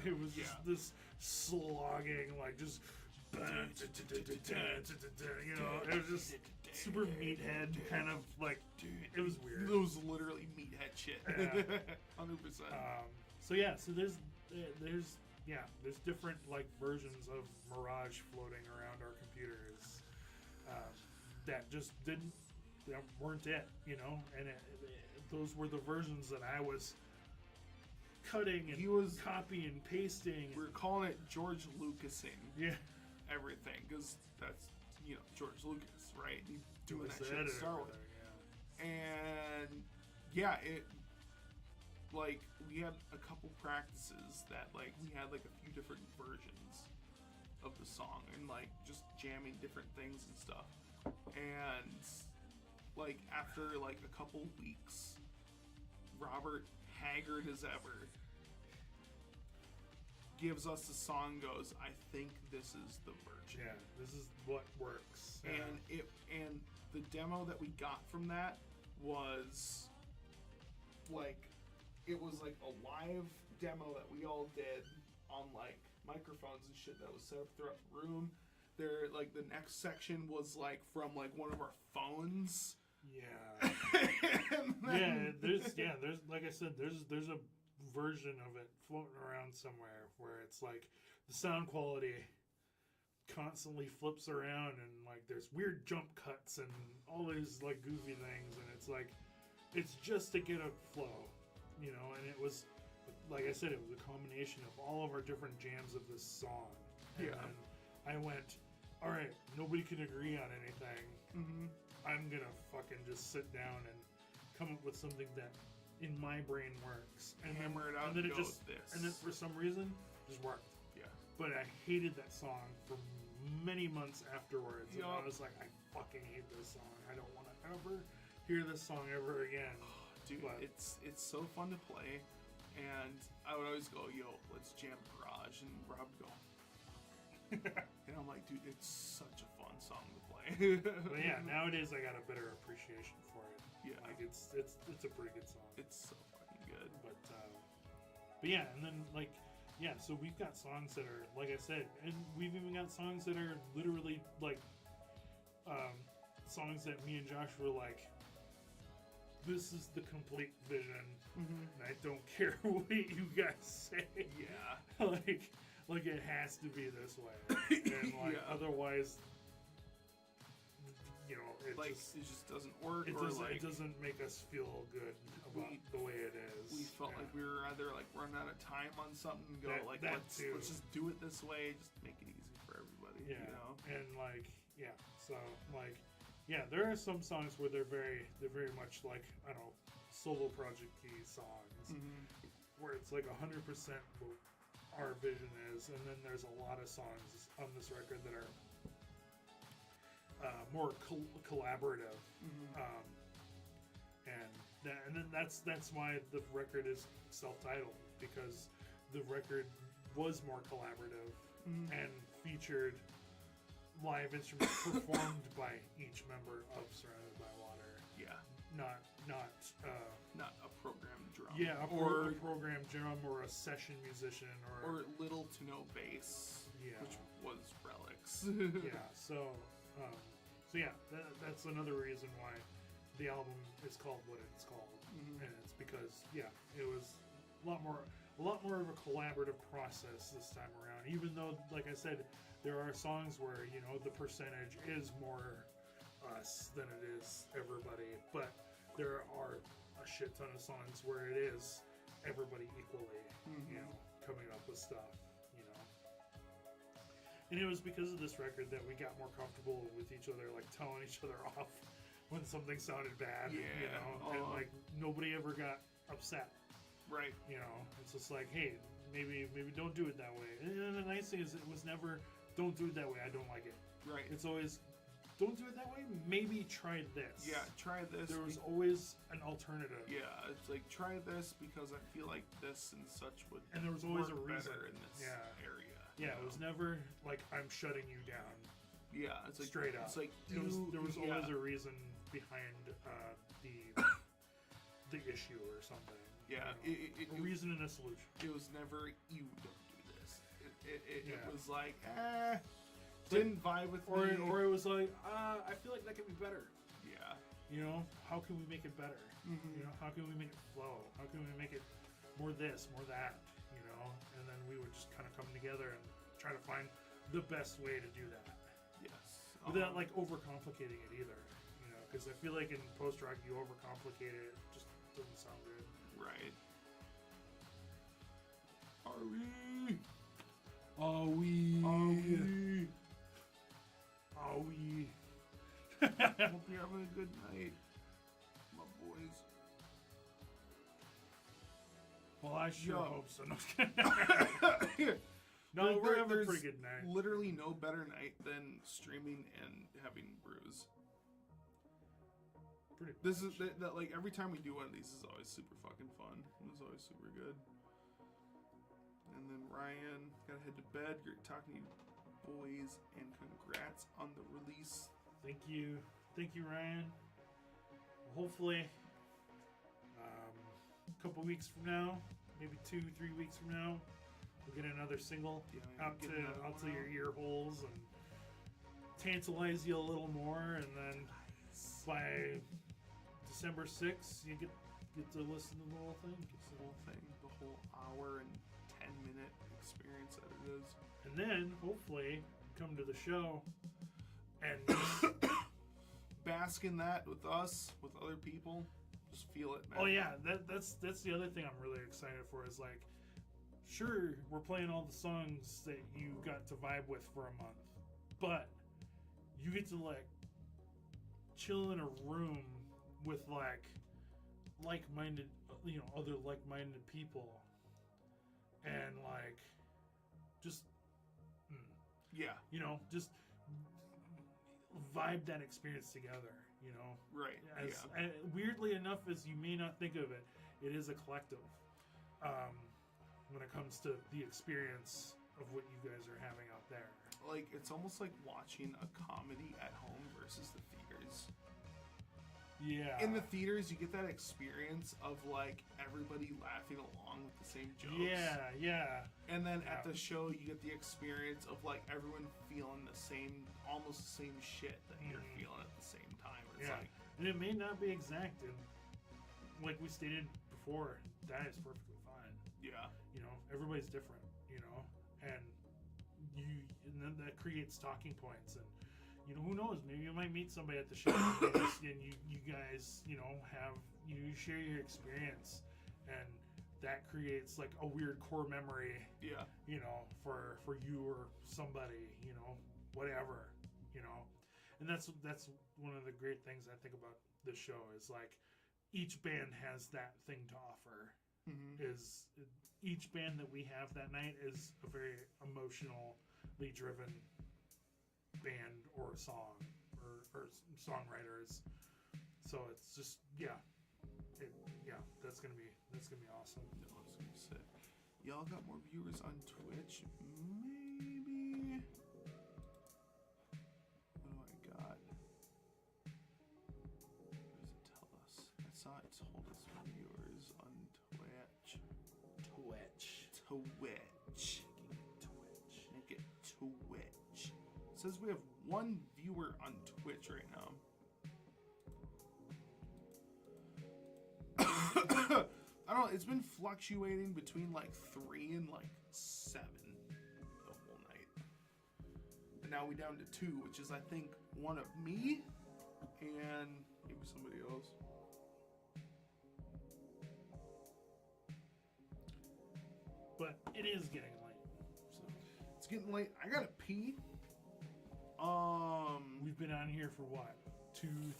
It was just this slogging, like just, you know, it was just super meathead kind of like. Dude, it was weird. It was literally meathead shit. Yeah. 100%. So yeah, so there's different like versions of Mirage floating around our computers that just weren't it, you know, and those were the versions that I was cutting and copy and pasting. We're calling it George Lucasing. Yeah, everything, because that's, you know, George Lucas, right? He doing Was that the shit in editor Star over Wars. there, And yeah, it like we had a couple practices that like we had like a few different versions of the song and like just jamming different things and stuff. And like after like a couple weeks, Robert, haggard as ever, gives us the song, goes, I think this is the version. Yeah, this is what works. And the demo that we got from that was like, it was like a live demo that we all did on like microphones and shit that was set up throughout the room. There, like the next section was like from like one of our phones. Yeah. And then- there's like I said, there's a version of it floating around somewhere where it's like the sound quality constantly flips around and like there's weird jump cuts and all these like goofy things, and it's like it's just to get a flow, you know. And it was, like I said, it was a combination of all of our different jams of this song. And Yeah. then I went, all right, nobody can agree on anything. Mhm. I'm gonna fucking just sit down and come up with something that in my brain works, and Hammer it out and then and it go just, with this. and then for some reason, just worked. Yeah. But I hated that song for many months afterwards. And I Yup. was like, I fucking hate this song. I don't want to ever hear this song ever again. Dude, But- it's so fun to play, and I would always go, yo, let's jam Garage, and Rob would go, and I'm like, dude, it's such a fun song to play. But yeah, nowadays I got a better appreciation for it. Yeah. Like it's a pretty good song. It's so fucking good. But yeah, and then like yeah, so we've got songs that are like I said, and we've even got songs that are literally like songs that me and Josh were like, this is the complete vision, and I don't care what you guys say. Yeah. like it has to be this way, and like Yeah. otherwise, you know, it Like, just. it just doesn't work, It or doesn't, like, it doesn't make us feel good about We- the way it is. we felt Yeah. like we were either like running out of time on something and go That- like, that let's too. just do it this way, just make it easy for everybody, Yeah, you know? and like so like there are some songs where they're very much like, I don't know, solo project-y songs where it's like 100% what our vision is, and then there's a lot of songs on this record that are more collaborative, and then that's why the record is self-titled, because the record was more collaborative and featured live instruments performed by each member of Surrounded by Water, Yeah. not Not a programmed drum. a or program drum or a session musician or little to no bass, Yeah. which was Relics. So yeah, that's another reason why the album is called what it's called, and it's because it was a lot more of a collaborative process this time around. Even though, like I said, there are songs where, you know, the percentage is more us than it is everybody, but there are a shit ton of songs where it is everybody equally, you know, coming up with stuff, you know. And it was because of this record that we got more comfortable with each other, like telling each other off when something sounded bad, you know, and like nobody ever got upset. Right. You know, it's just like, hey, maybe don't do it that way. And the nice thing is, it was never, don't do it that way, I don't like it. Right. It's always, don't do it that way, maybe try this. Yeah, try this. There was always an alternative. Yeah, it's like, try this because I feel like this and such would And there was always a work reason. better in this area. Yeah, you it know? was never like, I'm shutting you down. Yeah, it's like Straight up. It's like there was always a reason behind the issue or something. Yeah, you know, a reason and a solution. It was never, you don't do this. It Yeah. was like, didn't vibe with me. Or it was like, I feel like that could be better. Yeah. You know, how can we make it better? Mhm. You know, how can we make it flow? How can we make it more this, more that? You know, and then we would just kind of come together and try to find the best way to do that Yes. without like overcomplicating it either. You know, because I feel like in post rock you overcomplicate it, it just doesn't sound good. Right. Are we? Are we? Are we? Hope you're having a good night, my boys. Well, I sure Yo. hope so. No, we're having a There's pretty good night. Literally no better night than streaming and having brews. Pretty This much. is that like every time we do one of these is always super fucking fun. It was always super good. And then Ryan, gotta head to bed. Great talking to you boys, and congrats on the release. Thank you, Ryan. Hopefully, a couple weeks from now, maybe 2-3 weeks from now, we'll get another single Yeah, out get to another one your out. ear holes and tantalize you a little more, and then by December 6th, you get to listen to the whole thing. The whole thing, the whole hour and 10-minute experience that it is. And then hopefully come to the show and just, Bask in that with us, with other people. Just feel it, man. oh yeah, that's the other thing I'm really excited for is like, sure, we're playing all the songs that you got to vibe with for a month, but you get to like chill in a room with like-minded, you know, other like-minded people, and like just Yeah, you know, just vibe that experience together, you know. right. As, Yeah. weirdly enough, as you may not think of it, it is a collective when it comes to the experience of what you guys are having out there. Like, it's almost like watching a comedy at home versus the theaters. Yeah. In the theaters, you get that experience of, like, everybody laughing along with the same jokes. Yeah. And then at Yeah. the show, you get the experience of, like, everyone feeling the same, almost the same shit that you're feeling at the same time. It's Yeah. like, And it may not be exact, and like we stated before, that is perfectly fine. yeah. You know, everybody's different, you know, and and then that creates talking points, and you know, who knows, maybe you might meet somebody at the show and you guys, you know, you share your experience, and that creates like a weird core memory, Yeah. you know, for you or somebody, you know, whatever, you know. And that's one of the great things I think about this show is like each band has that thing to offer. Is each band that we have that night is a very emotionally driven band or song or songwriters. So it's just that's gonna be awesome. No, I was gonna say, y'all got more viewers on Twitch? Maybe. What do I got? What does it tell us? I saw it told us viewers on Twitch. Twitch. Make it Twitch. It says we have one viewer on Twitch right now. I don't know, it's been fluctuating between like 3 and like 7 the whole night. And now we down to 2, which is I think one of me and maybe somebody else. But it is getting late. So It's getting late. I gotta pee. we've been on here for what?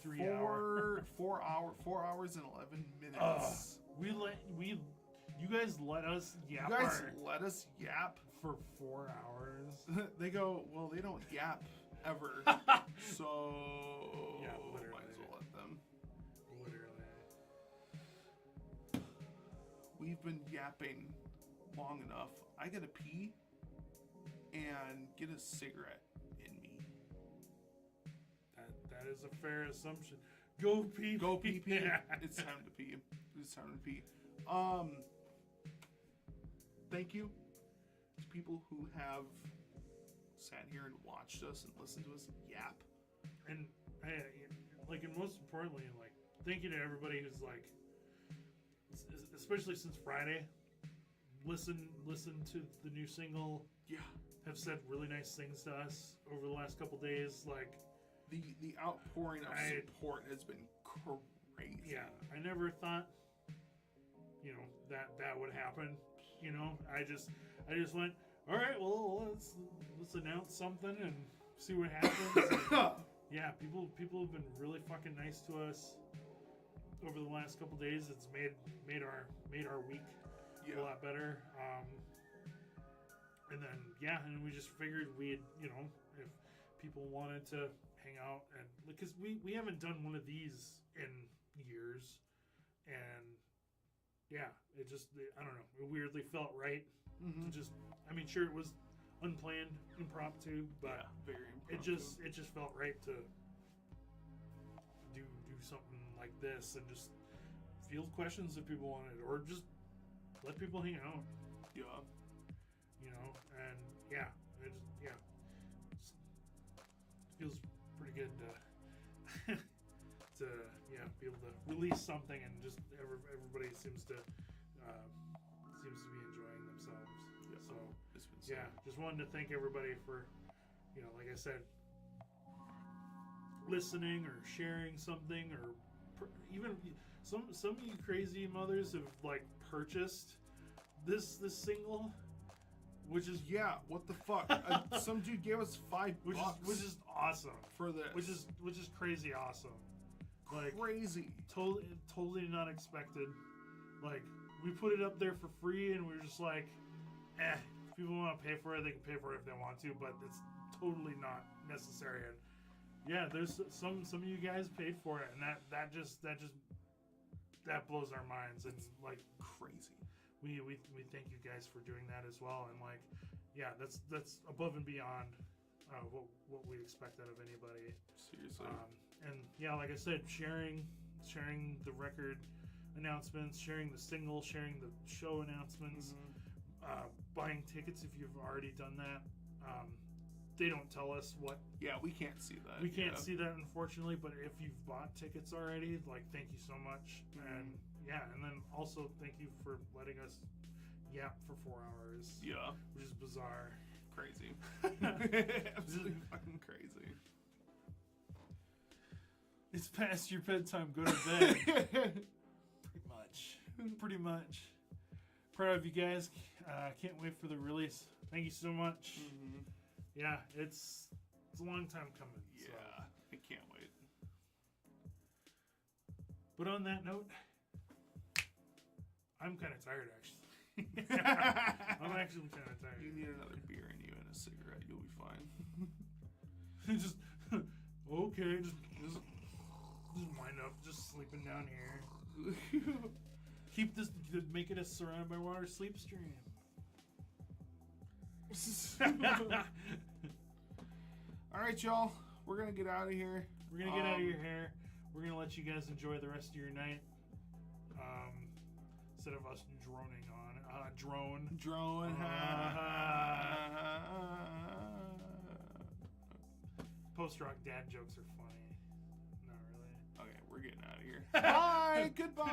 2-3 hours. 4 hours and 11 minutes. You guys let us yap You guys let us yap. for 4 hours. They go, well, they don't yap ever. So Yeah, might literally. as well let them. Literally. We've been yapping long enough. I gotta pee and get a cigarette in me. That is a fair assumption. Go pee. Go pee pee. Yeah. It's time to pee. It's time to pee. Thank you to people who have sat here and watched us and listened to us yap. And and most importantly, like, thank you to everybody who's like, especially since Friday, listen to the new single. Yeah. Have said really nice things to us over the last couple days. Like, The outpouring of support has been crazy. yeah, I never thought, that would happen. I just went, all right, well, let's announce something and see what happens. Yeah, people have been really fucking nice to us over the last couple days. It's made our week a lot better. And then and we just figured we'd if people wanted to hang out, and because we haven't done one of these in years, and I don't know, it weirdly felt right to just, sure, it was unplanned, impromptu, but very impromptu. it just felt right to do something like this and just field questions if people wanted, or just let people hang out. Yeah. And it feels pretty good to be able to release something, and just everybody seems to be enjoying themselves. Yeah. So It's been just wanted to thank everybody for, like I said, listening or sharing something, or even some of you crazy mothers have like purchased this single. Which is what the fuck? Some dude gave us $5 which is awesome for this. which is crazy awesome, like crazy. totally not expected. Like, we put it up there for free, and we were just like, if people want to pay for it, they can pay for it if they want to, but it's totally not necessary. And there's some of you guys paid for it, and that just blows our minds, and like Crazy. we thank you guys for doing that as well. And like, that's above and beyond what we expect out of anybody. Seriously. And like I said, sharing the record announcements, sharing the single, sharing the show announcements, buying tickets if you've already done that. They don't tell us what. Yeah, we can't see that. We can't see that, unfortunately. But if you've bought tickets already, like, thank you so much. And and then also thank you for letting us yap for 4 hours. Yeah. Which is bizarre. Crazy. Absolutely fucking crazy. It's past your bedtime. Go to bed. Pretty much. Proud of you guys. Can't wait for the release. Thank you so much. Yeah, it's a long time coming. Yeah, so. I can't wait. But on that note, I'm kind of tired, actually. I'm actually kind of tired. You need another beer in you and a cigarette. You'll be fine. just okay. Just wind up. Just sleeping down here. Keep this. Make it a surrounded by water sleep stream. All right, y'all. We're gonna get out of here. We're gonna get out of your hair. We're gonna let you guys enjoy the rest of your night. Instead of us droning on drone. Post-rock dad jokes are funny. Not really. Okay, we're getting out of here. Bye. Goodbye.